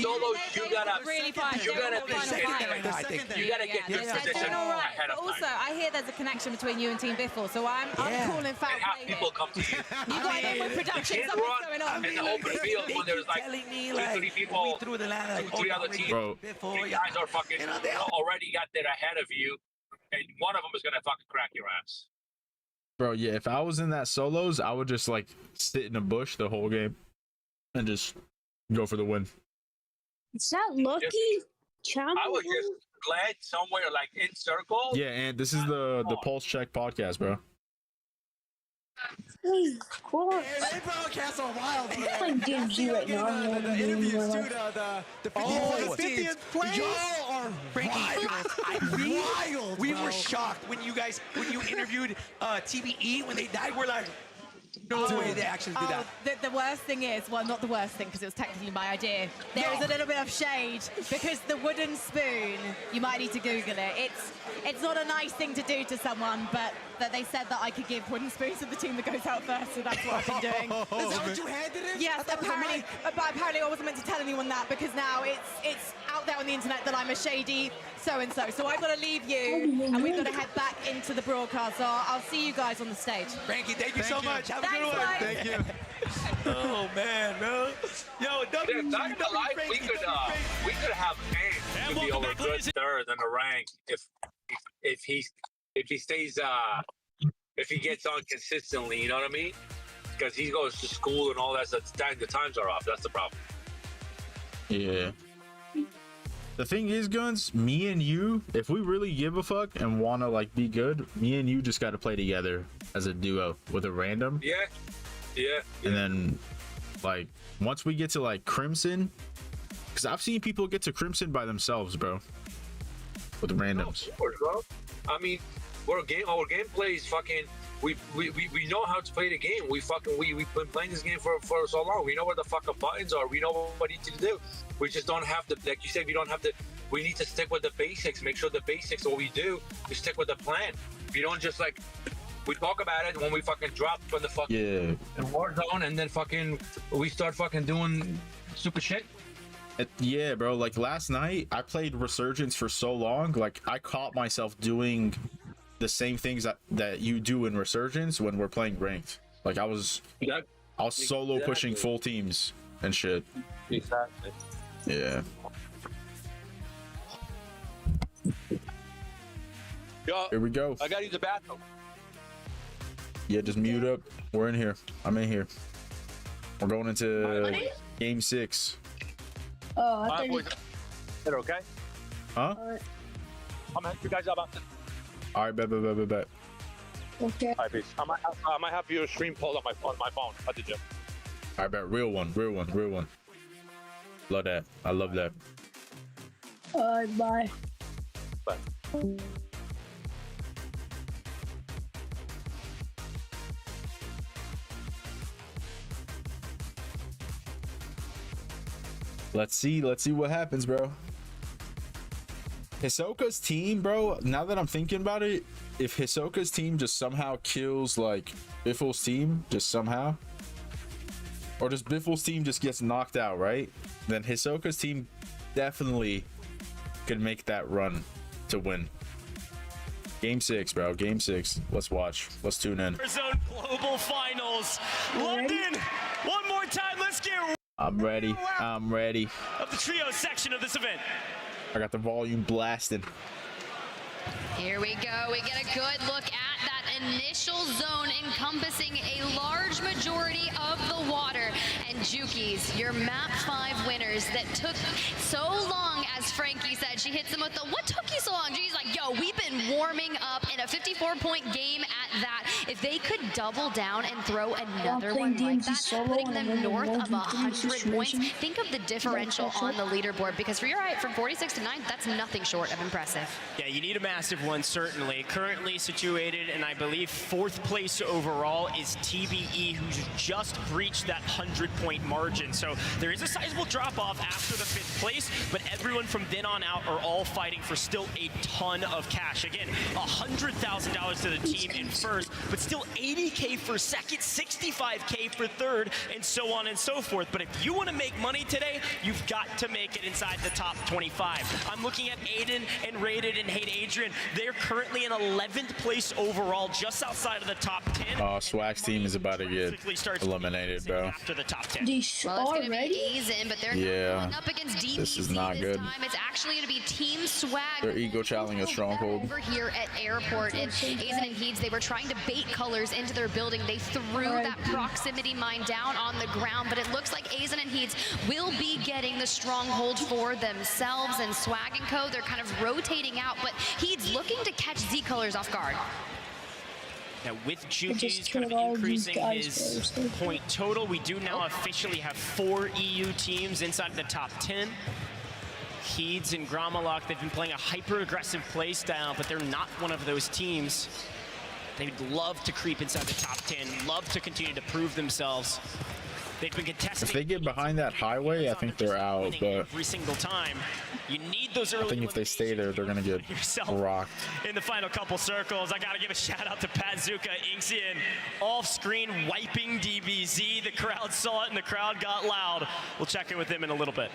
solos, you gotta really fun. You gotta They're all fun get to fight. you gotta get this position All right. ahead But of also, time. I hear there's a connection between you and Team Biffle, so I'm calling foul And have play people here. come to you. You got it with production. You can't Something's run going on. in the open field when there's like telling me 2, like 3 people, we threw the line like 2, 3 other teams. Bro. You guys are fucking already got there ahead of you, and one of them is gonna fucking crack your ass. Bro, yeah, if I was in that solos, I would just like sit in a bush the whole game and just go for the win. Is that lucky? I would just glad somewhere like in circle. Yeah, and this is the Pulse Check podcast, bro. Cool. They broadcast on Wild. I'm playing DMG right now. I'm The not doing interviews my too. life. The 50th place. Y'all are wild. We were shocked when you interviewed TBE when they died. We're like, no way they actually did that. The worst thing is, well, not the worst thing because it was technically my idea. There is a little bit of shade because the wooden spoon, you might need to Google it. It's not a nice thing to do to someone, but they said that I could give wooden spoons to the team that goes out first, so that's what I've been doing. Is that what you handed it? Yes, apparently, but apparently I wasn't meant to tell anyone that because now it's out there on the internet that I'm a shady so-and-so. So I've got to leave you, and we've got to head back into the broadcast. So I'll see you guys on the stage. Frankie, thank you so much. Have a good one. Guys. Thank you. Oh man, bro. Yo, Not gonna lie, we could have Hank to be over good third in the rank if he stays if he gets on consistently. You know what I mean? Because he goes to school and all that stuff. The times are off. That's the problem. Yeah. The thing is, Guns, me and you, if we really give a fuck and want to like be good, me and you just got to play together as a duo with a random. Yeah. And then like once we get to like Crimson, because I've seen people get to Crimson by themselves, bro, with randoms. Of course, bro. I mean, our gameplay is fucking. We know how to play the game. We've been playing this game for so long. We know where the fucking buttons are. We know what we need to do. We just don't have to, like you said, we need to stick with the basics. Make sure the basics, what we do, we stick with the plan. We don't just like, we talk about it when we fucking drop from the fucking in Warzone and then fucking, we start fucking doing stupid shit. Yeah, bro, like last night I played Resurgence for so long, like I caught myself doing the same things that you do in Resurgence when we're playing ranked. Like I was solo pushing full teams and shit. Exactly. Yeah. Yo, here we go. I gotta use the bathroom. Yeah, just mute up. We're in here. I'm in here. We're going into game 6. Oh, I thought you... Okay? Huh? I'm gonna help you guys out about this. All right, bet. Okay. All right, peace. I might have your stream pulled on my phone at the gym. All right, bet. Real one. Love that. I love that. Bye. Bye. Let's see what happens, bro. Hisoka's team, bro, now that I'm thinking about it, if Hisoka's team just somehow kills like Biffle's team, just somehow, or just Biffle's team just gets knocked out, right? Then Hisoka's team definitely could make that run to win. Game 6, bro. Game 6. Let's watch. Let's tune in. Warzone Global Finals. London, one more time. Let's get I'm ready. I'm ready. of the trio section of this event. I got the volume blasting. Here we go. We get a good look at that initial zone encompassing a large majority of the water. And Jukies, your map 5 winners that took so long, as Frankie said. She hits them with the, what took you so long? Jukies like, yo, we've been warming up in a 54-point game at that. If they could double down and throw another one like that, putting them north of 100 points, think of the differential on the leaderboard. Because for your height, from 46 to 9, that's nothing short of impressive. Yeah, you need a massive one, certainly. Currently situated, and I believe 4th place overall is TBE, who's just breached that 100-point margin. So there is a sizable drop-off after the 5th place, but everyone from then on out are all fighting for still a ton of cash. Again, $100,000 to the team in 1st, but still 80K for 2nd, 65K for 3rd, and so on and so forth. But if you want to make money today, you've got to make it inside the top 25. I'm looking at Aiden and Rated and Hate Adrian. They're currently in 11th place overall, just outside of the top 10. Oh, Swag's team is about to get eliminated, bro. After the top 10. Well, it's going to be Aizen, but they're Yeah. going up against DBZ This is not this good. time. It's actually going to be Team Swag. Their ego challenging a stronghold. Over here at Airport, and Aizen and Heeds, they were trying to bait colors into their building. They threw that proximity mine down on the ground, but it looks like Aizen and Heeds will be getting the stronghold for themselves, and Swag and Co, they're kind of rotating out, but Heeds looking to catch Z colors off guard. Now with Juki's kind of increasing his point total, we do now officially have 4 EU teams inside the top 10. Heeds and Gromalok, they've been playing a hyper-aggressive play style, but they're not one of those teams. They'd love to creep inside the top 10, love to continue to prove themselves. They've been contesting. If they get behind that highway, I think they're out, but every single time. You need those early. I think if they stay there, they're gonna get rocked. In the final couple circles, I gotta give a shout out to Pat Zuka, Inxian, off-screen wiping DBZ. The crowd saw it and the crowd got loud. We'll check in with him in a little bit.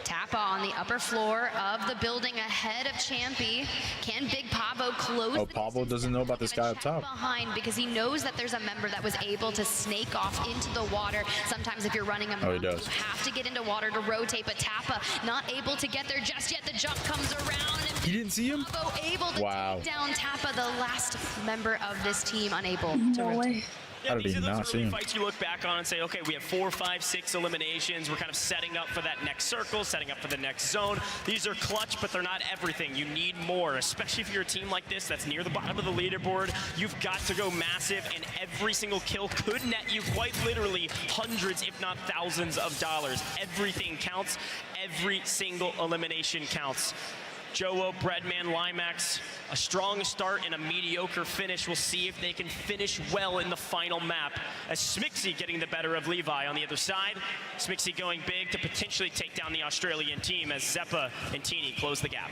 Tappa on the upper floor of the building ahead of Champy. Can Big Pavo close? Oh, Pablo doesn't know about this guy up top. Behind, because he knows that there's a member that was able to snake off into the water. Sometimes if you're running a he does. you have to get into water to rotate, but Tappa not able to get there just yet. The jump comes around. And you didn't see him? Pavo able to take down Tappa, the last member of this team unable to rotate. How did he not see him? Fights you look back on and say, okay, we have 4, 5, 6 eliminations. We're kind of setting up for that next circle, setting up for the next zone. These are clutch, but they're not everything. You need more, especially if you're a team like this that's near the bottom of the leaderboard. You've got to go massive, and every single kill could net you quite literally hundreds, if not thousands of dollars. Everything counts. Every single elimination counts. Joe, Breadman, Limax, a strong start and a mediocre finish. We'll see if they can finish well in the final map. As Smixy getting the better of Levi on the other side. Smixy going big to potentially take down the Australian team as Zeppa and Teeny close the gap.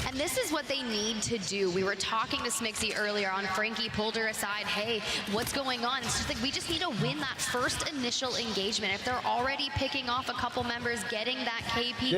And this is what they need to do. We were talking to Smixy earlier on. Frankie pulled her aside. Hey, what's going on? It's just like we just need to win that first initial engagement. If they're already picking off a couple members, getting that KP.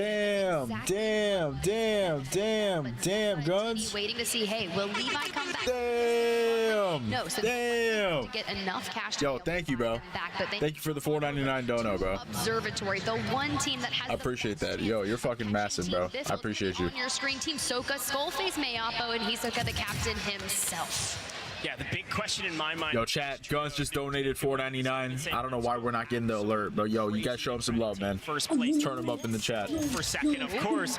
Damn, Guns. Waiting to see, hey, will Levi come back? Damn. No, so damn. To get enough cash to Yo, thank you, bro. back, but Thank you for the $4.99 dono, bro. Observatory, the one team that has I appreciate that. Yo, you're fucking massive, bro. I appreciate you. on your screen, Team Soka, Skullface, Mayapo, and Hisoka, the captain himself. Yeah, the big question in my mind. Yo, chat, Guns just donated $4.99. I don't know why we're not getting the alert, but yo, you guys show him some love, man. First place. Turn him up in the chat. For second, of course.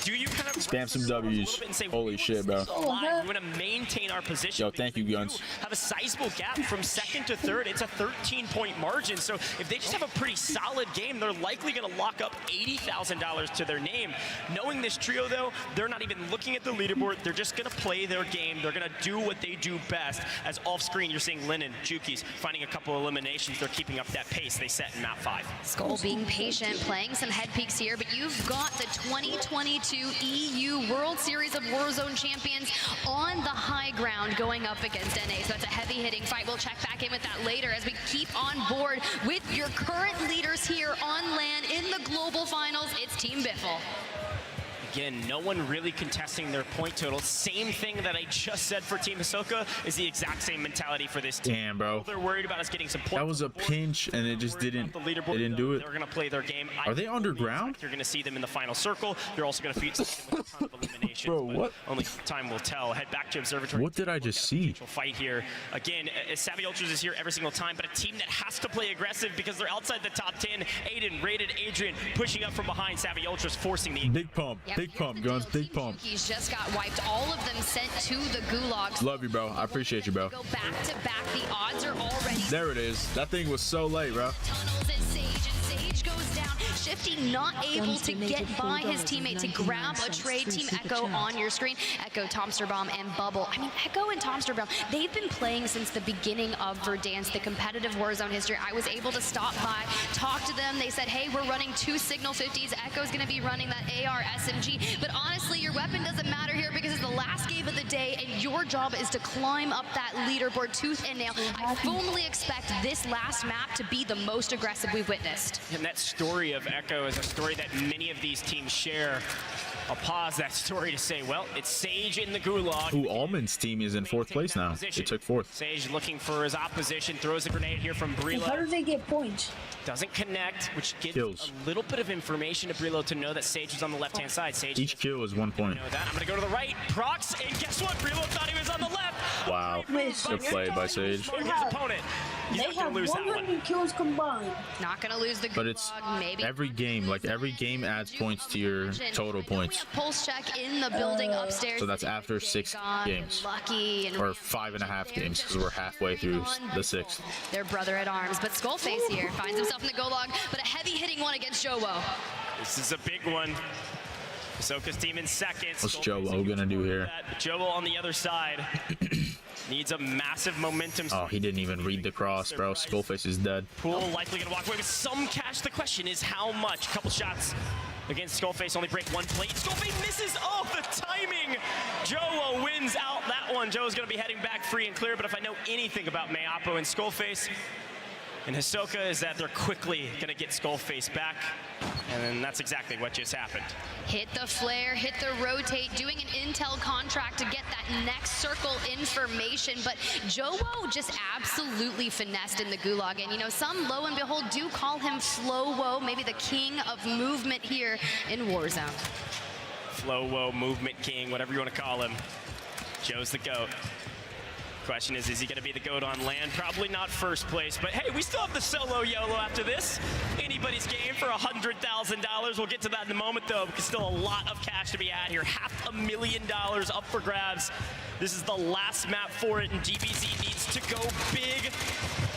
Do you kind of Spam some W's. Holy shit, bro. we want to maintain our position? Yo, thank you, Guns. Have a sizable gap from second to third. It's a 13-point margin. So if they just have a pretty solid game, they're likely going to lock up $80,000 to their name. Knowing this trio, though, they're not even looking at the leaderboard. They're just going to play their game. They're going to do what they do best. As off-screen, you're seeing Lennon, Juki's finding a couple eliminations. They're keeping up that pace they set in map 5. Skull being patient, playing some head peeks here, but you've got the 2022 EU World Series of Warzone champions on the high ground going up against NA. So that's a heavy hitting fight. We'll check back in with that later as we keep on board with your current leaders here on LAN in the global finals. It's Team Biffle. Again, no one really contesting their point total. Same thing that I just said for Team Hisoka is the exact same mentality for this team. Damn, bro. All they're worried about is getting some points. That was a pinch, and it just didn't. They didn't do it. They're going to play their game. Are they underground? You're going to see them in the final circle. You're also going to feed them with a ton of eliminations. Bro, what? Only time will tell. Head back to Observatory. What did I just see? Fight here. Again, Savvy Ultras is here every single time, but a team that has to play aggressive because they're outside the top 10. Aiden, Rated, Adrian pushing up from behind. Savvy Ultras forcing the big pump. Yep, big pump, Guns. Big pump. He's just got wiped. All of them sent to the gulags. Love you, bro. I appreciate you, bro. Go back to back. The odds are already. There it is. That thing was so late, bro. Tunnels and Sage goes down. Shifty not able to get by his teammate to grab a trade. Team Echo on your screen. Echo, Tomsterbaum, and Bubble. I mean, Echo and Tomsterbaum, they've been playing since the beginning of Verdansk, the competitive Warzone history. I was able to stop by, talk to them. They said, hey, we're running 2 Signal 50s. Echo's going to be running that AR SMG. But honestly, your weapon doesn't matter here because it's the last game of the day, and your job is to climb up that leaderboard tooth and nail. I firmly expect this last map to be the most aggressive we've witnessed. And that story of Echo is a story that many of these teams share. I'll pause that story to say, well, it's Sage in the gulag. Ooh, Almond's team is in 4th place now. They took 4th. Sage looking for his opposition, throws a grenade here from Brilo. How do they get points? Doesn't connect, which gives Kills. a little bit of information to Brilo to know that Sage is on the left-hand side. Sage Each kill is 1 point. know that. I'm going to go to the right. Procs, and guess what? Brilo thought he was on the left. Wow. Good play by Sage. His opponent. He's They not have going to lose that one. 100 kills combined. Not going to lose the gulag, But it's maybe. every game. Like, every game adds points to your total points. Pulse check in the building upstairs. So that's after 6 games. Lucky and Or 5.5 games, because we're halfway through the 6th. their brother at arms. But Skullface here finds himself in the gulag, but a heavy hitting one against Jowo. This is a big one. Hisoka's team in second. What's Jowo gonna do here? Jowo on the other side. Needs a massive momentum. Oh, he didn't even read the cross, bro. Skullface is dead. Pool likely gonna walk away with some cash. The question is how much? Couple shots against Skullface, only break 1 plate. Skullface misses. Oh, the timing. Jowo wins out that one. Joe's gonna be heading back free and clear, but if I know anything about Mayapo and Skullface and Hisoka is that they're quickly gonna get Skullface back. And then that's exactly what just happened. Hit the flare, hit the rotate, doing an intel contract to get that next circle information. But Jowo just absolutely finessed in the gulag. And, you know, some, lo and behold, do call him Flowo, maybe the king of movement here in Warzone. Flowo, movement king, whatever you want to call him. Joe's the GOAT. Question is he going to be the GOAT on land? Probably not first place, but hey, we still have the solo YOLO after this. Anybody's game for $100,000. We'll get to that in a moment, though, because still a lot of cash to be had here. $500,000 up for grabs. This is the last map for it, and DBZ needs to go big.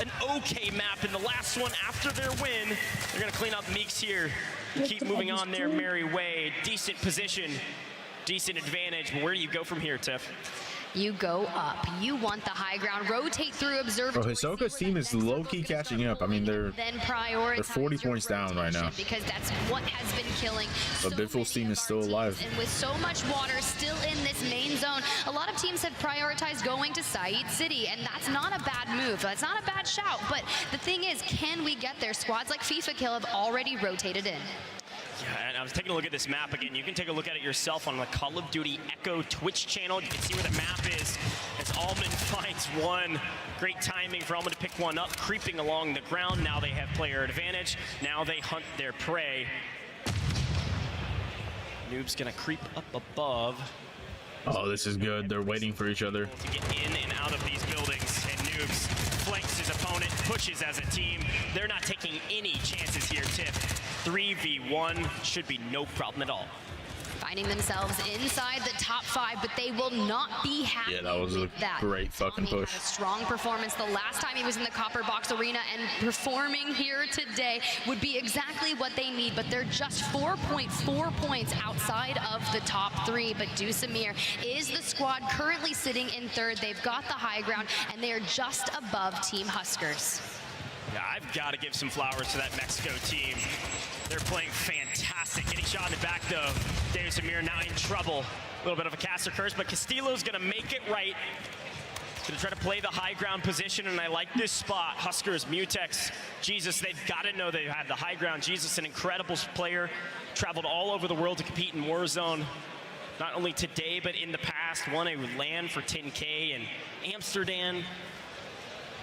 An okay map in the last one after their win. They're going to clean up Meeks here. Keep moving on their merry way. Decent position, decent advantage, but where do you go from here, Tiff? You go up. You want the high ground. Rotate through observatory. Bro, Hisoka's team is low-key catching up. I mean, they're Then prioritize 40 points down right now. because that's what has been killing. But Biffle's team is still alive. And with so much water still in this main zone, a lot of teams have prioritized going to Said City, and that's not a bad move. That's not a bad shout. But the thing is, can we get there? Squads like FIFA Kill have already rotated in. Yeah, and I was taking a look at this map again. You can take a look at it yourself on the Call of Duty Echo Twitch channel. You can see where the map is as Almond finds one. Great timing for Almond to pick one up, creeping along the ground. Now they have player advantage. Now they hunt their prey. Noob's gonna creep up above. Oh, this is good. They're waiting for each other. To get in and out of these buildings, and Noobs flanks his opponent, pushes as a team. They're not taking any chances here, Tiff. 3v1 should be no problem at all. Finding themselves inside the top 5, but they will not be happy. Yeah, that was a great fucking push. A strong performance the last time he was in the Copper Box Arena, and performing here today would be exactly what they need, but they're just 4.4 points outside of the top 3. But Dusamir is the squad currently sitting in 3rd. They've got the high ground, and they are just above Team Huskers. Yeah, I've got to give some flowers to that Mexico team. They're playing fantastic. Getting shot in the back, though. Davis Amir now in trouble. A little bit of a caster curse, but Castillo's going to make it right. Going to try to play the high ground position, and I like this spot. Huskers, Mutex, Jesus, they've got to know they have the high ground. Jesus, an incredible player. Traveled all over the world to compete in Warzone. Not only today, but in the past. Won a LAN for 10K in Amsterdam.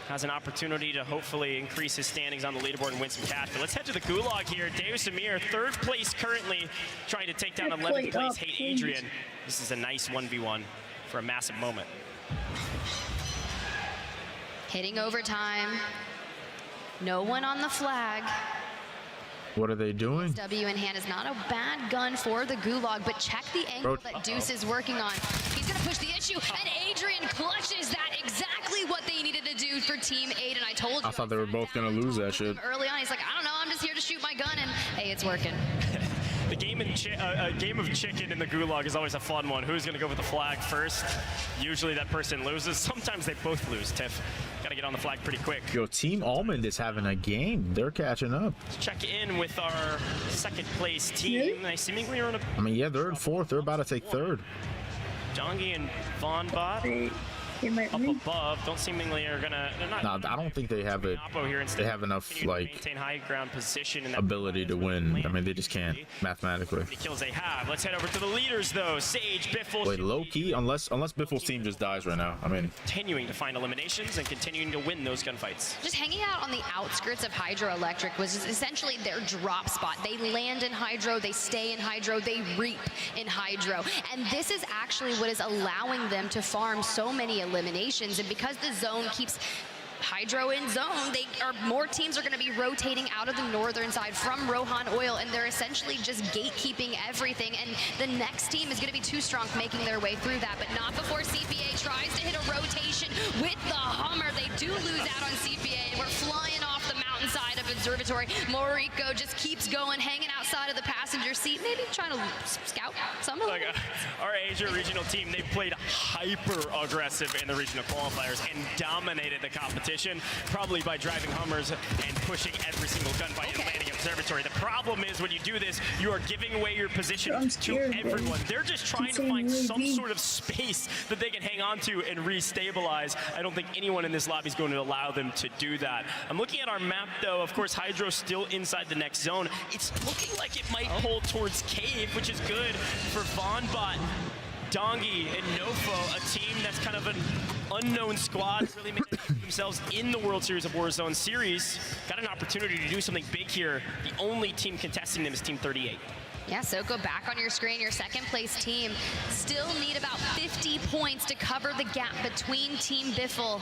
Has an opportunity to hopefully increase his standings on the leaderboard and win some cash. But let's head to the Gulag here. Davis Amir, 3rd place currently, trying to take down 11th place Hate Adrian. This is a nice 1v1 for a massive moment. Hitting overtime. No one on the flag. What are they doing? W in hand is not a bad gun for the Gulag, but check the angle that Deuce is working on. He's going to push the issue, and Adrian clutches that, exactly what they needed to do for Team 8, and I told you. I thought they were both going to lose that shit. Early on, he's like, I don't know, I'm just here to shoot my gun, and hey, it's working. The game of chicken in the Gulag is always a fun one. Who's going to go with the flag first? Usually that person loses. Sometimes they both lose, Tiff. Got to get on the flag pretty quick. Yo, Team Almond is having a game. They're catching up. Let's check in with our 2nd place team. They seemingly are in a... I mean, yeah, they're in 4th. They're about to take 3rd. Dongi and Von Bot up above. Don't seemingly are gonna. They're not. Nah, I don't think they have it. They have enough like maintain high ground position in that ability to win. I mean, they just can't mathematically. How many kills they have? Let's head over to the leaders though. Sage, Biffle. Wait, low key, unless Biffle's team just dies right now. I mean, continuing to find eliminations and continuing to win those gunfights. Just hanging out on the outskirts of Hydroelectric was essentially their drop spot. They land in Hydro, they stay in Hydro, they reap in Hydro. And this is actually what is allowing them to farm so many eliminations. And because the zone keeps Hydro in zone, more teams are going to be rotating out of the northern side from Rohan Oil, and they're essentially just gatekeeping everything. And the next team is going to be too strong making their way through that, but not before CPA tries to hit a rotation with the Hummer. They do lose out on CPA, and we're flying off the mountainside of Observatory. Moriko just keeps going, hanging outside of the passenger seat, maybe trying to scout some of them. Our Asia regional team, they played hyper aggressive in the regional qualifiers and dominated the competition, probably by driving Hummers and pushing every single gunfight and landing Observatory. The problem is when you do this, you are giving away your position to everyone. They're just trying to find some sort of space that they can hang on to and restabilize. I don't think anyone in this lobby is going to allow them to do that. I'm looking at our map though. Of course, Hydro's still inside the next zone. It's looking like it might pull towards Cave, which is good for VonBot, Dongi, and Nofo, a team that's kind of an unknown squad, really making themselves in the World Series of Warzone series. Got an opportunity to do something big here. The only team contesting them is Team 38. Yeah, so go back on your screen. Your 2nd place team still need about 50 points to cover the gap between Team Biffle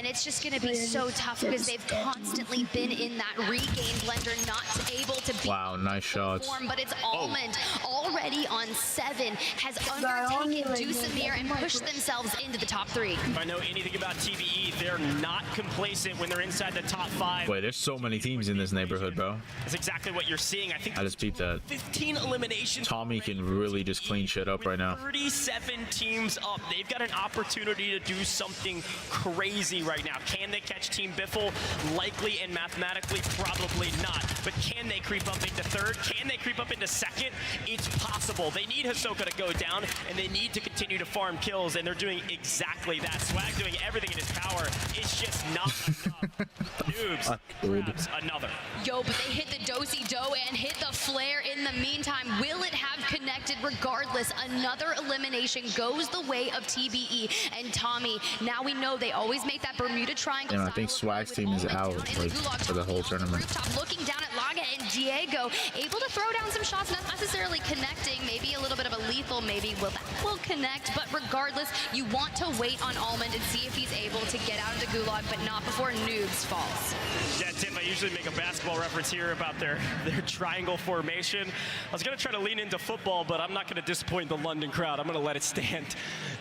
and it's just going to be so tough because they've constantly been in that regain blender, not able to beat Wow, nice shots. form, but it's Almond already on 7, has undertaken Dewsamir and pushed themselves into the top 3. If I know anything about TBE, they're not complacent when they're inside the top 5. Wait, there's so many teams in this neighborhood, bro. That's exactly what you're seeing. I think I just beat that. 15 eliminations. Tommy can really just clean shit up right now. 37 teams up. They've got an opportunity to do something crazy right now. Can they catch Team Biffle? Likely and mathematically, probably not. But can they creep up into 3rd? Can they creep up into 2nd? It's possible. They need Hisoka to go down, and they need to continue to farm kills, and they're doing exactly that. Swag doing everything in his power. It's just not enough. Noobs grabs another. Yo, but they hit the do-si-do and hit the flare in the meantime. Will it have connected? Regardless, another elimination goes the way of TBE and Tommy. Now we know they always make that Bermuda Triangle. And I think Swag's team is out like for the whole tournament. Looking down at Laga and Diego, able to throw down some shots, not necessarily connecting. Maybe a little bit of a lethal, maybe will connect. But regardless, you want to wait on Almond and see if he's able to get out of the gulag, but not before Noobs falls. Yeah, Tim, I usually make a basketball reference here about their triangle formation. I was going to try to lean into football, but I'm not going to disappoint the London crowd. I'm going to let it stand.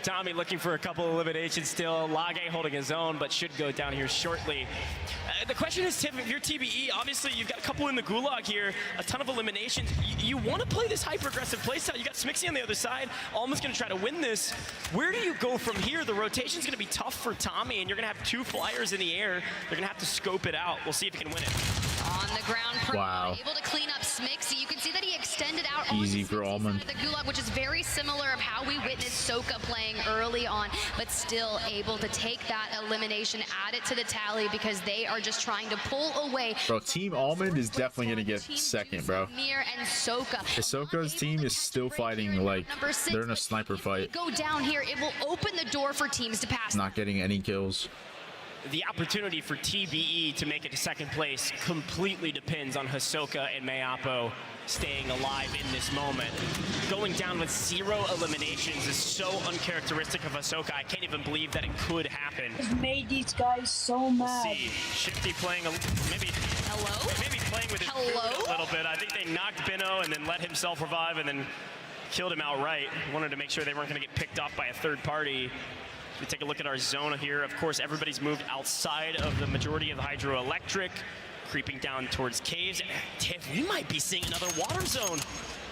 Tommy looking for a couple of eliminations still. Lage holding his own, but should go down here shortly. The question is, Tim, if you're TBE, obviously you've got a couple in the gulag here, a ton of eliminations. You want to play this hyper-aggressive playstyle. You got Smixy on the other side. Almost going to try to win this. Where do you go from here? The rotation's going to be tough for Tommy, and you're going to have 2 flyers in the air. They're going to have to scope it out. We'll see if he can win it. On the ground, wow. Able to clean up Smixy. You can see that he extended out easy for Almond. The gulag, which is very similar of how we witnessed Soka playing early on, but still able to take that elimination, add it to the tally because they are just trying to pull away. Bro, Team Almond is definitely gonna get 2nd, bro. Mir and Soka. Hisoka's team is still fighting like they're in a sniper fight. Go down here, it will open the door for teams to pass. Not getting any kills. The opportunity for TBE to make it to 2nd place completely depends on Hisoka and Mayapo staying alive in this moment. Going down with 0 eliminations is so uncharacteristic of Hisoka. I can't even believe that it could happen. It's made these guys so mad. Let's see, Shifty playing maybe playing with his food a little bit. I think they knocked Bino and then let himself revive and then killed him outright. Wanted to make sure they weren't going to get picked off by a 3rd party. We take a look at our zone here. Of course, everybody's moved outside of the majority of the hydroelectric, creeping down towards caves. Tiff, we might be seeing another water zone.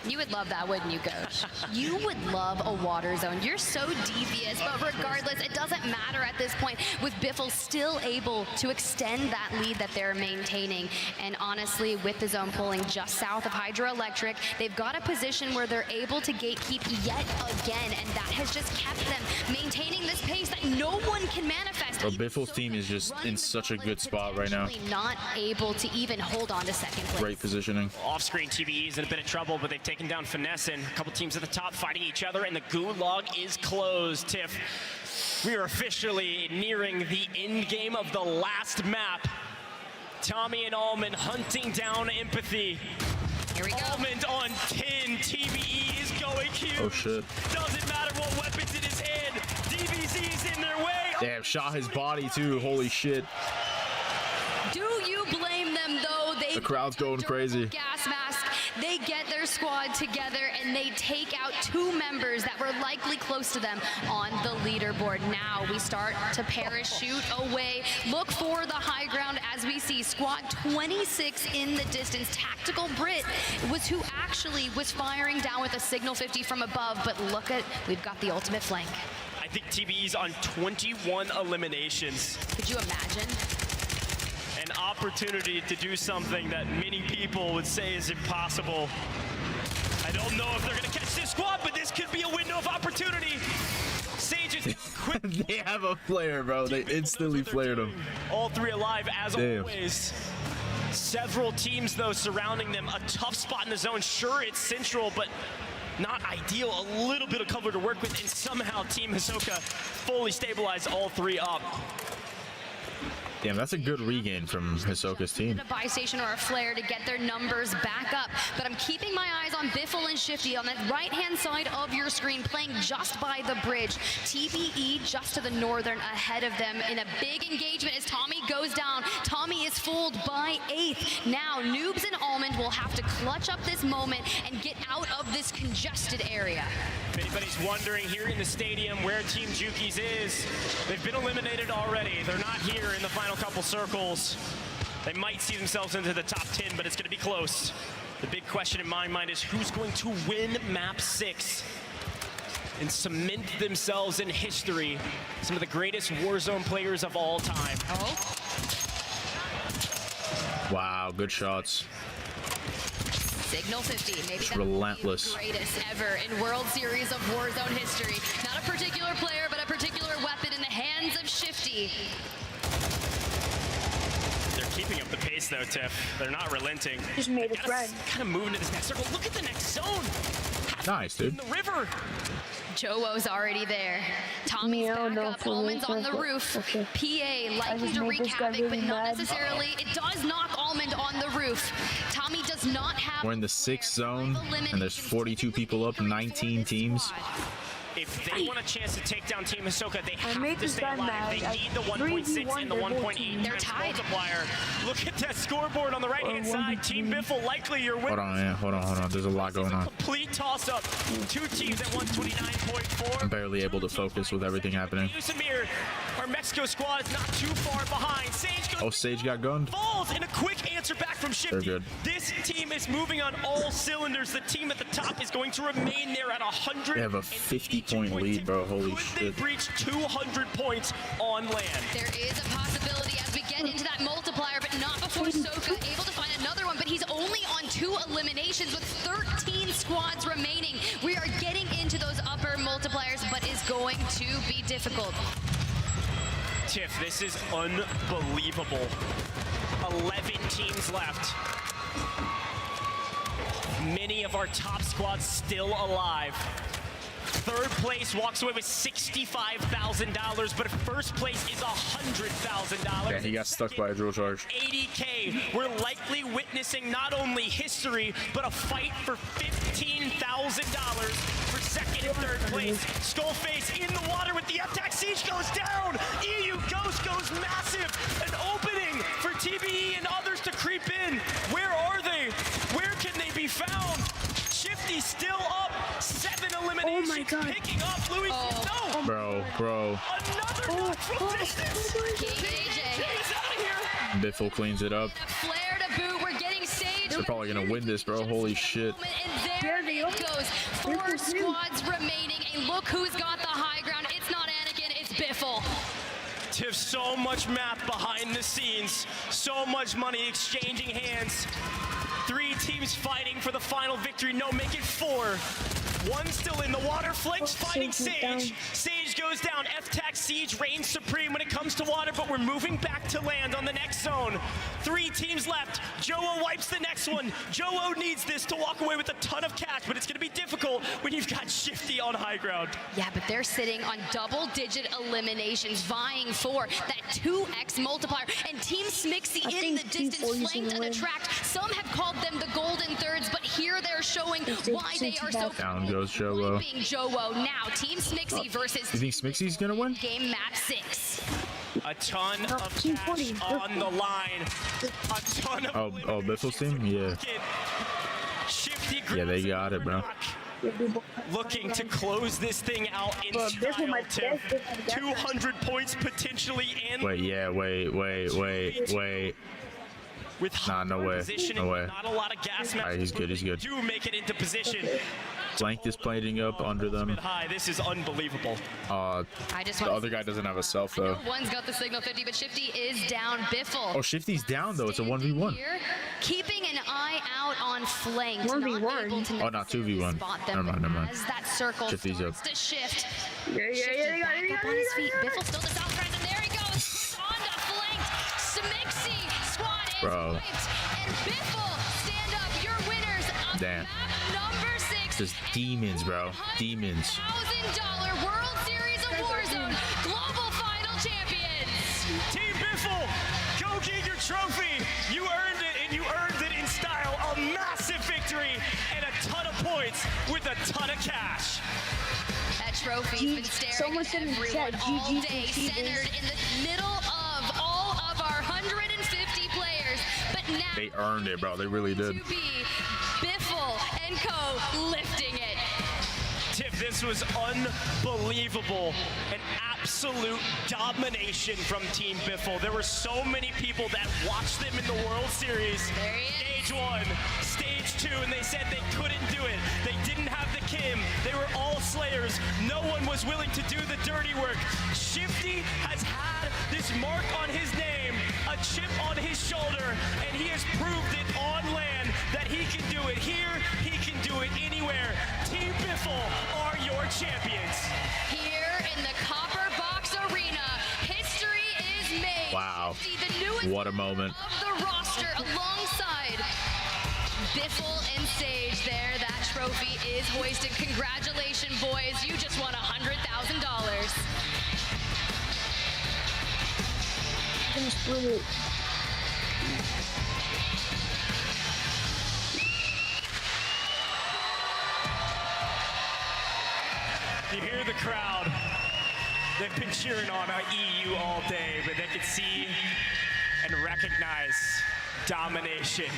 You would love that, wouldn't you, Coach? You would love a water zone. You're so devious, but regardless, it doesn't matter at this point with Biffle still able to extend that lead that they're maintaining. And honestly, with the zone pulling just south of Hydroelectric, they've got a position where they're able to gatekeep yet again, and that has just kept them maintaining this pace that no one can manifest. Bro, Biffle's team is just in such a good spot right now. Not able to even hold on to 2nd place. Great positioning. Off-screen TBE is in a bit of trouble, but they've taken down Finesse, and a couple teams at the top fighting each other, and the gulag is closed. Tiff, we are officially nearing the end game of the last map. Tommy and Almond hunting down Empathy. Here we go. Almond on 10. TBE is going huge. Oh shit. Doesn't matter what weapons in his hand. DBZ's in their way. Damn, shot his body too. Holy shit. Do you blame them though? The crowd's going crazy. Gas mask. They get their squad together and they take out 2 members that were likely close to them on the leaderboard. Now we start to parachute away. Look for the high ground as we see squad 26 in the distance. Tactical Brit was who actually was firing down with a signal 50 from above, but look at, we've got the ultimate flank. I think TBE's on 21 eliminations. Could you imagine? An opportunity to do something that many people would say is impossible. I don't know if they're going to catch this squad, but this could be a window of opportunity. Sage is quick. They have a flare, bro. They instantly flared him. All 3 alive, as always. Several teams, though, surrounding them. A tough spot in the zone. Sure, it's central, but not ideal. A little bit of cover to work with, and somehow Team Hisoka fully stabilized all 3 up. Damn, that's a good regain from Hisoka's team. A buy station or a flare to get their numbers back up, but I'm keeping my eyes on Biffle and Shifty on the right-hand side of your screen, playing just by the bridge. TBE just to the northern ahead of them in a big engagement as Tommy goes down. Tommy is fooled by 8th. Now, Noobs and Almond will have to clutch up this moment and get out of this congested area. If anybody's wondering here in the stadium where Team Juki's is, they've been eliminated already. They're not here in the final couple circles. They might see themselves into the top 10, but it's going to be close. The big question in my mind is who's going to win map 6 and cement themselves in history. Some of the greatest Warzone players of all time. Wow, good shots. Signal 50, maybe It's that's relentless. the greatest ever in World Series of Warzone history. Not a particular player, but a particular weapon in the hands of Shifty. They're keeping up the pace though, Tiff. They're not relenting. Just made it red. Kind of moving to this next circle. Look at the next zone. Nice, dude. In the river. Jowo's already there. Tommy's back up. Almond's on the roof. PA likely to wreak havoc, but not necessarily. It does knock Almond on the roof. Tommy does not have. We're in the 6th zone, and there's 42 people up, 19 teams. If they want a chance to take down Team Hisoka, they have to stay alive. They need the 1.6 and the 1.8 They're tied. multiplier. Look at that scoreboard on the right-hand side. Team Biffle likely your winner. Hold on, yeah, hold on. There's a lot going on. Complete toss-up. 2 teams at 129.4. I'm barely able to focus with everything happening. Usamir, our Mexico squad is not too far behind. Sage goes. Oh, Sage got gunned. Falls in a quick answer back from Shifty. They're good. This team is moving on all cylinders. The team at the top is going to remain there at 100. They have a 50-point lead, bro. Holy shit. They breach 200 points on land. There is a possibility as we get into that multiplier, but not before Soka able to find another one, but he's only on 2 eliminations with 13 squads remaining. We are getting into those upper multipliers, but is going to be difficult. Tiff, this is unbelievable. 11 teams left. Many of our top squads still alive. 3rd place walks away with $65,000, but first place is $100,000. Yeah, he got stuck by a drill charge. 80K. We're likely witnessing not only history, but a fight for $15,000 for 2nd and 3rd place. Skullface in the water with the attack. Siege goes down. EU Ghost goes massive. An opening for TBE and others to creep in. Where are they? Where can they be found? Shifty still up. 7 eliminations. Oh my God. Picking up Louis. No. Bro. Another from distance. King AJ. He's out of here. Biffle cleans it up. Flare to boot. We're getting Sage. They're probably gonna win this, bro. Holy shit. And there it goes. 4 squads remaining. And look who's got the high ground. It's not Anakin. It's Biffle. Tiff, so much math behind the scenes. So much money exchanging hands. 3 teams fighting for the final victory. No, make it 4. 1 still in the water. Flanks finding Sage. Sage goes down. F-Tac Siege reigns supreme when it comes to water, but we're moving back to land on the next zone. 3 teams left. Jowo wipes the next one. Jowo needs this to walk away with a ton of cash, but it's going to be difficult when you've got Shifty on high ground. Yeah, but they're sitting on double-digit eliminations, vying for that 2x multiplier. And Team Smixy in the distance, flanked and attract. Some have called them the golden thirds, but here they're showing why they are so down goes Jowo. being Jowo. Now, Team Smixy versus You think Smixy's gonna win? game map 6. A ton of cash on the line. A ton of Oh, Biffle's team? Yeah. Shifty Yeah, they got it, bro. looking to close this thing out in style, Tim. 200 points potentially in. Wait. With nah, no way. positioning, No way. not a lot of gas maps. Alright, he's good. Do make it into position. Flank is plating up under them. High. This is unbelievable. I just The want other guy doesn't have a self though. One's got the signal 50, but Shifty is down. Biffle. Oh, Shifty's down though. It's a 1v1. Here, keeping an eye out on flank. 1v1. Oh, not 2v1. Spot Never them mind. as that circle Shifty's up. starts to shift. Yeah, Shifty back up on his feet. Biffle still the south front, and there he goes. On to flanked. Smixy squad is Bro. wiped. And Biffle, stand up. Your winners of Damn. map number 6. Just demons, bro. Demons. $1,000 World Series of Warzone Global Final Champions. Team Biffle Biffle, go get your trophy. You earned it, and you earned it in style. A massive victory and a ton of points with a ton of cash. That trophy's been staring at everyone all day, centered in the middle of all of our 150 players. But now They earned it, bro. They really did. to be Biffle and Co. lifting it. Tiff, this was unbelievable. An absolute domination from Team Biffle. There were so many people that watched them in the World Series. Stage 1, Stage 2, and they said they couldn't do it. They didn't have the Kim. They were all slayers. No one was willing to do the dirty work. Shifty has had this mark on his name, a chip on his shoulder, and he has proved it on land that he can do it here, he can do it anywhere. Team Biffle are your champions. Here in the Copper Box Arena, history is made. Wow. The newest What a moment. of the roster alongside Biffle and Sage there. That trophy is hoisted. Congratulations, boys. You just won $100,000. I'm gonna split it. You hear the crowd. They've been cheering on EU all day, but they can see and recognize domination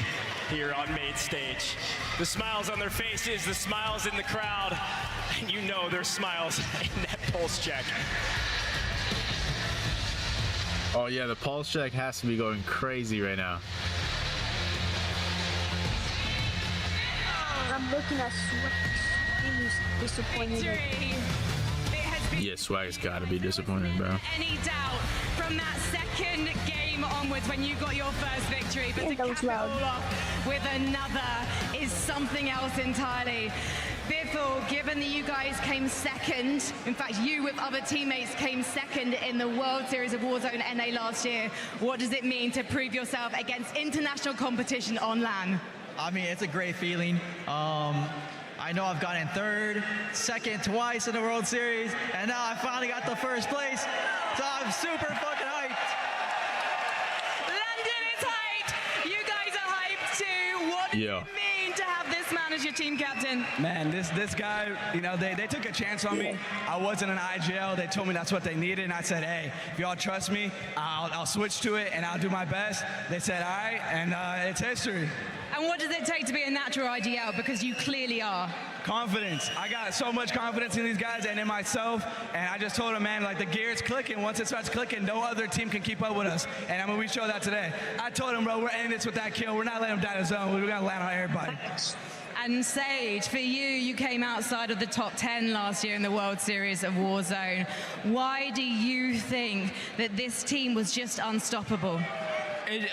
here on main stage. The smiles on their faces, the smiles in the crowd, and you know there's smiles in that pulse check. Oh yeah, the pulse check has to be going crazy right now. I'm looking at Swag. He's disappointed. Yeah, Swag's gotta be disappointed, bro. Any doubt from that second game onwards when you got your first victory, but to cap it all off with another is something else entirely. Biffle, given that you guys came second, in fact you with other teammates came second in the World Series of Warzone NA last year, what does it mean to prove yourself against international competition on LAN? I mean, it's a great feeling. I know I've gotten third, second twice in the World Series, and now I finally got the first place. So I'm super fucking hyped. London is hyped. You guys are hyped too. What does it mean to have this man as your team captain? Man, this guy, you know, they took a chance on me. I wasn't an IGL. They told me that's what they needed, and I said, hey, if y'all trust me, I'll switch to it, and I'll do my best. They said, all right, and it's history. And what does it take to be a natural IGL? Because you clearly are. Confidence. I got so much confidence in these guys and in myself, and I just told them, man, like the gear's clicking. Once it starts clicking, no other team can keep up with us. And I mean, we showed that today. I told them, bro, we're ending this with that kill. We're not letting them die in the zone. We're gonna land on everybody. And Sage, for you, you came outside of the top 10 last year in the World Series of Warzone. Why do you think that this team was just unstoppable?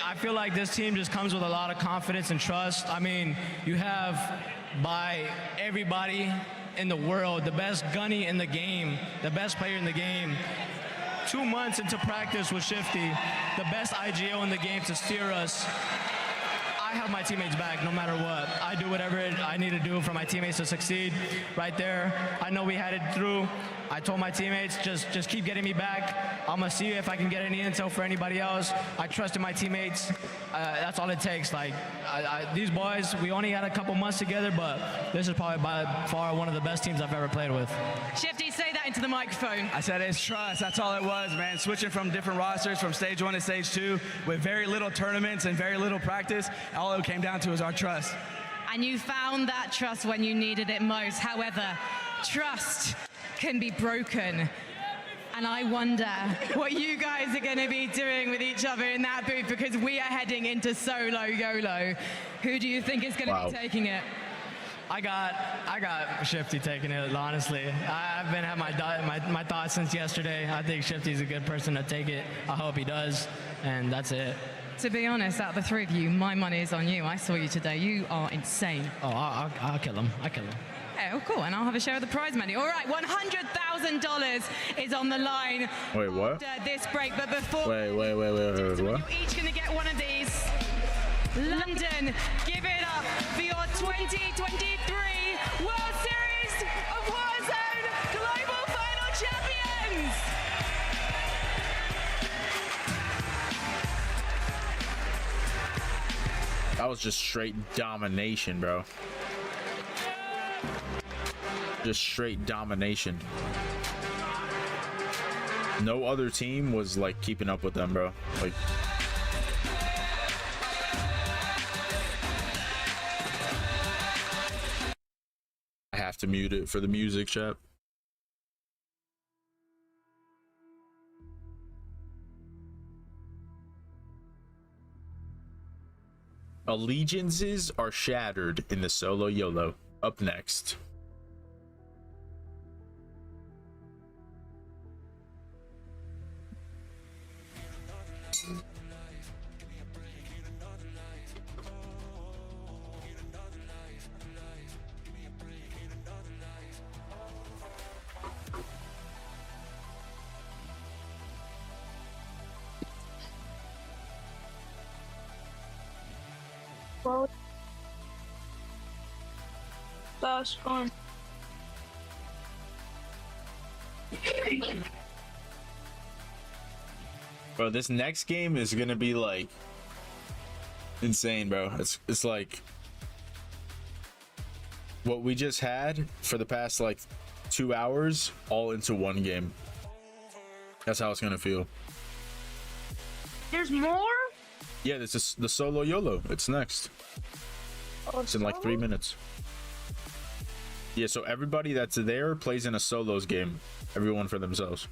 I feel like this team just comes with a lot of confidence and trust. I mean, you have, by everybody in the world, the best gunny in the game, the best player in the game. 2 months into practice with Shifty, the best IGO in the game to steer us. I have my teammates back no matter what. I do whatever I need to do for my teammates to succeed. Right there, I know we had it through. I told my teammates, just keep getting me back. I'm gonna see if I can get any intel for anybody else. I trusted my teammates. That's all it takes. Like these boys, we only had a couple months together, but this is probably by far one of the best teams I've ever played with. Shifty, say that into the microphone. I said it's trust. That's all it was, man. Switching from different rosters from stage 1 to stage 2 with very little tournaments and very little practice. All it came down to is our trust. And you found that trust when you needed it most. However, trust can be broken. And I wonder what you guys are going to be doing with each other in that booth, because we are heading into solo YOLO. Who do you think is going to be taking it? I got Shifty taking it, honestly. I've been having my thoughts since yesterday. I think Shifty's a good person to take it. I hope he does, and that's it. To be honest, out of the three of you, my money is on you. I saw you today. You are insane. Oh, I'll kill him. I'll kill him. Oh, cool, and I'll have a share of the prize money. All right, $100,000 is on the line. Wait, what? After this break, but before... Wait, what? You're each going to get one of these. London, give it up for your 2023 World Series of Warzone Global Final Champions! That was just straight domination, bro. Just straight domination. No other team was like keeping up with them, bro. Like, I have to mute it for the music, chat. Allegiances are shattered in the solo YOLO. Up next. Well, that's fun. Bro, this next game is gonna be like insane, bro. It's like what we just had for the past like 2 hours all into one game. That's how it's gonna feel. There's more? Yeah, this is the solo YOLO. It's next. Oh, it's in like 3 minutes. Yeah, so everybody that's there plays in a solos game. Everyone for themselves.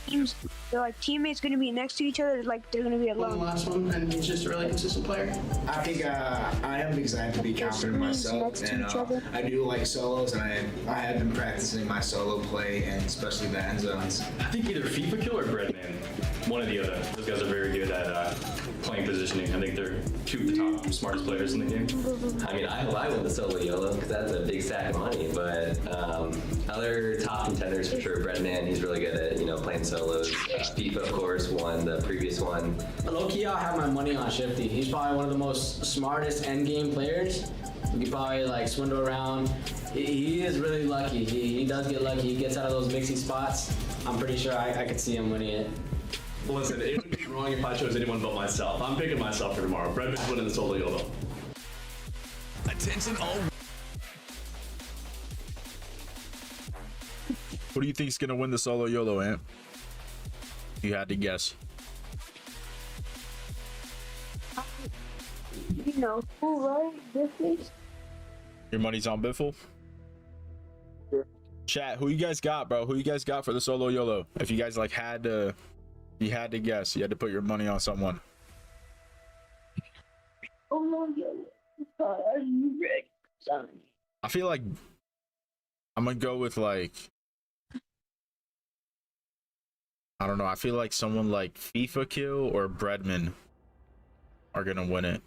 Teams, they're like teammates gonna be next to each other, like they're gonna be alone. The last one, and he's just a really consistent player. I think I am excited to be confident in myself, and I do like solos, and I have been practicing my solo play, and especially the end zones. I think either FIFA Kill or Breadman, one or the other. Those guys are very good at playing positioning. I think they're two of the top smartest players in the game. I mean, I hope I win the solo YOLO because that's a big stack of money. But other top contenders for sure. Breadman, he's really good at playing solos. FIFA, of course, won the previous one. Low-key, I'll have my money on Shifty. He's probably one of the most smartest endgame players. You could probably like swindle around. He is really lucky. He does get lucky. He gets out of those mixy spots. I'm pretty sure I could see him winning it. Listen, it would be wrong if I chose anyone but myself. I'm picking myself for tomorrow. Breadman's winning the solo YOLO. Attention all. Who do you think is gonna win the solo YOLO, Ant? You had to guess. Who, right? This is. Your money's on Biffle? Chat, who you guys got, bro? Who you guys got for the solo YOLO? If you guys like had to guess, you had to put your money on someone. Oh my God, are you ready, son? I feel like I'm gonna go with like, I don't know. I feel like someone like FIFA Kill or Breadman are gonna win it.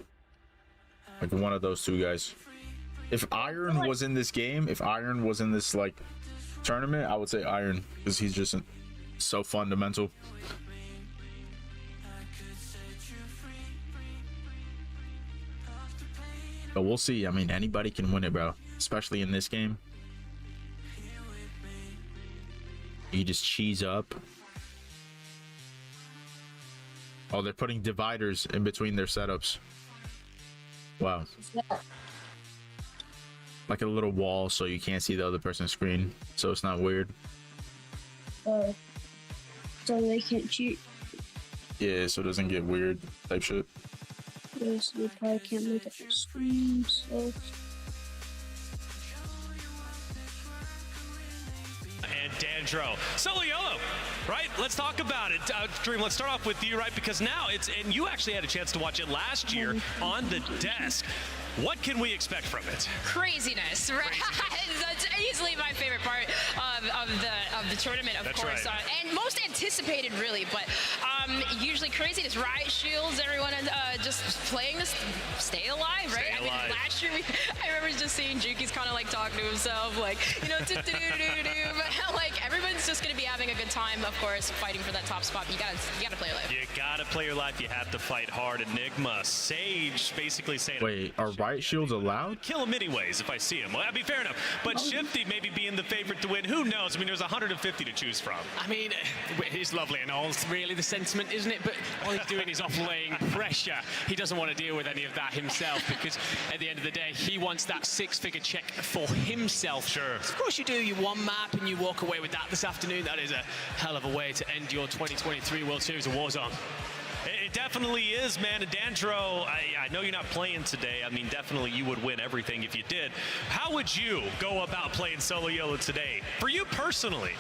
Like one of those two guys. If Iron was in this game, if Iron was in this like tournament, I would say Iron because he's just so fundamental. But we'll see. I mean, anybody can win it, bro. Especially in this game. You just cheese up. Oh, they're putting dividers in between their setups. Wow. Like a little wall so you can't see the other person's screen. So it's not weird. So they can't cheat. Yeah, so it doesn't get weird type shit. Yes, they probably can't look at their screen, so. And Dandro. Solo YOLO, right? Let's talk about it. Dream, let's start off with you, right? Because now and you actually had a chance to watch it last year on the desk. What can we expect from it? Craziness, right? That's easily my favorite part of the tournament, of course. Right. And most anticipated, really. But usually craziness, riot shields, everyone just playing this stay alive, right? I mean, last year I remember just seeing Juki's kind of like talking to himself, like, but like everyone's just gonna be having a good time, of course, fighting for that top spot. But you gotta play your life. You gotta play your life. You have to fight hard. Enigma, Sage, basically saying. Wait, are riot riot shields allowed? Kill him anyways if I see him. Well, that'd be fair enough. But Shifty maybe being the favorite to win, who knows? I mean, there's 150 to choose from. I mean, it's lovely and all. It's really the sentiment, isn't it? But all he's doing is offlaying pressure. He doesn't want to deal with any of that himself because at the end of the day, he wants that six-figure check for himself. Sure. Of course you do. You one map and you walk away with that this afternoon. That is a hell of a way to end your 2023 World Series of Warzone. It definitely is, man. And Dandro, I know you're not playing today. I mean, definitely you would win everything if you did. How would you go about playing solo YOLO today? For you personally?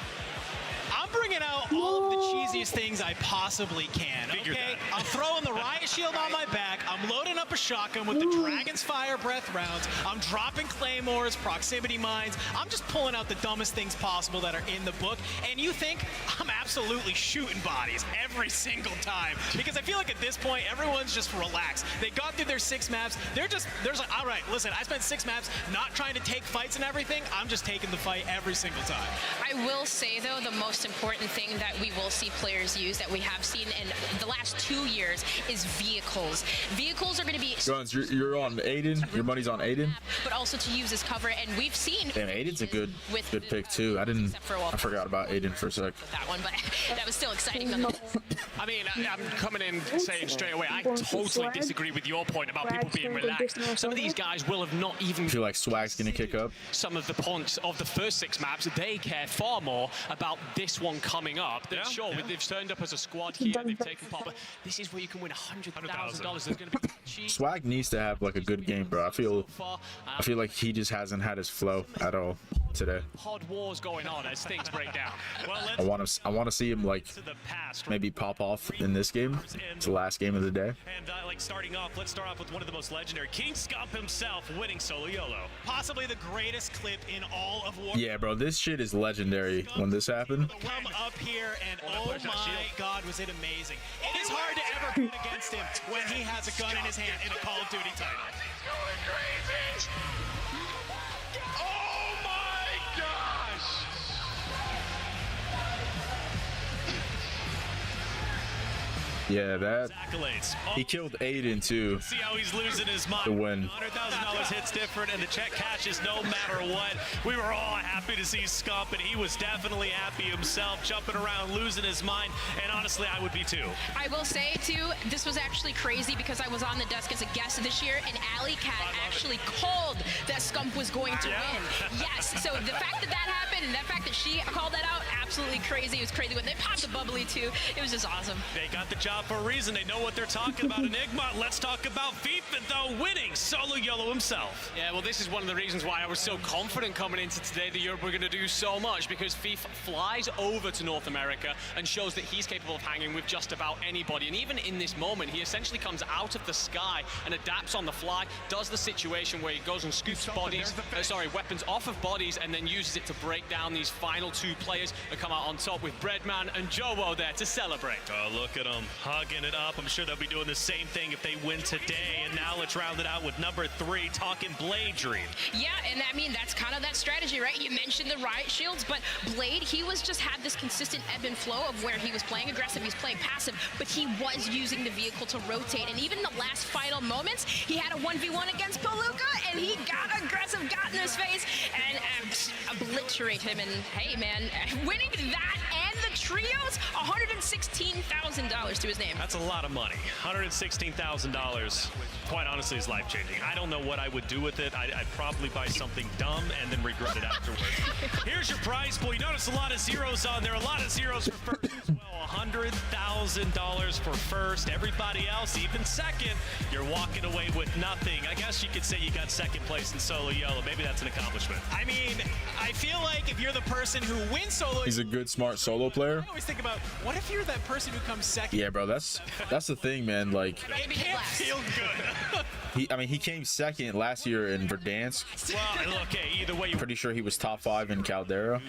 I'm bringing out all of the cheesiest things I possibly can, Figured okay? that. I'm throwing the riot shield on my back. I'm loading up a shotgun with the Dragon's Fire Breath rounds. I'm dropping claymores, proximity mines. I'm just pulling out the dumbest things possible that are in the book. And you think I'm absolutely shooting bodies every single time. Because I feel like at this point, everyone's just relaxed. They got through their 6 maps. They're like, all right, listen, I spent 6 maps not trying to take fights and everything. I'm just taking the fight every single time. I will say, though, the most important thing that we will see players use that we have seen in the last 2 years is vehicles. Vehicles are going to be... Guns, you're on Aiden. Your money's on Aiden. But also to use as cover, and we've seen... Damn, Aiden's a good pick, too. I forgot about Aiden for a sec. That one, but that was still exciting. I mean, I'm coming in saying straight away, I totally disagree with your point about people being relaxed. Some of these guys will have not even... I feel like Swag's going to kick up. Some of the points of the first 6 maps, they care far more about this one coming up. Then sure, they've turned up as a squad here, they've taken part, but this is where you can win $100,000. There's going to be cheese. Swag needs to have like a good game, bro. I feel like he just hasn't had his flow at all today. Hard wars going on as things break down. I want to see him like maybe pop off in this game. It's the last game of the day. And let's start off with one of the most legendary, King Scump himself winning solo YOLO. Possibly the greatest clip in all of Warzone. Yeah, bro, this shit is legendary when this happened. Come up here and oh my God, was it amazing. It is hard to ever put against him when he has a gun in his hand in a Call of Duty title. He's going crazy. Oh my gosh. Yeah, that he killed Aiden too. See how he's losing his mind. To win. $100,000 hits different, and the check cashes no matter what. We were all happy to see Scump, and he was definitely happy himself, jumping around, losing his mind. And honestly, I would be too. I will say too, this was actually crazy because I was on the desk as a guest this year, and Alley Cat actually called that Scump was going to win. Yes, so the fact that happened and the fact that she called that out, absolutely crazy. It was crazy when they popped the bubbly too. It was just awesome. They got the job for a reason. They know what they're talking about. Enigma, let's talk about FIFA though, winning solo YOLO himself. Yeah, well, this is one of the reasons why I was so confident coming into today that Europe were going to do so much, because FIFA flies over to North America and shows that he's capable of hanging with just about anybody. And even in this moment, he essentially comes out of the sky and adapts on the fly, does the situation where he goes and scoops weapons off of bodies and then uses it to break down these final 2 players and come out on top with Breadman and Jowo there to celebrate. Oh, look at them hugging it up. I'm sure they'll be doing the same thing if they win today. And now let's round it out with number 3, talking Blade Dream. Yeah, and I mean, that's kind of that strategy, right? You mentioned the riot shields, but Blade, he was just had this consistent ebb and flow of where he was playing aggressive, he's playing passive, but he was using the vehicle to rotate. And even the last final moments, he had a 1v1 against Palooka, and he got aggressive, got in his face, and obliterate him. And hey, man, winning that and the trios, $116,000 to his name. That's a lot of money. $116,000. Quite honestly, is life-changing. I don't know what I would do with it. I'd probably buy something dumb and then regret it afterwards. Here's your prize pool. You notice a lot of zeros on there. A lot of zeros for first as well. $100,000 for first. Everybody else, even second, you're walking away with nothing. I guess you could say you got second place in solo YOLO. Maybe that's an accomplishment. I mean, I feel like if you're the person who wins solo, he's a good, smart solo player. I always think about, what if you're that person who comes second? Yeah, bro, that's the thing, man. Like, it can't feel good. He came second last year in Verdansk. Well, okay, either way, pretty sure he was top 5 in Caldera.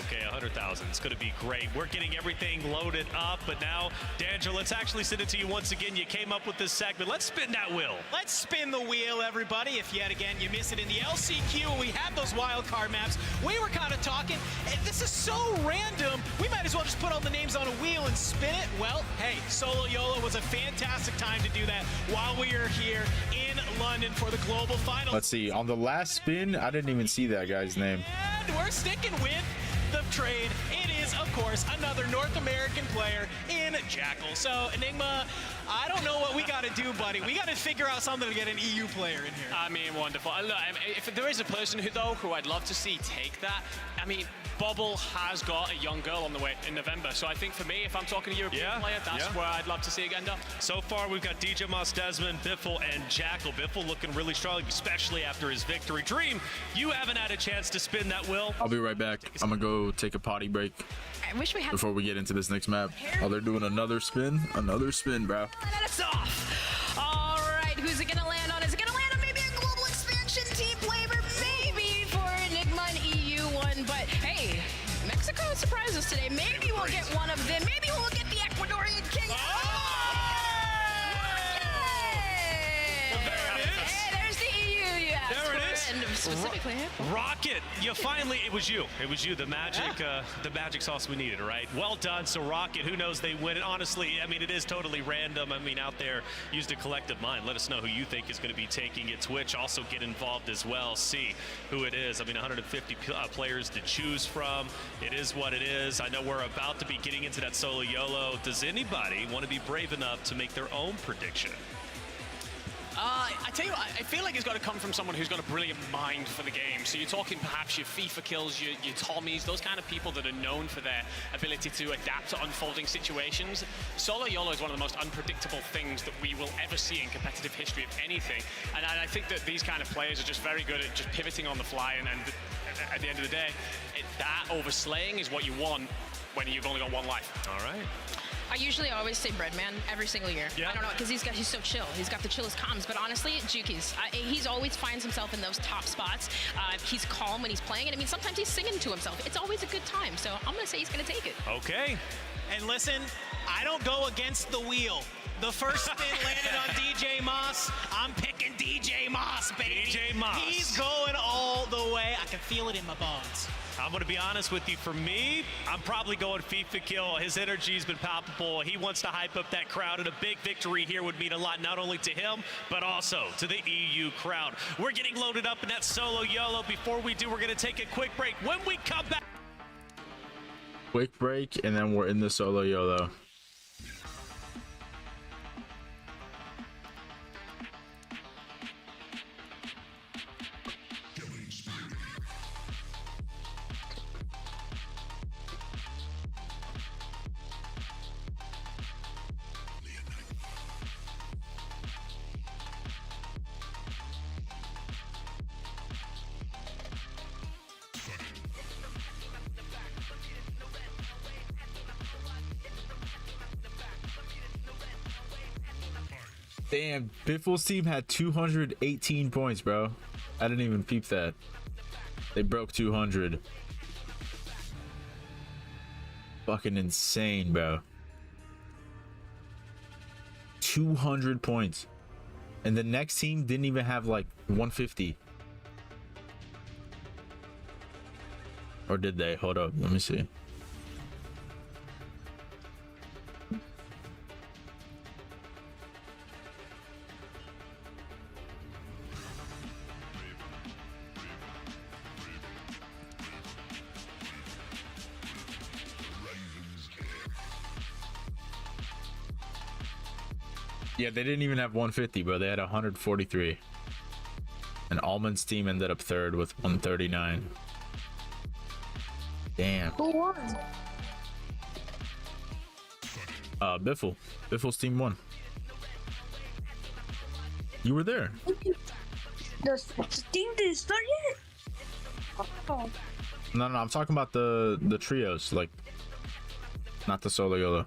Okay, 100,000. It's going to be great. We're getting everything loaded up, but now, Dandro, let's actually send it to you once again. You came up with this segment. Let's spin that wheel. Let's spin the wheel, everybody. If yet again you miss it in the LCQ and we had those wild card maps, we were kind of talking, this is so random, we might as well just put all the names on a wheel and spin it. Well, hey, solo YOLO was a fantastic time to do that while we are here in London for the global final. Let's see. On the last spin, I didn't even see that guy's name. And we're sticking with the trade. It is, of course, another North American player in Jackal. So, Enigma, I don't know what we got to do, buddy. We got to figure out something to get an EU player in here. I mean, wonderful. Look, if there is a person who I'd love to see take that, I mean, Bubble has got a young girl on the way in November. So I think for me, if I'm talking to a European player, that's where I'd love to see it end up. So far, we've got DJ Moss, Desmond, Biffle, and Jackal. Biffle looking really strong, especially after his victory. Dream, you haven't had a chance to spin that wheel. I'll be right back. I'm gonna go take a potty break. I wish we had before we get into this next map. Oh, they're doing another spin, bro. And it's off. All right, who's it gonna land on? Is it gonna land on maybe a global expansion team flavor? Maybe for Enigma and EU one, but hey, Mexico surprised us today. Maybe we'll get one of them. Maybe we'll get the Ecuadorian king. Hey, there's the EU. Yeah, there it is. Specifically, Rocket, you finally, it was you, the magic sauce we needed, right? Well done. So Rocket, who knows, they win it. Honestly, I mean, it is totally random. I mean, out there, used a collective mind. Let us know who you think is going to be taking it. Twitch, also get involved as well. See who it is. I mean, 150 players to choose from. It is what it is. I know we're about to be getting into that solo YOLO. Does anybody want to be brave enough to make their own prediction? I tell you what, I feel like it's got to come from someone who's got a brilliant mind for the game. So you're talking perhaps your FIFA kills, your Tommies, those kind of people that are known for their ability to adapt to unfolding situations. Solo YOLO is one of the most unpredictable things that we will ever see in competitive history of anything. And I think that these kind of players are just very good at just pivoting on the fly. And at the end of the day, that overslaying is what you want when you've only got one life. All right. I usually always say Breadman every single year. I don't know, because he's so chill. He's got the chillest comms. But honestly, Juki's. He's always finds himself in those top spots. He's calm when he's playing. And I mean, sometimes he's singing to himself. It's always a good time. So I'm going to say he's going to take it. Okay. And listen, I don't go against the wheel. The first spin landed on DJ Moss. I'm picking DJ Moss, baby. DJ Moss. He's going all the way. I can feel it in my bones. I'm going to be honest with you. For me, I'm probably going FIFA kill. His energy's been palpable. He wants to hype up that crowd, and a big victory here would mean a lot, not only to him, but also to the EU crowd. We're getting loaded up in that solo YOLO. Before we do, we're going to take a quick break. When we come back... Quick break, and then we're in the solo YOLO. Damn, Biffle's team had 218 points, bro. I didn't even peep that. They broke 200. Fucking insane, bro. 200 points. And the next team didn't even have like 150. Or did they? Hold up, let me see. Yeah, they didn't even have 150, bro. They had 143. And Almond's team ended up third with 139. Damn. Who won? Biffle. Biffle's team won. You were there. The team didn't start yet? Oh. No, I'm talking about the trios, like, not the solo YOLO.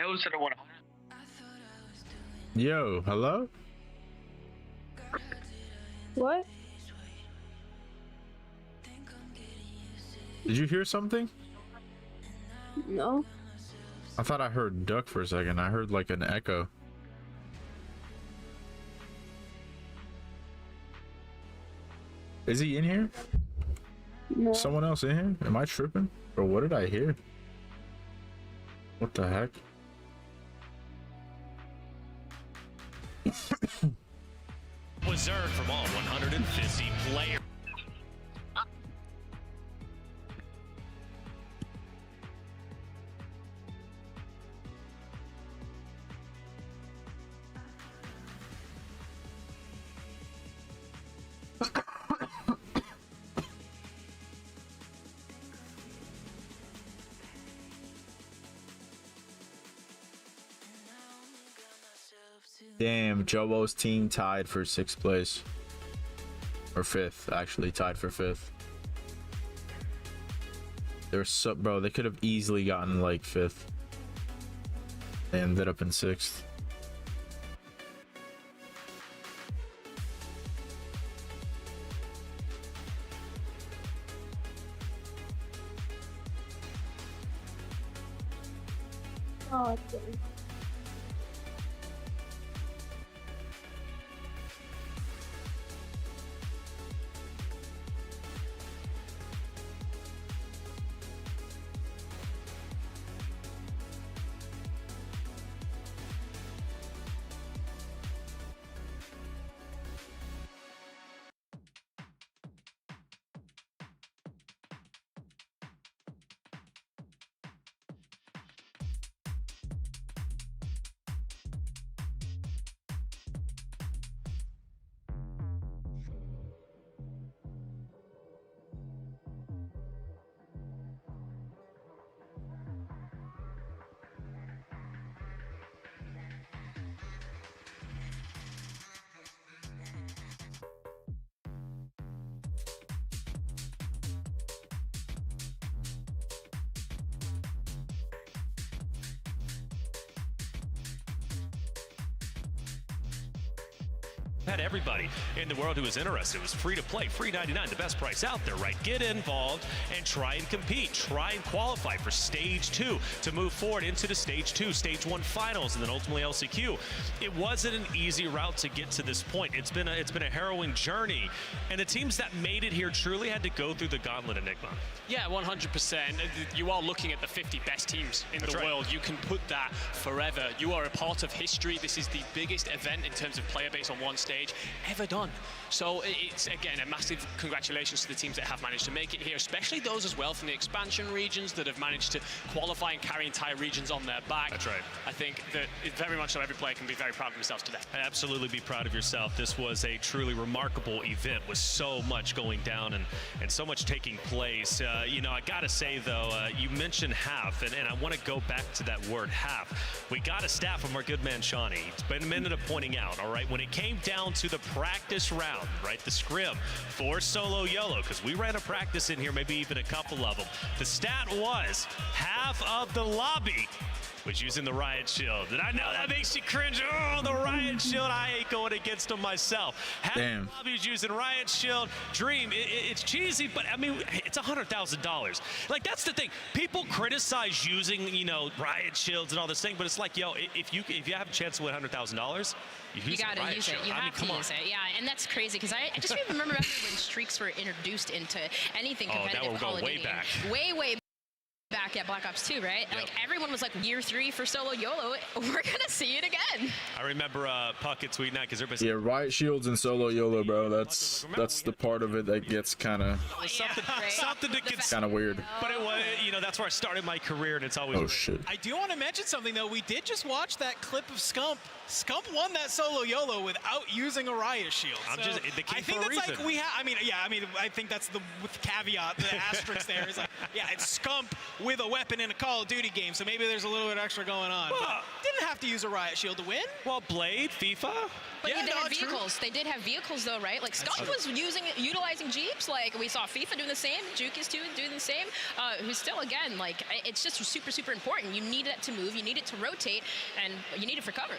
I hosted a 100. Yo, hello? What? Did you hear something? No. I thought I heard duck for a second. I heard like an echo. Is he in here? No. Someone else in here? Am I tripping? Or what did I hear? What the heck? Was earned from all 150 players. Damn, Jobo's team tied for 6th place. Or 5th, actually, tied for 5th. They're so, bro, they could have easily gotten like 5th. They ended up in 6th. Oh, dang. Had everybody in the world who was interested. It was free to play, free 99, the best price out there, right? Get involved and try and compete. Try and qualify for stage 2 to move forward into the stage 2, stage 1 finals, and then ultimately LCQ. It wasn't an easy route to get to this point. It's been a harrowing journey, and the teams that made it here truly had to go through the gauntlet, Enigma. Yeah, 100%. You are looking at the 50 best teams in the world. You can put that forever. You are a part of history. This is the biggest event in terms of player base on one stage ever done. So it's, again, a massive congratulations to the teams that have managed to make it here, especially those as well from the expansion regions that have managed to qualify and carry entire regions on their back. That's right. I think that very much so every player can be very proud of themselves today. Absolutely be proud of yourself. This was a truly remarkable event with so much going down and so much taking place. You know, I gotta say though, you mentioned half, and I want to go back to that word half. We got a stat from our good man Shawnee. It's been a minute of pointing out, all right, when it came down to the practice round, right, the scrim for Solo YOLO, because we ran a practice in here, maybe even a couple of them. The stat was half of the lobby was using the Riot Shield. And I know that makes you cringe. Oh, the Riot Shield. I ain't going against them myself. Half the lobby is using Riot Shield. Dream, it's cheesy, but I mean, it's $100,000. Like, that's the thing. People criticize using, you know, Riot Shields and all this thing, but it's like, yo, if you have a chance to win $100,000, you gotta use it. You have to use it. Yeah, and that's crazy because I just remember back when streaks were introduced into anything competitive. That will go way back. Way back at Black Ops 2, right? Like everyone was like year 3 for solo YOLO. We're gonna see it again. I remember Puckett tweeting that because everybody's riot shields and solo YOLO, bro. That's the part of it that gets kind of something that gets kind of weird. But it was, you know, that's where I started my career, and it's always. Oh shit! I do want to mention something though. We did just watch that clip of Scump. Scump won that solo YOLO without using a riot shield. I'm so just the I think that's like we have. I mean, I think that's the with caveat, the asterisk there is like, it's Scump with a weapon in a Call of Duty game, so maybe there's a little bit extra going on. Well, but didn't have to use a riot shield to win. Well, Blade, FIFA. But they had vehicles. They did have vehicles though, right? Like Scump was utilizing Jeeps. Like we saw FIFA doing the same. Juki's too doing the same. Who's still again like it's just super important. You need it to move. You need it to rotate, and you need it for cover.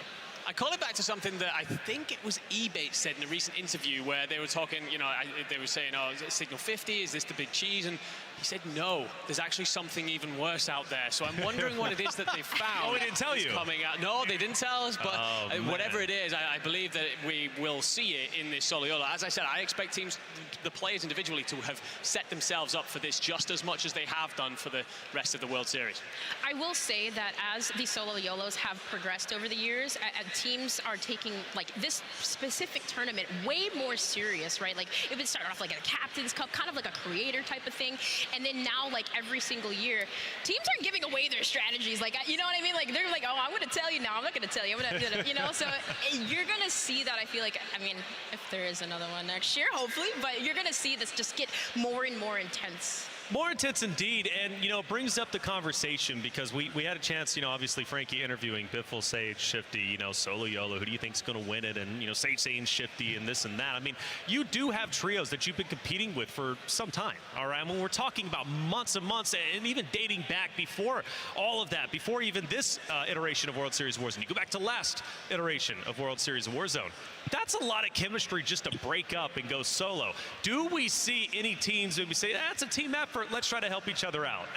I call it back to something that I think it was eBay said in a recent interview where they were talking, you know, they were saying, oh, is it Signal 50? Is this the big cheese? And he said, no, there's actually something even worse out there. So I'm wondering what it is that they found. Oh, they didn't tell you? Coming out. No, they didn't tell us, but whatever it is, I believe that we will see it in this solo YOLO. As I said, I expect teams, the players individually, to have set themselves up for this just as much as they have done for the rest of the World Series. I will say that as the solo YOLOs have progressed over the years, teams are taking like this specific tournament way more serious, right? Like it would start off like a Captain's Cup, kind of like a creator type of thing. And then now, like every single year, teams are giving away their strategies. Like, you know what I mean? Like they're like, oh, I'm going to tell you now. I'm not going to tell you. I'm gonna, you know, so you're going to see that. I feel like, I mean, if there is another one next year, hopefully, but you're going to see this just get more and more intense. More intense indeed, and you know, it brings up the conversation because we had a chance, you know, obviously Frankie interviewing Biffle, Sage, Shifty, you know, solo YOLO, who do you think's going to win it, and you know, Sage saying Shifty and this and that. I mean, you do have trios that you've been competing with for some time, all right? When we're talking about months and months, and even dating back before all of that, before even this iteration of World Series Warzone. You go back to last iteration of World Series Warzone. That's a lot of chemistry just to break up and go solo. Do we see any teams that we say, that's a team effort, let's try to help each other out?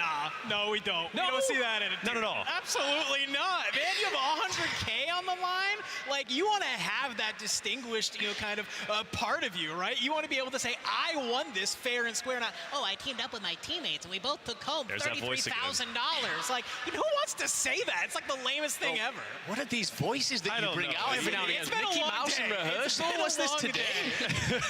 No, we don't. No? We don't see that in a Not at all. Absolutely not. Man, you have 100K on the line. Like, you want to have that distinguished, you know, kind of part of you, right? You want to be able to say, I won this fair and square. Not, oh, I teamed up with my teammates and we both took home $33,000. Like, you know, who wants to say that? It's like the lamest thing ever. What are these voices that you bring out every now and again? It's been Mickey a long Mouse day. in rehearsal? What's this today?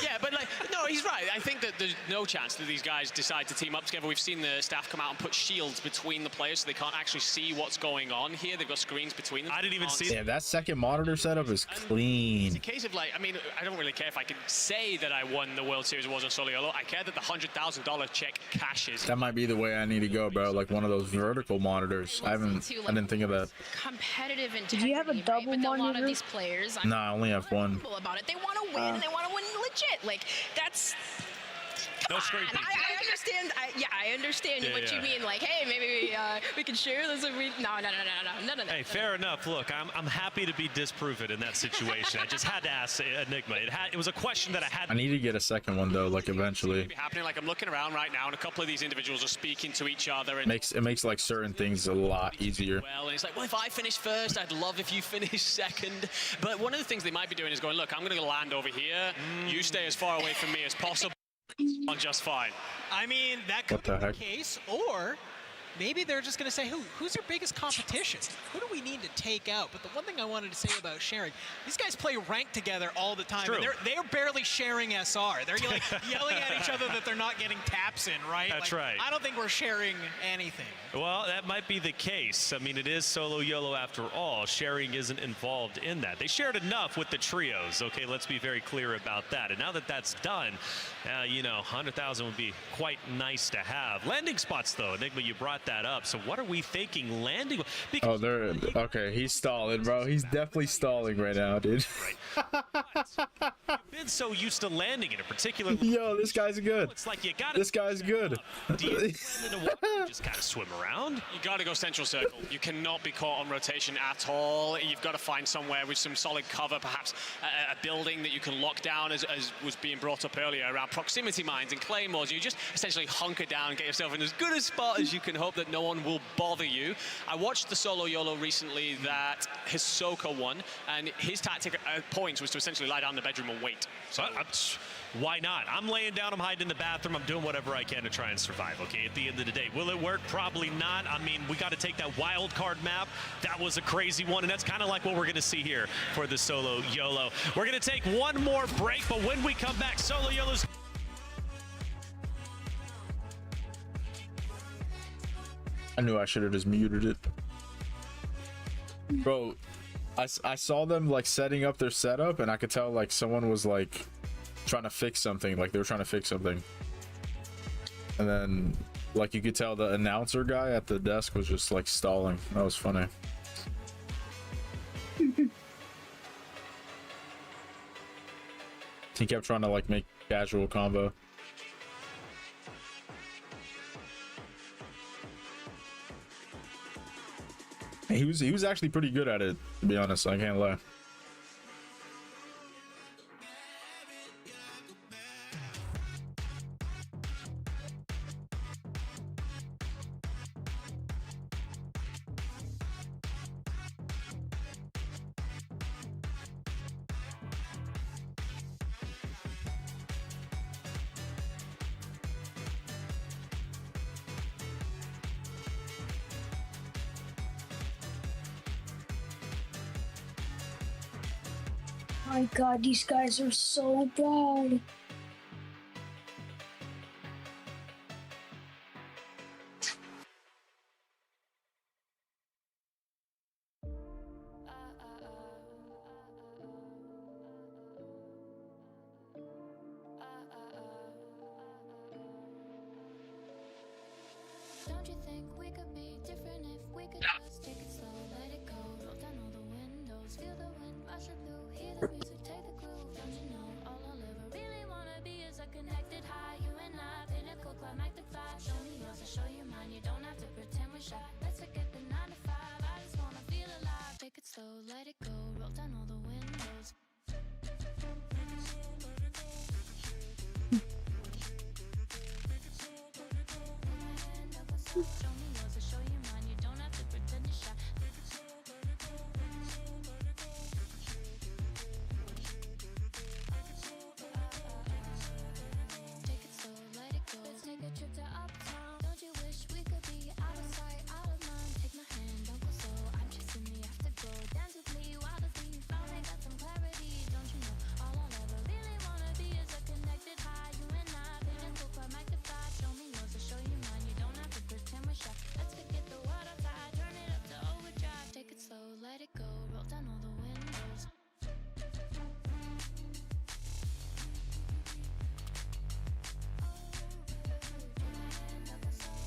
Yeah, but like, no, he's right. I think that there's no chance that these guys decide to team up together. We've seen the staff come out and put shields between the players so they can't actually see what's going on here. They've got screens between them. I didn't even see that. That second monitor setup is clean. It's a case of like, I mean, I don't really care if I can say that I won the World Series Warzone solo YOLO. I care that the $100,000 check cashes. That might be the way I need to go, bro. Like one of those vertical monitors. I didn't think of that. Competitive integrity. Did you have a double right? With monitor? a lot of these players, No, I only have one. About it. They want to win, and they want to win legit. Like that's. No screen. I understand. I understand what you mean. Like, hey, maybe we can share this. And no. Hey, fair enough. Look, I'm happy to be disproven in that situation. I just had to ask Enigma. It was a question that I had. I need to get a second one though, like eventually. Happening. Like I'm looking around right now, and a couple of these individuals are speaking to each other. And It makes like certain things a lot easier. well, and it's like, well, if I finish first, I'd love if you finish second. But one of the things they might be doing is going, look, I'm going to land over here. You stay as far away from me as possible. On just fine. I mean, that could be the case, or maybe they're just going to say, who's your biggest competition? Who do we need to take out? But the one thing I wanted to say about sharing, these guys play ranked together all the time. And they're barely sharing SR. They're like yelling at each other that they're not getting taps in, right? That's like, right. I don't think we're sharing anything. Well, that might be the case. I mean, it is solo YOLO after all. Sharing isn't involved in that. They shared enough with the trios. Okay, let's be very clear about that. And now that that's done, you know, 100,000 would be quite nice to have. Landing spots, though, Enigma, you brought that up. So what are we thinking landing? Oh, they're okay. He's stalling, bro. He's definitely stalling right now, dude. You've been so used to landing in a particular. Yo, this guy's good. It's like you got. This guy's good. Do you land in the water? You just gotta swim around. You got to go central circle. You cannot be caught on rotation at all. You've got to find somewhere with some solid cover, perhaps a building that you can lock down, as was being brought up earlier around proximity mines and claymores. You just essentially hunker down, get yourself in as good a spot as you can hope. hope that no one will bother you. I watched the solo YOLO recently that Hisoka won, and his tactic at points was to essentially lie down in the bedroom and wait. So why not? I'm laying down, I'm hiding in the bathroom, I'm doing whatever I can to try and survive, okay? At the end of the day, will it work? Probably not. I mean, we got to take that wild card map. That was a crazy one, and that's kind of like what we're going to see here for the solo YOLO. We're going to take one more break, but when we come back, solo YOLO's... I knew I should have just muted it. Bro, I saw them like setting up their setup, and I could tell like someone was like trying to fix something, like they were trying to fix something. And then like you could tell the announcer guy at the desk was just like stalling. That was funny. He kept trying to like make casual combo. He was actually pretty good at it, to be honest. I can't lie. My God, these guys are so bad. Don't you think we could be different if we could just take it slow, let it go, roll down all the windows, feel the wind rushing through, hear the music, take the groove. Don't you know all I'll ever really wanna be is a connected high, you and I, pinnacle, climactic flash. Show me yours, I'll show you mine, you don't have to pretend we're shy. Let's forget the 9 to 5, I just wanna feel alive. Take it slow, let it go, roll down all the windows. Show me yours, I'll show you mine, you don't have to pretend you're shy. Take it slow, let it go. Let's take a trip to uptown. Don't you wish we could be out of sight, out of mind? Take my hand, don't go slow. I'm chasing the afterglow. Dance with me, wild as we finally got some clarity. Don't you know all I'll ever really wanna be is a connected high. You and I, pinnacle, climactic flash. Show me yours, I'll show you mine. You don't have to pretend we're shy. Let's forget the world outside, turn it up to overdrive. Take it slow, let it go, roll down all the windows.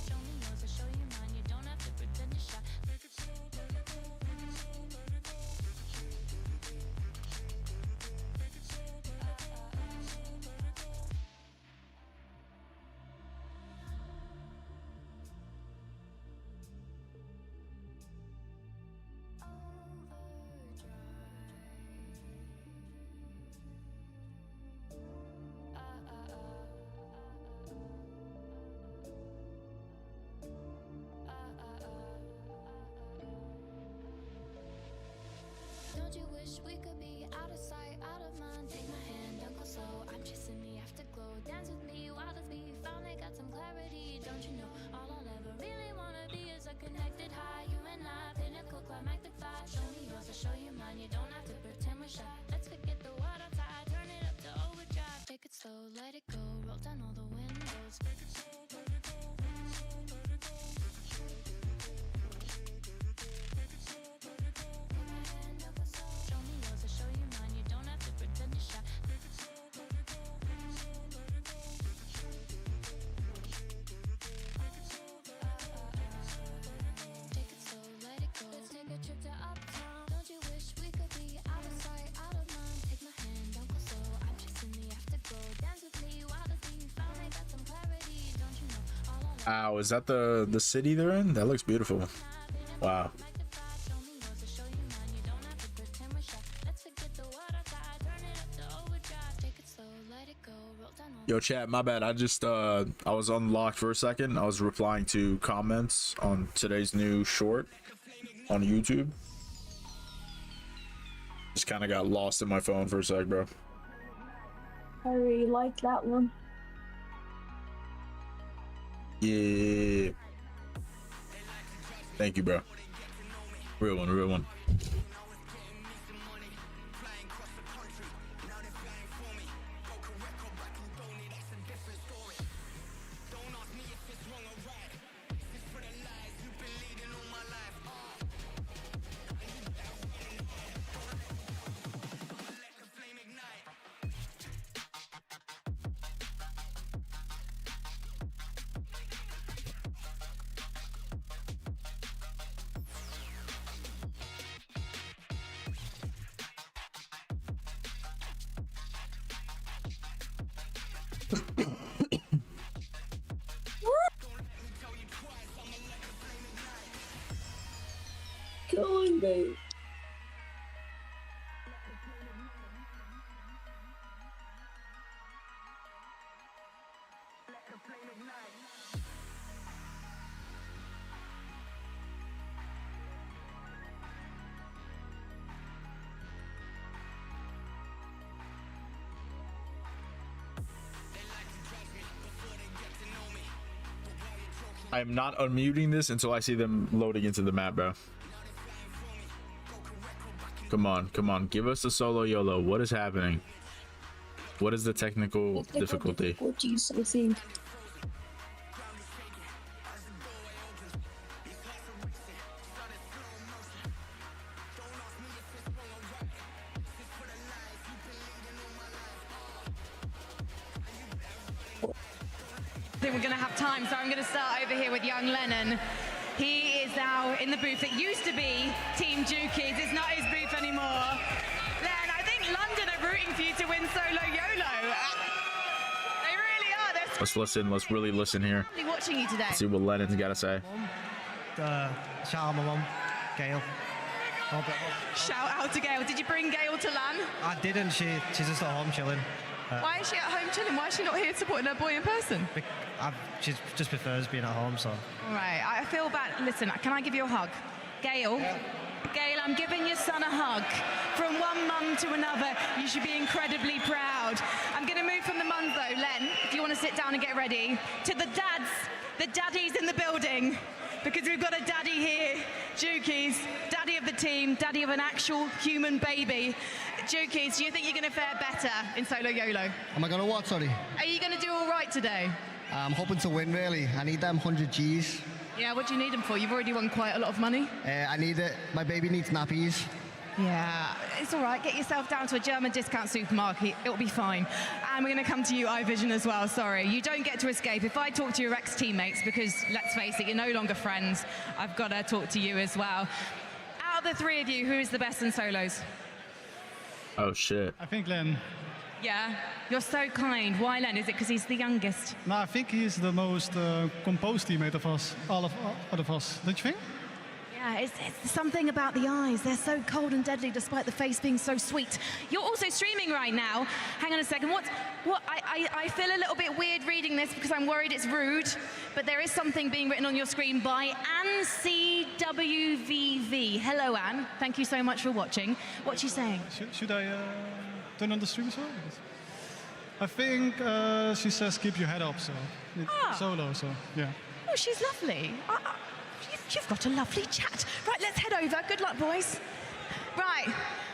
Show me yours, I'll show you mine. You don't have to pretend you're shy. Take it slow, let it go. Don't you wish we could be out of sight, out of mind? Take my hand, don't go slow. I'm chasing the afterglow. Dance with me, wild as we finally got some clarity. Don't you know all I'll ever really wanna be is a connected high. You and I, pinnacle, climactic flash. Show me yours, I'll show you mine. You don't have to pretend we're shy. Let's forget the world outside, turn it up to overdrive. Take it slow, let it go, roll down all the windows. Take it slow, let it go, let it slow, let it go. Show me yours, I'll show you mine. You don't have to pretend you're shy. Take it slow, let it go, let it slow, let it go. Take it slow, let it go. Let's take a trip to uptown. Don't you wish we could be out of sight, out of mind? Take my hand, don't go slow. I'm chasing the afterglow. Dance with me, wild as we finally got some clarity. Don't you know all I'll Ow, is that the city they're in? That looks beautiful. Wow. Let's forget the world outside, turn it up to overdrive. Take it slow, let it go, roll down all Yo, chat, my bad. I just I was unlocked for a second. I was replying to comments on today's new short on YouTube. Just kind of got lost in my phone for a sec, bro. I really like that one. Yeah. Thank you, bro. Real one, real one. Killing me. I'm not unmuting this until I see them loading into the map, bro. Come on, come on. Give us the solo YOLO. What is happening? What is the technical difficulty? Difficulties, I think. I think we're going to have time, so I'm going to start over here with young Lennon. He is now in the booth. It used to be Team Jukies. It's not his booth anymore. Len, I think London are rooting for you to win solo YOLO. They really are. They're Let's listen. Let's really listen here. really watching you today. See what Lennon's got to say. Shout out my mum, Gail. Shout out to Gail. Did you bring Gail to LAN? I didn't. She's just at home chilling. Why is she at home chilling? Why is she not here supporting her boy in person? She just prefers being at home, so. All right, I feel bad. Listen, can I give you a hug? Gail, Gail, I'm giving your son a hug. From one mum to another, you should be incredibly proud. I'm going to move from the mums though, Len, if you want to sit down and get ready, to the dads, the daddies in the building. Because we've got a daddy here, Jukies, daddy of the team, daddy of an actual human baby. Jukies, do you think you're going to fare better in solo YOLO? Am I going to what, sorry? Are you going to do all right today? I'm hoping to win, really. I need them 100 G's. Yeah, what do you need them for? You've already won quite a lot of money. I need it. My baby needs nappies. Yeah, it's all right. Get yourself down to a German discount supermarket. It'll be fine. And we're going to come to you, iVision, as well. Sorry, you don't get to escape. If I talk to your ex-teammates, because let's face it, you're no longer friends, I've got to talk to you as well. Out of the three of you, who is the best in solos? Oh, shit. I think Len. Yeah, you're so kind. Why Len? Is it because he's the youngest? No, I think he's the most composed teammate of us, all of us. Don't you think? Yeah, it's something about the eyes. They're so cold and deadly despite the face being so sweet. You're also streaming right now. Hang on a second. What? I feel a little bit weird reading this because I'm worried it's rude, but there is something being written on your screen by Anne CWVV. Hello, Anne. Thank you so much for watching. What's she saying? Should I turn on the stream as well? I think she says keep your head up, so solo, so yeah. Oh, she's lovely. You've got a lovely chat. Right, let's head over. Good luck, boys. Right,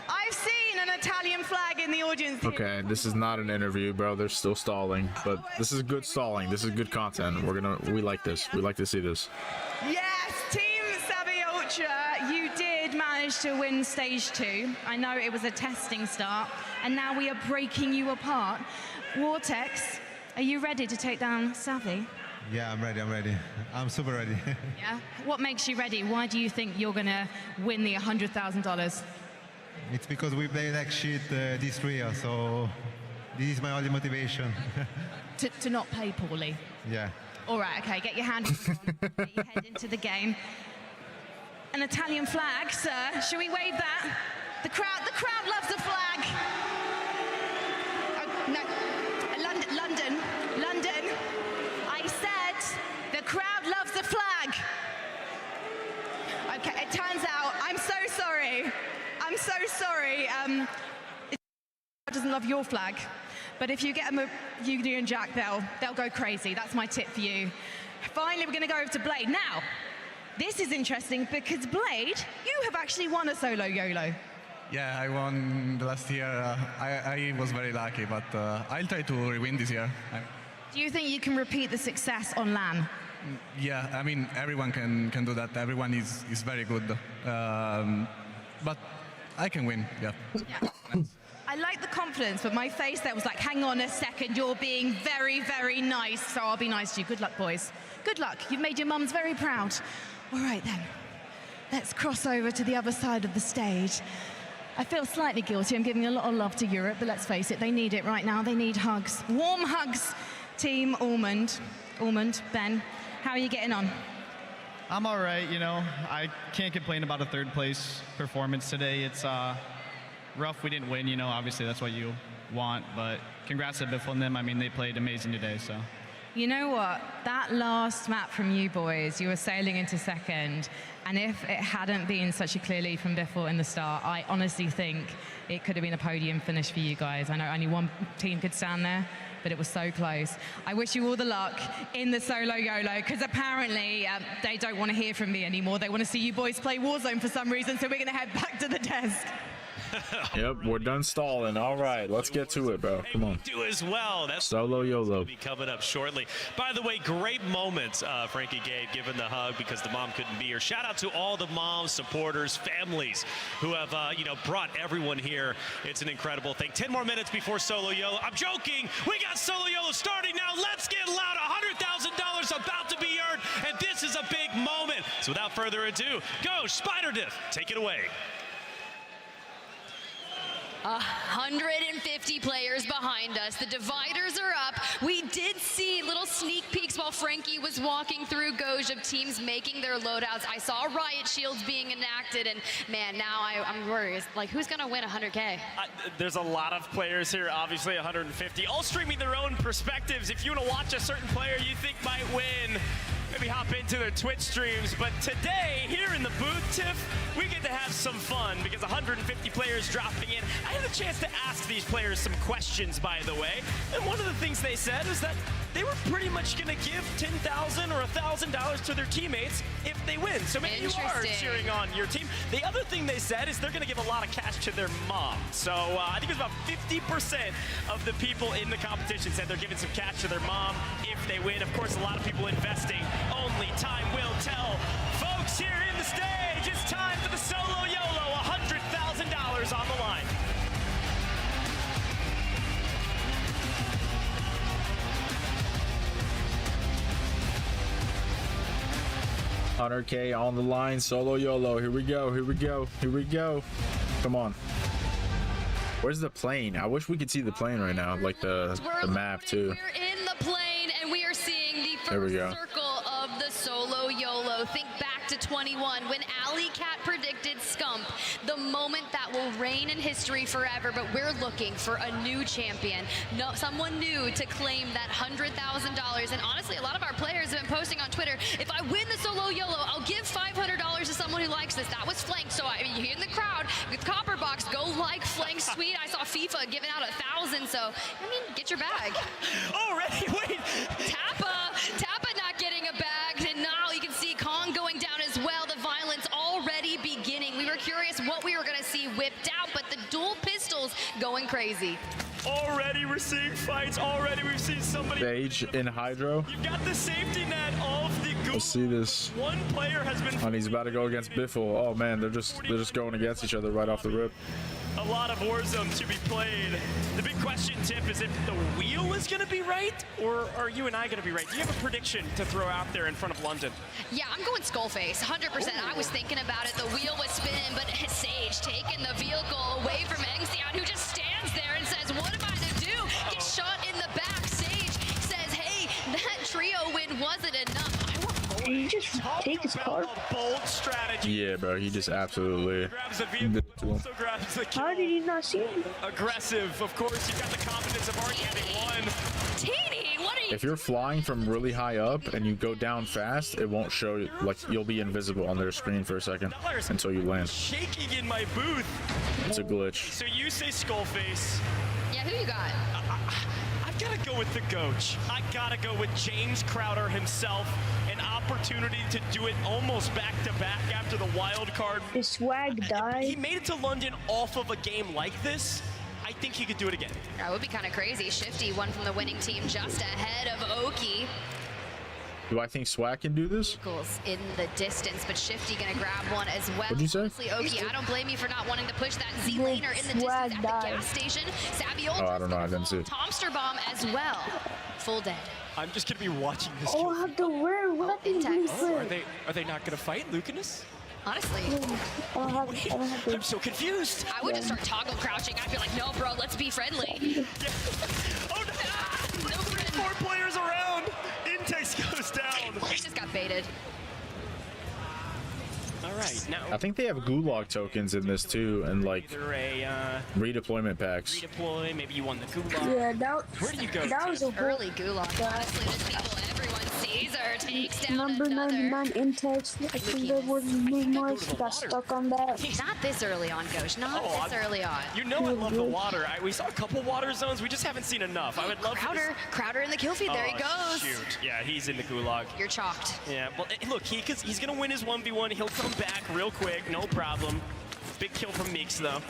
I've seen an Italian flag in the audience here. Okay, this is not an interview, bro. They're still stalling, but this is good stalling. This is good content. We like this. We like to see this. Yes, Team Savvy Ultra, you did manage to win stage 2. I know it was a testing start, and now we are breaking you apart. Vortex, are you ready to take down Savvy? Yeah, I'm ready. I'm super ready. Yeah? What makes you ready? Why do you think you're going to win the $100,000? It's because we played like shit this year, so this is my only motivation. to not play poorly? Yeah. All right, okay, get your hand on, get your head into the game. An Italian flag, sir. Shall we wave that? The crowd loves a flag. Oh, no, London. doesn't love your flag, but if you get them a Union Jack, they'll go crazy. That's my tip for you. Finally, we're going to go over to Blade. Now, this is interesting because Blade, you have actually won a solo YOLO. Yeah, I won the last year. I was very lucky, but I'll try to re-win this year. Do you think you can repeat the success on LAN? Yeah, I mean, everyone can do that. Everyone is very good. But I can win, yeah. I like the confidence, but my face there was like, hang on a second, you're being very, very nice, so I'll be nice to you. Good luck, boys. Good luck. You've made your mums very proud. All right, then. Let's cross over to the other side of the stage. I feel slightly guilty. I'm giving a lot of love to Europe, but let's face it, they need it right now. They need hugs. Warm hugs, Team Almond. Almond, Ben, how are you getting on? I'm all right, you know. I can't complain about a third place performance today. It's rough we didn't win, you know. Obviously, that's what you want, but congrats to Biffle and them. I mean, they played amazing today, so. You know what? That last map from you boys, you were sailing into second, and if it hadn't been such a clear lead from Biffle in the start, I honestly think it could have been a podium finish for you guys. I know only one team could stand there, but it was so close. I wish you all the luck in the solo YOLO, because apparently they don't want to hear from me anymore. They want to see you boys play Warzone for some reason, so we're going to head back to the desk. Yep, we're done stalling. All right, let's get to it, bro. Come on. Do as well. That's solo YOLO. Be coming up shortly. By the way, great moments, Frankie gave, giving the hug because the mom couldn't be here. Shout out to all the moms, supporters, families who have, you know, brought everyone here. It's an incredible thing. 10 more minutes before solo YOLO. I'm joking. We got solo YOLO starting now. Let's get loud. $100,000 about to be earned, and this is a big moment. So without further ado, go Spider Diff. Take it away. 150 players behind us. The dividers are up. We did see little sneak peeks while Frankie was walking through Goj of teams making their loadouts. I saw riot shields being enacted, and man, now I'm worried. Like, who's gonna win 100K? There's a lot of players here, obviously 150, all streaming their own perspectives. If you want to watch a certain player you think might win, maybe hop into their Twitch streams. But today, here in the booth, Tiff, we get to have some fun because 150 players dropping in. I had a chance to ask these players some questions, by the way. And one of the things they said is that they were pretty much going to give $10,000 or $1,000 to their teammates if they win. So maybe you are cheering on your team. The other thing they said is they're going to give a lot of cash to their mom. So I think it was about 50% of the people in the competition said they're giving some cash to their mom if they win. Of course, a lot of people investing. Only time will tell. Folks, here in the stage, it's time for the solo YOLO. $100,000 on the line. $100K on the line, solo YOLO. Here we go. Here we go. Here we go. Come on. Where's the plane? I wish we could see the plane right now, like the map too. We're in the plane, and we are seeing the first circle of the solo YOLO. Think back to 21 when Alley Cat predicted Scump, the moment that will reign in history forever. But we're looking for a new champion, someone new to claim that $100,000. And honestly, a lot of our players have been posting on Twitter, if I win the solo YOLO, I'll give $500 to someone who likes this. That was Flank. So you hear in the crowd with Copper Box, go like Flank Sweet. I saw FIFA giving out 1,000. So I mean, get your bag. Already, wait. Tappa not getting a bag, and now you can see Kong going down as well. The violence already beginning. We were curious what we were going to see whipped out, but the dual pistols going crazy. Already we're seeing fights. Already we've seen somebody. Sage in Hydro. You've got the safety net of the goal. Let's see this. One player has been. And he's about to go against Biffle. Oh man, they're just going against each other right off the rip. A lot of Warzone to be played. The big question, Tiff, is if the wheel is going to be right, or are you and I going to be right? Do you have a prediction to throw out there in front of London? Yeah, I'm going Skullface, 100%. Ooh. I was thinking about it. The wheel was spinning, but Sage taking the vehicle away from Engstein, who just stands there and says, what am I to do? Gets shot in the back. Sage says, hey, that trio win wasn't enough. Did he just take his car? Bold strategy. Yeah, bro, he just absolutely. Grabs the vehicle, also grabs the kill. How did he not see him? Aggressive, of course. You've got the confidence of already having won. Teeny What are you? If you're flying from really high up and you go down fast, it won't show you, like you'll be invisible on their screen for a second until you land. Shaking in my booth. It's a glitch. So you say Skullface. Yeah, who you got? I've got to go with the Goach. I got to go with James Crowder himself. An opportunity to do it almost back to back after the wild card. His swag died. He made it to London off of a game like this. I think he could do it again. That would be kind of crazy. Shifty won from the winning team just ahead of Oki. Do I think Swag can do this? In the distance, but Shifty gonna grab one as well. What'd you say? Honestly, Oki, I don't blame you for not wanting to push that Z laner in the distance at the gas station. Savvy Oh, I don't know. I didn't see it. Tomster bomb as well. Full dead. I'm just gonna be watching this. Oh, I have to wear weapons. Are they not gonna fight Lucanus? Honestly, I don't have I'm so confused. I would just start toggle crouching. I'd be like, no, bro, let's be friendly. Oh, no. 4 players around. Intex goes down. He just got baited. All right, now. I think they have gulag tokens in this too, and like either a redeployment packs. redeploy, maybe you won the gulag. Yeah, that. Where do you go? That was a Early gulag. Honestly, there's people everyone sees her takes down number another. 99 Intex. I think that was numerous. Got stuck on that. Not this early on, Ghosh. Not this early on. You know I love the water. We saw a couple water zones. We just haven't seen enough. I would love Crowder in the kill feed. There he goes. Shoot. Yeah, he's in the gulag. You're chalked. Yeah, well, look, he's going to win his 1v1. He'll come back real quick. No problem. Big kill from Meeks, though.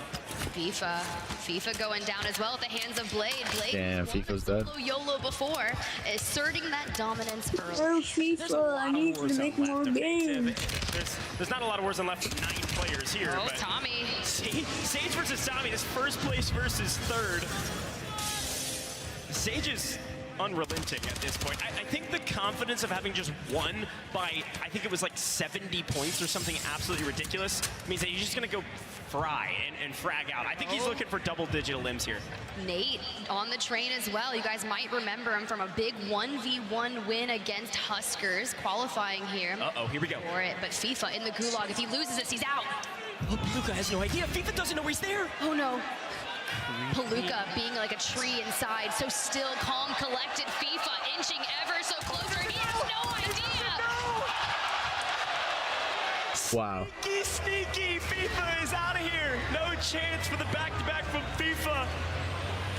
FIFA going down as well at the hands of Blade. Damn, FIFA's dead. YOLO before, asserting that dominance early. Oh, FIFA, I need you to make more games. There's not a lot of Warzone left for 9 players here. Oh, but Tommy. Sage versus Tommy. This first place versus third. Sage is unrelenting at this point. I think the confidence of having just won by, I think it was like 70 points or something absolutely ridiculous, means that you're just going to go fry and frag out. I think he's looking for double-digit limbs here. Nate on the train as well. You guys might remember him from a big 1v1 win against Huskers, qualifying here. Uh-oh, here we go. For it, but FIFA in the gulag. If he loses this, he's out. Oh, Luca has no idea. FIFA doesn't know he's there. Oh, no. Palooka being like a tree inside, so still calm, collected. FIFA inching ever so closer. He has no idea. Wow. Sneaky. FIFA is out of here. No chance for the back-to-back from FIFA.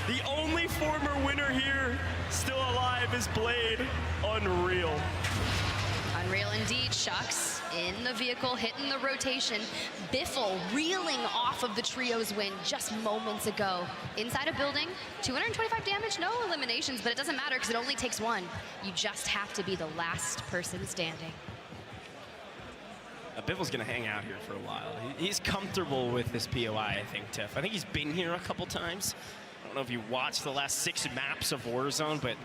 The only former winner here still alive is Blade. Unreal. Unreal indeed. Shucks in the vehicle, hitting the rotation. Biffle reeling off of the trio's win just moments ago. Inside a building, 225 damage, no eliminations, but it doesn't matter because it only takes one. You just have to be the last person standing. Biffle's going to hang out here for a while. He's comfortable with this POI, I think, Tiff. I think he's been here a couple times. I don't know if you watched the last 6 maps of Warzone, but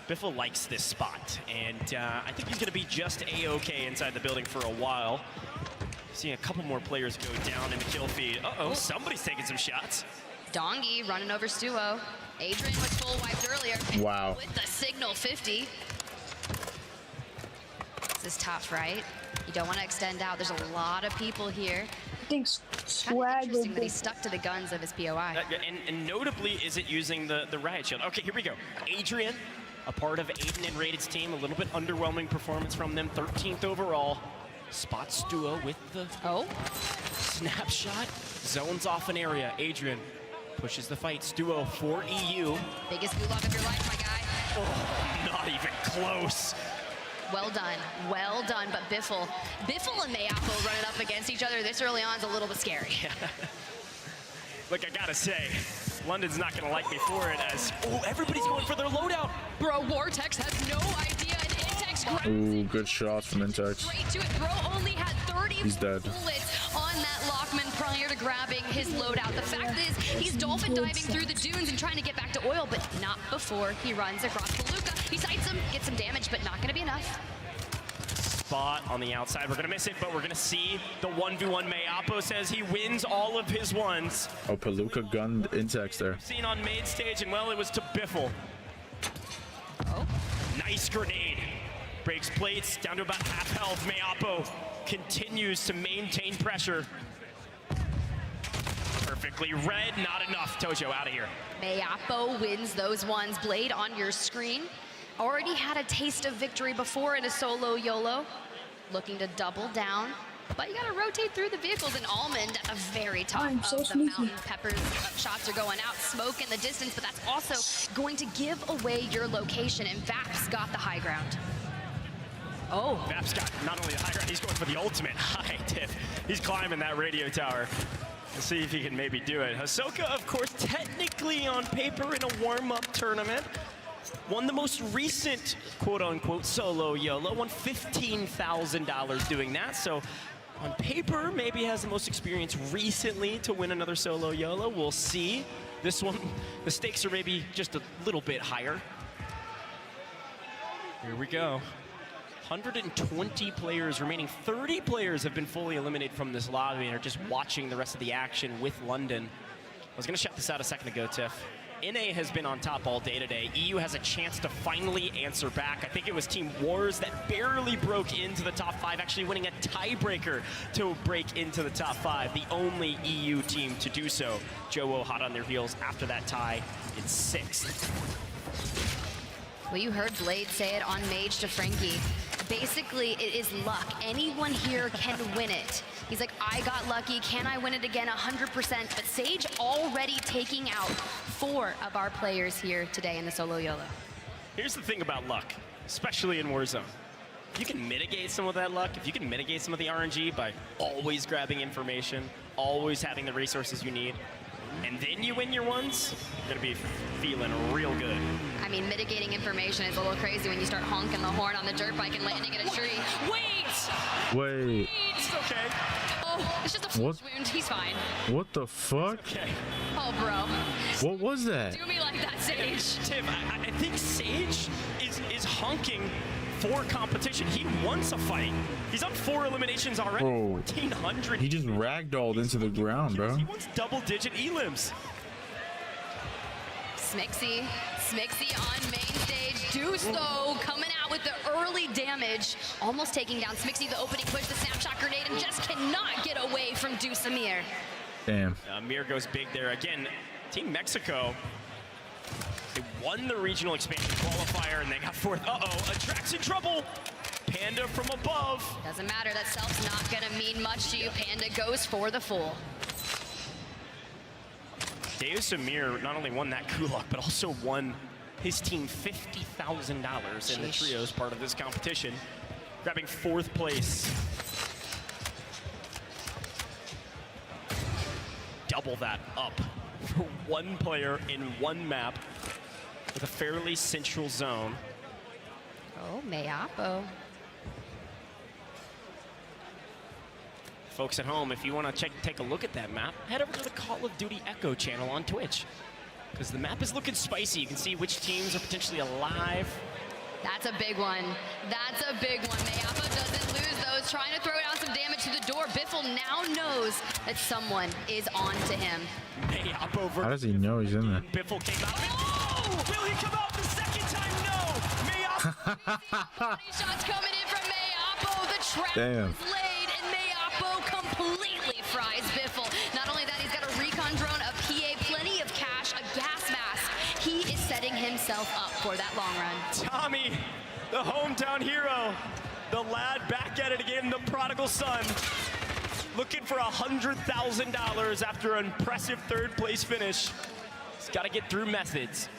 Biffle likes this spot, and I think he's going to be just A-okay inside the building for a while. Seeing a couple more players go down in the kill feed. Uh-oh, somebody's taking some shots. Dongi running over Stuo. Adrian was full wiped earlier. Wow. With the signal 50. This is tough, right? You don't want to extend out. There's a lot of people here. I think Swag interesting that he stuck to the guns of his POI. And notably, is it using the riot shield? Okay, here we go. Adrian, a part of Aiden and Raided's team, a little bit underwhelming performance from them, 13th overall. Spots Duo with the snapshot, zones off an area. Adrian pushes the fight. Stuo for EU. Biggest gulag of your life, my guy. Oh, not even close. Well done, but Biffle and Mayapo running up against each other this early on is a little bit scary. Look, I gotta say, London's not gonna like me for it as, everybody's going for their loadout. Bro, Vortex has no idea, and Intex grabs Ooh, good shots from Intex. straight to it. Bro only had 30 He's dead. bullets on that Lockman prior to grabbing his loadout. The fact is, he's dolphin diving through the dunes and trying to get back to oil, but not before he runs across Palooka. He sights him, gets some damage, but not gonna be enough. Spot on the outside. We're gonna miss it, but we're gonna see the 1v1. Mayapo says he wins all of his ones. Oh, Palooka gunned Intex there. Seen on main stage, and well, it was to Biffle. Oh. Nice grenade. Breaks plates, down to about half health. Mayapo continues to maintain pressure. Perfectly read, not enough. Tojo out of here. Mayapo wins those ones. Blade on your screen. already had a taste of victory before in a solo YOLO. Looking to double down. But you gotta rotate through the vehicles, and Almond at the very top of the mountain. Pepper's shots are going out, smoke in the distance, but that's also going to give away your location, and Vap's got the high ground. Oh. Vap's got not only the high ground, he's going for the ultimate high tip. He's climbing that radio tower. Let's see if he can maybe do it. Hisoka, of course, technically on paper in a warm-up tournament, won the most recent quote-unquote solo YOLO, won $15,000 doing that. So on paper, maybe has the most experience recently to win another solo YOLO. We'll see. This one, the stakes are maybe just a little bit higher. Here we go. 120 players remaining. 30 players have been fully eliminated from this lobby and are just watching the rest of the action with London. I was gonna shut this out a second ago, Tiff. NA has been on top all day today. EU has a chance to finally answer back. I think it was Team Wars that barely broke into the top 5, actually winning a tiebreaker to break into the top 5. The only EU team to do so. Joe hot on their heels after that tie in 6th. Well, you heard Blade say it on Mage to Frankie. Basically, it is luck. Anyone here can win it. He's like, I got lucky. Can I win it again? 100%. But Sage already taking out 4 of our players here today in the solo YOLO. Here's the thing about luck, especially in Warzone. If you can mitigate some of that luck, if you can mitigate some of the RNG by always grabbing information, always having the resources you need, and then you win your ones, you're gonna be feeling real good. I mean, mitigating information is a little crazy when you start honking the horn on the dirt bike and landing in a tree. Wait. It's okay. Oh, it's just a flesh wound. He's fine. What the fuck? Okay. Oh, bro. What was that? Do me like that, Sage. Tim, I think Sage is honking for competition. He wants a fight. He's on 4 eliminations already. Bro, 1,400. he just ragdolled into the ground, bro. He wants double-digit elims. Smixy on main stage. Deuce, though, coming out with the early damage. Almost taking down Smixy, the opening push, the snapshot grenade, and just cannot get away from Deuce Amir. Damn. Amir goes big there. Again, Team Mexico, they won the regional expansion qualifier, and they got 4th. Uh-oh, Attract's in trouble. Panda from above. Doesn't matter, that self's not gonna mean much to you. Panda goes for the full. Deus Amir not only won that Kulak, but also won his team $50,000 in the trios part of this competition, grabbing 4th place. Double that up for 1 player in 1 map with a fairly central zone. Oh, Mayapo. Folks at home, if you want to take a look at that map, head over to the Call of Duty Echo channel on Twitch, because the map is looking spicy. You can see which teams are potentially alive. That's a big one. That's a big one. Mayapo doesn't lose those. Trying to throw down some damage to the door. Biffle now knows that someone is on to him. Mayapo. How does he know he's in there? Biffle came out. Oh! Will he come out the second time? No! Mayapo. Shots coming in from Mayapo. The trap Damn. is laid, and Mayapo completely fries Biffle. Not only that, he's got a recon drone, a PA, plenty of cash, a gas mask. He is setting himself up for that long run. Tommy, the hometown hero, the lad back at it again, the prodigal son, looking for $100,000 after an impressive 3rd place finish. He's got to get through methods.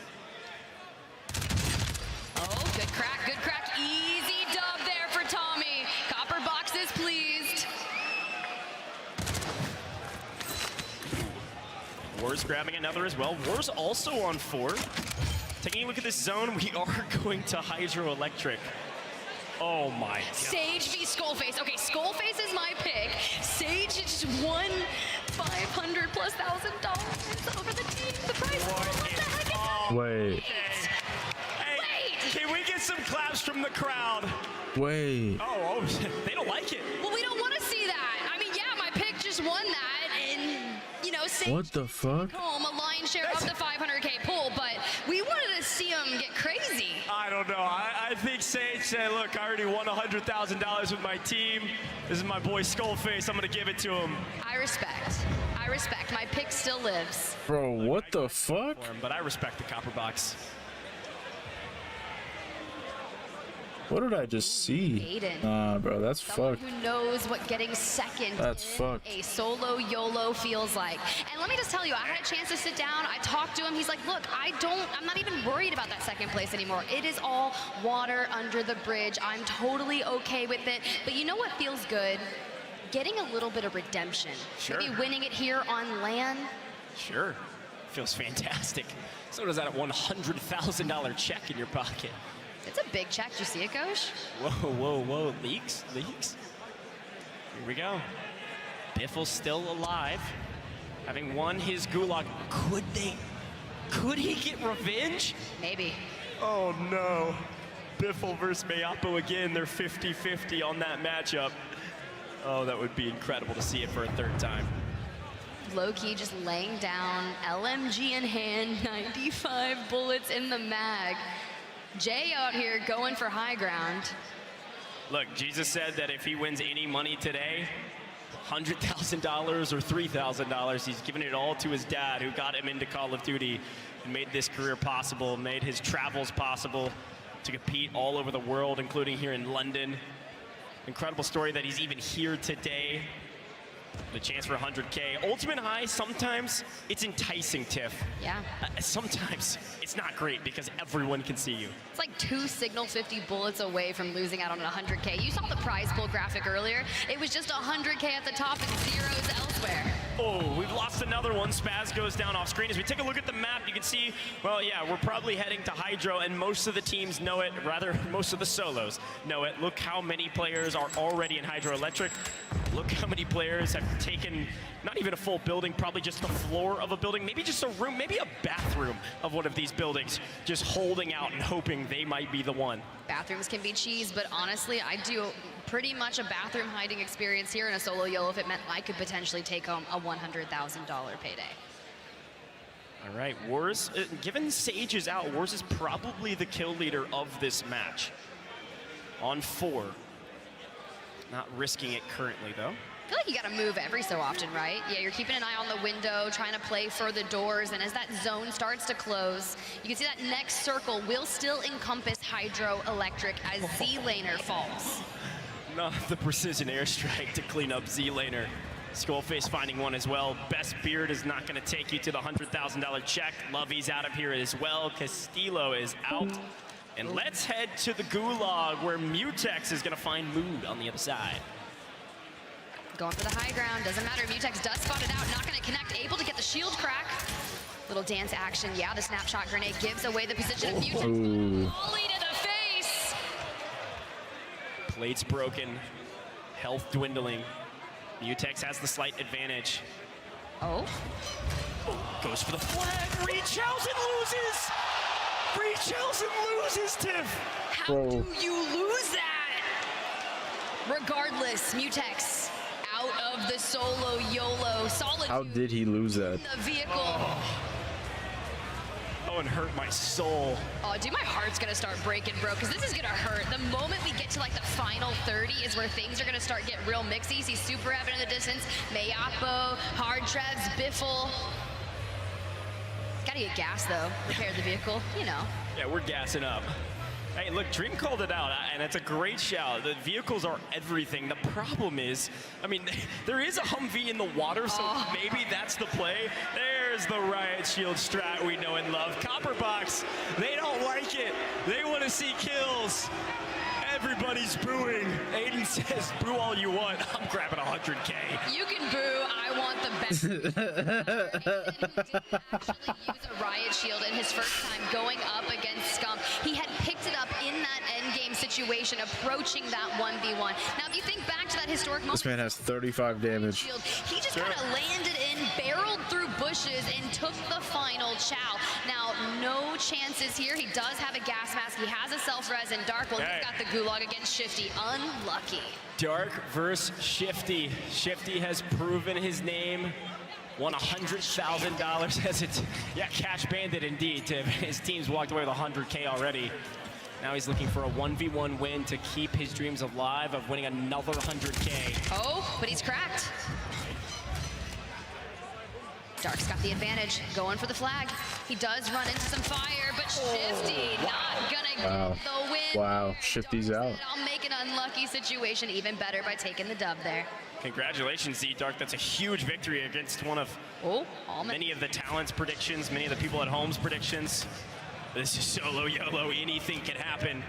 Oh, good crack, good crack. Easy dub there for Tommy. Copper box is pleased. Wars grabbing another as well. Wars also on 4. Taking a look at this zone, we are going to Hydroelectric. Oh my God. Sage v Skullface. Okay, Skullface is my pick. Sage just won $500,000+ over the team. The prize. What the heck is that? Wait. Hey, can we get some claps from the crowd? Wait. Oh, they don't like it. Well, we don't want to see that. I mean, yeah, my pick just won that, and you know, Sage What the fuck? home a lion's share of the 500K pool, but we wanted to see him get crazy. I don't know. I think Sage said, look, I already won $100,000 with my team. This is my boy Skullface. I'm going to give it to him. I respect. My pick still lives. Bro, what the fuck? But I respect the copper box. What did I just see? Aiden. Nah, bro, that's Someone fucked. who knows what getting second That's in fucked. a solo YOLO feels like. And let me just tell you, I had a chance to sit down. I talked to him. He's like, look, I'm not even worried about that second place anymore. It is all water under the bridge. I'm totally okay with it. But you know what feels good? Getting a little bit of redemption. Sure. Maybe winning it here on LAN. Sure. Feels fantastic. So does that $100,000 check in your pocket. It's a big check. Did you see it, Gosh? Whoa, whoa, whoa. Leaks? Leaks? Here we go. Biffle's still alive, having won his gulag. Could he get revenge? Maybe. Oh no. Biffle versus Mayapo again. They're 50-50 on that matchup. Oh, that would be incredible to see it for a third time. Low-key just laying down, LMG in hand, 95 bullets in the mag. Jay out here going for high ground. Look, Jesus said that if he wins any money today, $100,000 or $3,000, he's giving it all to his dad, who got him into Call of Duty and made this career possible, made his travels possible to compete all over the world, including here in London. Incredible story that he's even here today. The chance for 100K. Ultimate High, sometimes it's enticing, Tiff. Yeah. Sometimes it's not great because everyone can see you. It's like 2 Signal 50 bullets away from losing out on 100K. You saw the prize pool graphic earlier. It was just 100K at the top and zeros elsewhere. Oh, we've lost another one. Spaz goes down off screen. As we take a look at the map, you can see, well, yeah, we're probably heading to Hydro, and most of the teams know it, rather, most of the solos know it. Look how many players are already in Hydro Electric. Look how many players have taken not even a full building, probably just the floor of a building, maybe just a room, maybe a bathroom of one of these buildings, just holding out and hoping they might be the one. Bathrooms can be cheese, but honestly, I do pretty much a bathroom hiding experience here in a solo YOLO if it meant I could potentially take home a $100,000 payday. All right, Wars, given Sage is out, Wars is probably the kill leader of this match. On 4. Not risking it currently, though. I feel like you gotta move every so often, right? Yeah, you're keeping an eye on the window, trying to play for the doors, and as that zone starts to close, you can see that next circle will still encompass Hydro Electric as Z-Laner falls. Not the precision airstrike to clean up Z-Laner. Skullface finding one as well. Best Beard is not gonna take you to the $100,000 check. Lovey's out of here as well. Castillo is out. And let's head to the Gulag, where Mutex is gonna find Mood on the other side. Going for the high ground, doesn't matter. Mutex does spot it out, not gonna connect, able to get the shield crack. Little dance action, yeah, the snapshot grenade gives away the position of Mutex. Volley to the face! Plates broken, health dwindling. Mutex has the slight advantage. Oh. Goes for the flag, Reaches and loses! Reaches and loses, Tiff! How do you lose that? Regardless, Mutex out of the solo YOLO. Solitude. How did he lose that? The vehicle. Oh, and hurt my soul. Oh, dude, my heart's gonna start breaking, bro, because this is gonna hurt. The moment we get to like the final 30 is where things are gonna start getting real mixy. See Super Evan in the distance, Mayapo, Hard Trevs, Biffle. Gotta get gas though, repair the vehicle, you know. Yeah, we're gassing up. Hey, look, Dream called it out, and it's a great shout. The vehicles are everything. The problem is, I mean, there is a Humvee in the water, so maybe that's the play. There's the Riot Shield strat we know and love. Copperbox, they don't like it. They want to see kills. Everybody's booing. Aiden says, boo all you want. I'm grabbing 100K. You can boo. I want the best. Aiden did actually use a Riot Shield in his first time going up against Scum. He had picked it up in that endgame situation, approaching that 1v1. Now, if you think back to that historic moment, This man has 35 damage. he just kind of landed in, barreled through bushes, and took the final chow. Now, no chances here. He does have a gas mask. He has a self-res, and Dark, well, he's got the gulag against Shifty. Unlucky. Dark versus Shifty. Shifty has proven his name. Won $100,000 as it, yeah, Cash Bandit indeed. His team's walked away with 100K already. Now he's looking for a 1v1 win to keep his dreams alive of winning another 100K. Oh, but he's cracked. Dark's got the advantage, going for the flag. He does run into some fire, but Shifty not gonna get the win. Wow, shift these out. I'll make an unlucky situation even better by taking the dub there. Congratulations, Z-Dark. That's a huge victory against one of many of the talents' predictions, many of the people at home's predictions. This is solo YOLO. Anything can happen.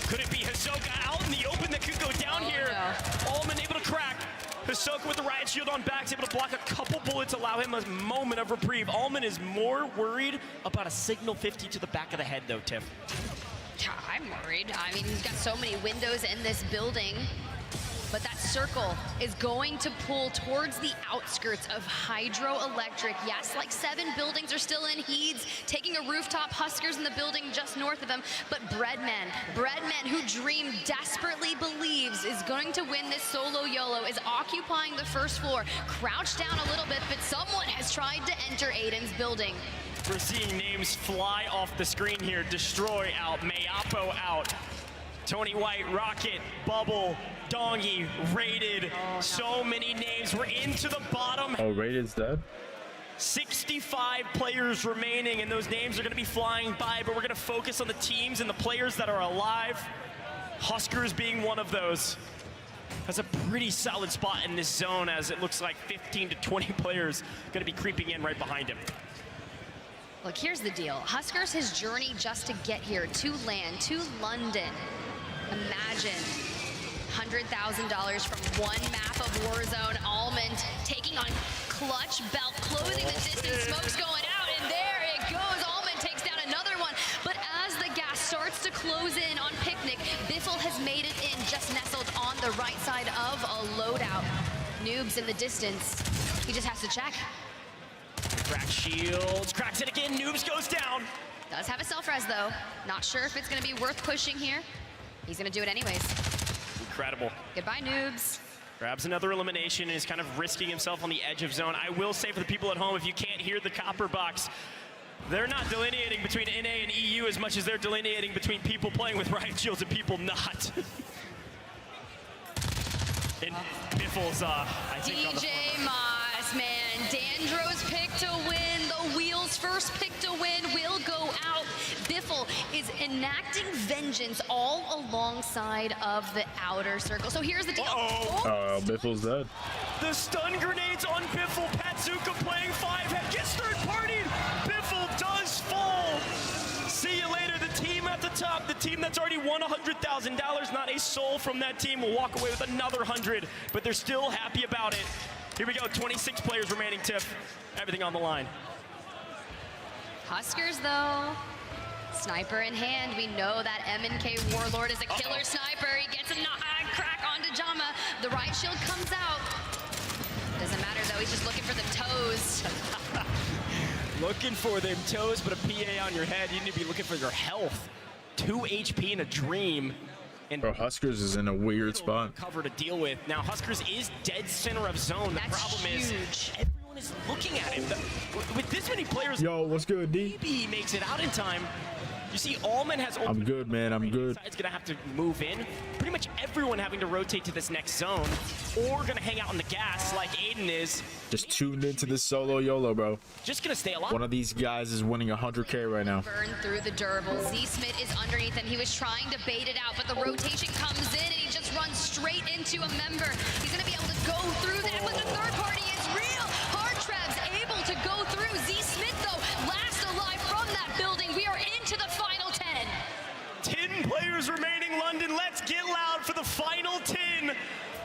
Could it be Hisoka out in the open that could go down here? No. Allman able to crack. Hisoka with the riot shield on back is able to block a couple bullets, allow him a moment of reprieve. Allman is more worried about a signal 50 to the back of the head, though, Tiff. I'm worried. I mean, he's got so many windows in this building. But that circle is going to pull towards the outskirts of Hydroelectric. Yes, like 7 buildings are still in. He's taking a rooftop. Huskers in the building just north of him. But Breadman, who Dream desperately believes is going to win this solo YOLO, is occupying the first floor. Crouched down a little bit, but someone has tried to enter Aiden's building. We're seeing names fly off the screen here. Destroy out, Mayapo out. Tony White, Rocket, Bubble, Dongy, Rated. So many names. We're into the bottom. Oh, Rated's dead? 65 players remaining, and those names are going to be flying by, but we're going to focus on the teams and the players that are alive. Huskers being one of those. That's a pretty solid spot in this zone, as it looks like 15 to 20 players going to be creeping in right behind him. Look, here's the deal. Huskers, his journey just to get here, to land, to London. Imagine $100,000 from one map of Warzone. Allman taking on Clutch Belt, closing the distance. Smoke's going out, and there it goes. Allman takes down another one. But as the gas starts to close in on Picnic, Biffle has made it in, just nestled on the right side of a loadout. Noobs in the distance. He just has to check. Crack shields, cracks it again. Noobs goes down. Does have a self-res though. Not sure if it's going to be worth pushing here. He's going to do it anyways. Incredible. Goodbye, Noobs. Grabs another elimination and is kind of risking himself on the edge of zone. I will say for the people at home, if you can't hear the copper box, they're not delineating between NA and EU as much as they're delineating between people playing with riot shields and people not. And Biffle's, I think, DJ Moss, man. Dandro's pick to win. The Wheels first pick to win will go out. Biffle is enacting vengeance all alongside of the outer circle. So here's the deal. Biffle's dead. The stun grenades on Biffle. Patsuka playing 5-head. Gets third partied. Biffle does fall. See you later. The team at the top, the team that's already won $100,000, not a soul from that team will walk away with another 100, but they're still happy about it. Here we go, 26 players remaining, Tiff. Everything on the line. Huskers, though. Sniper in hand. We know that M&K Warlord is a killer sniper. He gets a crack onto Jama. The right shield comes out. Doesn't matter, though. He's just looking for the toes. Looking for them toes, but a PA on your head. You need to be looking for your health. 2 HP in a dream. And Bro, Huskers is in a weird spot. Cover to deal with. Now, Huskers is dead center of zone. The problem is everyone is looking at him. With this many players, yo, what's good, D? maybe he makes it out in time. You see, Allman has... I'm good, man. I'm good. It's going to have to move in. Pretty much everyone having to rotate to this next zone or going to hang out on the gas like Aiden is. Just tuned into this solo YOLO, bro. Just going to stay alive. One of these guys is winning 100K right now. Burn through the durable. Z-Smith is underneath him. He was trying to bait it out, but the rotation comes in and he just runs straight into a member. He's going to be able to go through that, but the third party is real. Hard Trev's able to go through. Z-Smith, though, last alive from that building. We are into the final 10. 10 players remaining, London. Let's get loud for the final 10.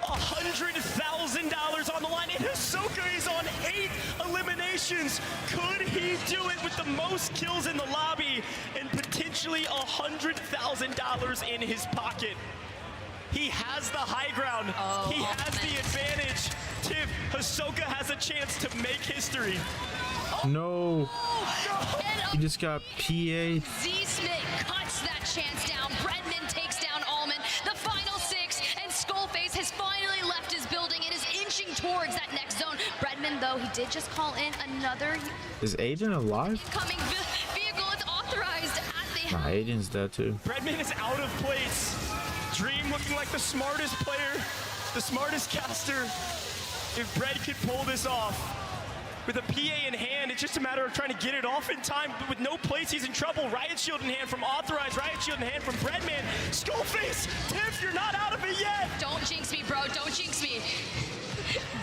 $100,000 on the line, and Hisoka is on 8 eliminations. Could he do it with the most kills in the lobby and potentially $100,000 in his pocket? He has the high ground. He has the advantage. Tiff, Hisoka has a chance to make history. No. He just got PA. Z-Smith cuts that chance down. Breadman takes down Allman. The final 6, and Skullface has finally left his building and is inching towards that next zone. Breadman, though, he did just call in another... Is Aiden alive? Incoming vehicle is authorized at the... Nah, Aiden's dead too. Breadman is out of place. Dream looking like the smartest player, the smartest caster. If Bread could pull this off. with a PA in hand. It's just a matter of trying to get it off in time, but with no place, he's in trouble. Riot Shield in hand from Authorized, Riot Shield in hand from Breadman. Skullface, Tiff, you're not out of it yet. Don't jinx me, bro. Don't jinx me.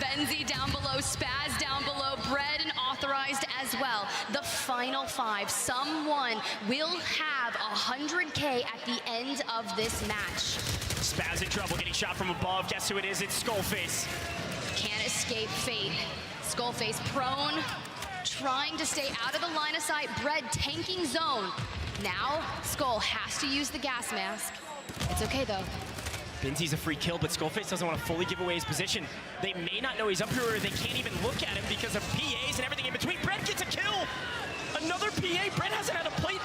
Benzi down below, Spaz down below, Bread and Authorized as well. The final 5. Someone will have 100K at the end of this match. Spaz in trouble, getting shot from above. Guess who it is? It's Skullface. Can't escape fate. Skullface prone, trying to stay out of the line of sight. Bread tanking zone. Now, Skull has to use the gas mask. It's okay though. Benzi's a free kill, but Skullface doesn't want to fully give away his position. They may not know he's up here, or they can't even look at him because of PAs and everything in between. Bread gets a kill. Another PA. Bread hasn't had a plate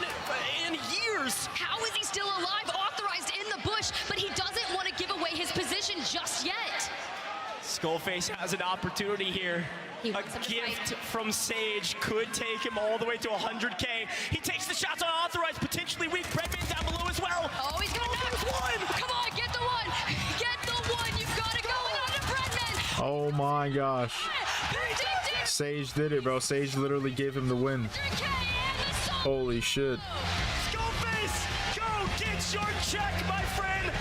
in years. How is he still alive? Authorized in the bush, but he doesn't want to give away his position just yet. Skullface has an opportunity here. A gift from Sage could take him all the way to 100K. He takes the shots on Authorized, potentially weak. Breadman down below as well. Oh, he's gonna knock one. Come on, get the one. Get the one. You've got to go in on the Breadman. Oh my gosh. Sage did it, bro. Sage literally gave him the win. Holy shit. Skullface, go get your check, my friend.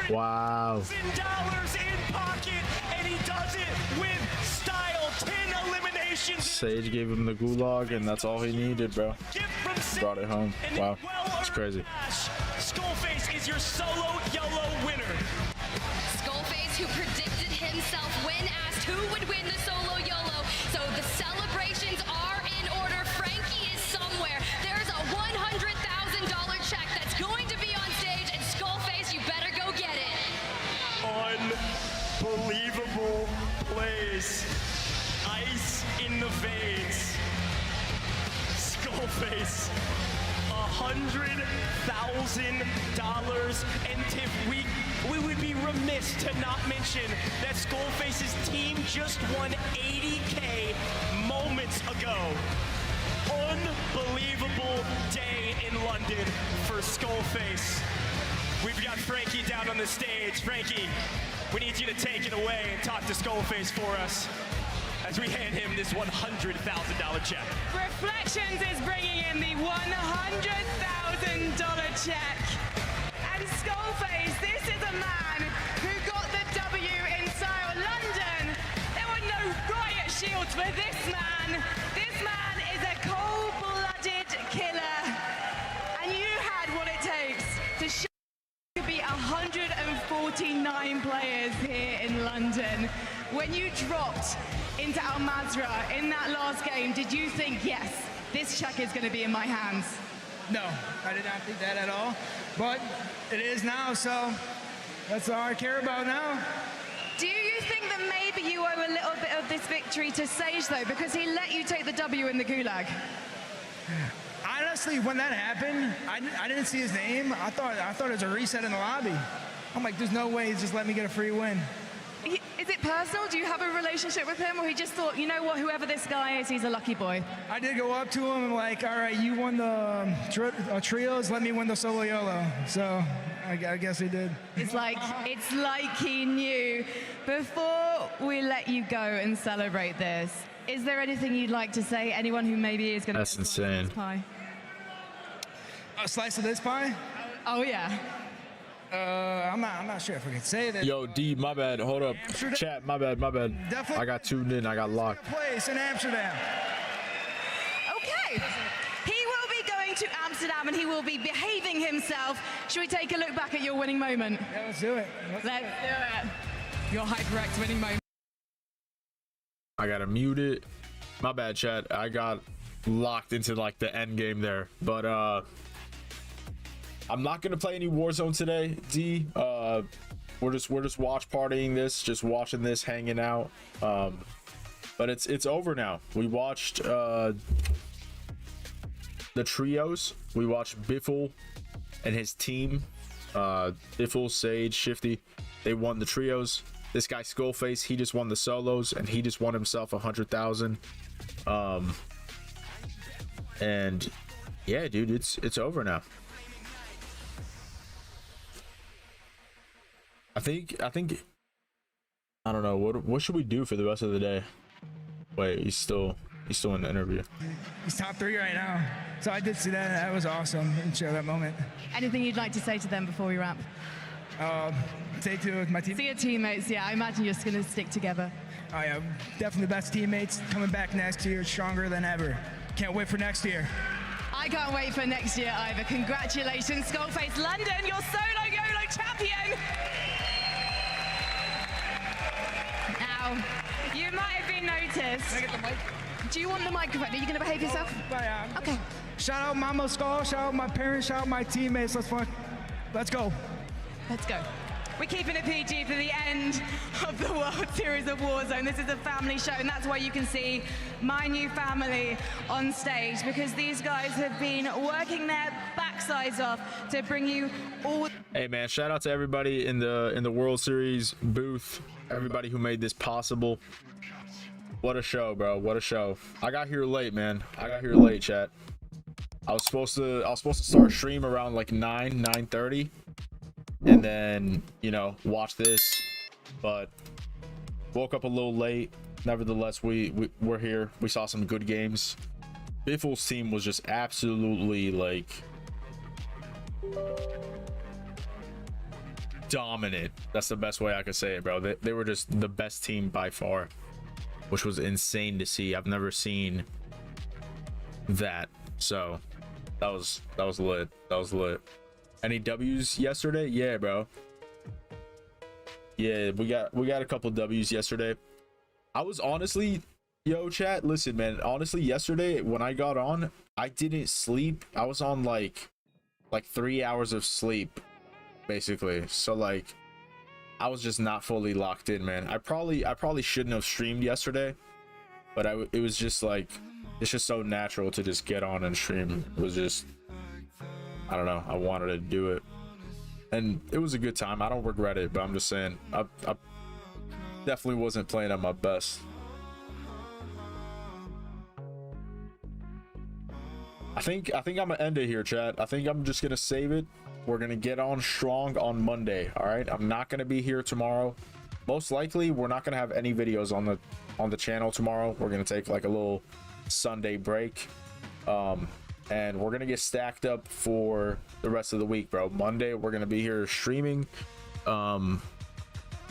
Wow. $100,000 in pocket, and he does it with style. 10 eliminations. Sage gave him the gulag, and that's all he needed, bro. Brought it home. Wow. It's crazy. Skullface is your solo YOLO winner. Skullface, who predicted himself when asked who would win the solo YOLO. So the celebrations are in order. Frankie is somewhere. There's a $100,000 check that's going to be on stage, and Skullface, you better go get it. Unbelievable plays. Ice in the veins. Skullface. $100,000, and Tiff, we would be remiss to not mention that Skullface's team just won 80K moments ago. Unbelievable day in London for Skullface. We've got Frankie down on the stage. Frankie, we need you to take it away and talk to Skullface for us as we hand him this $100,000 check. Reflections is bringing in the $100,000 check. And Skullface, this is a man who got the W in style. London, there were no riot shields for this man. This man is a cold-blooded killer. And you had what it takes to show to be 149 players here in London. When you dropped into Al Mazrah in that last game, did you think, yes, this check is going to be in my hands? No, I did not think that at all. But it is now, so that's all I care about now. Do you think that maybe you owe a little bit of this victory to Sage, though, because he let you take the W in the Gulag? Honestly, when that happened, I didn't see his name. I thought it was a reset in the lobby. I'm like, there's no way he's just let me get a free win. Is it personal? Do you have a relationship with him, or he just thought, you know what, whoever this guy is, he's a lucky boy? I did go up to him and like, all right, you won the trios, let me win the solo YOLO. So I guess he did. It's like he knew. Before we let you go and celebrate this, is there anything you'd like to say? Anyone who maybe is going to... That's insane. Pie? A slice of this pie? Oh, yeah. I'm not sure if we can say that. Yo, D, my bad. Hold up. Chat, my bad. Definitely. I got tuned in. I got locked. Place in Amsterdam. Okay. He will be going to Amsterdam and he will be behaving himself. Should we take a look back at your winning moment? Yeah, let's do it. Let's do it. Your HyperX winning moment. I gotta mute it. My bad, chat. I got locked into like the end game there. But I'm not gonna play any Warzone today, D. We're just watch partying this, just watching this, hanging out. But it's over now. We watched the trios. We watched Biffle and his team. Biffle, Sage, Shifty. They won the trios. This guy Skullface, he just won the solos, and he just won himself 100,000. And yeah, dude, it's over now. I think I don't know, what should we do for the rest of the day? Wait, he's still in the interview. He's top 3 right now. So I did see that. That was awesome. And share that moment. Anything you'd like to say to them before we wrap? Stay tuned with my team. See your teammates. Yeah, I imagine you're just going to stick together. Oh yeah, definitely the best teammates. Coming back next year, stronger than ever. Can't wait for next year. I can't wait for next year either. Congratulations, Skullface London, your solo YOLO champion. Now, you might have been noticed. Can I get the mic? Do you want the microphone? Are you going to behave yourself? Okay. Shout out Mama Skull, shout out my parents, shout out my teammates. Let's go. Let's go. We're keeping it PG for the end of the World Series of Warzone. This is a family show, and that's why you can see my new family on stage, because these guys have been working their backsides off to bring you all. Hey man, shout out to everybody in the World Series booth, everybody who made this possible. What a show, bro. What a show. I got here late, man. I got here late, chat. I was supposed to start stream around like 9:30. And then, you know, watch this, but woke up a little late. Nevertheless, we're here. We saw some good games. Biffle's team was just absolutely like dominant. That's the best way I could say it, bro. They were just the best team by far, which was insane to see. I've never seen that. So that was lit. That was lit. Any W's yesterday? Yeah, bro. Yeah, we got a couple W's yesterday. I was honestly, yo, chat, listen, man. Honestly, yesterday when I got on, I didn't sleep. I was on like 3 hours of sleep, basically. So like, I was just not fully locked in, man. I probably shouldn't have streamed yesterday, but it was just like, it's just so natural to just get on and stream. It was just, I don't know, I wanted to do it, and it was a good time. I don't regret it, but I'm just saying I definitely wasn't playing at my best. I think I'm gonna end it here, chat. I think I'm just gonna save it. We're gonna get on strong on Monday. All right, I'm not gonna be here tomorrow. Most likely we're not gonna have any videos on the channel tomorrow. We're gonna take like a little Sunday break, and we're gonna get stacked up for the rest of the week, bro. Monday we're gonna be here streaming, and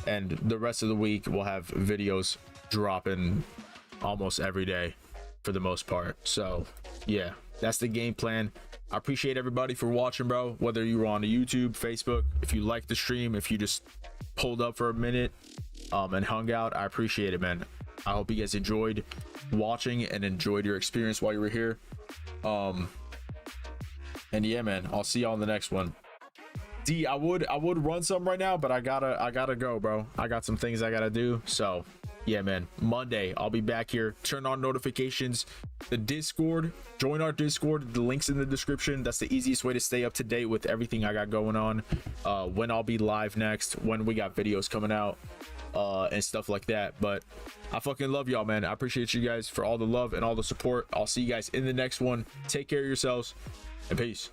the rest of the week we'll have videos dropping almost every day for the most part. So yeah, that's the game plan. I appreciate everybody for watching, bro. Whether you were on the YouTube, Facebook, if you liked the stream, if you just pulled up for a minute and hung out, I appreciate it, man. I hope you guys enjoyed watching and enjoyed your experience while you were here. And yeah, man, I'll see y'all on the next one. D, I would run some right now, but I gotta go, bro. I got some things I gotta do. So yeah, man, Monday I'll be back here. Turn on notifications, the Discord, join our Discord, the link's in the description. That's the easiest way to stay up to date with everything I got going on, when I'll be live next, when we got videos coming out, and stuff like that. But I fucking love y'all, man. I appreciate you guys for all the love and all the support. I'll see you guys in the next one. Take care of yourselves, and peace.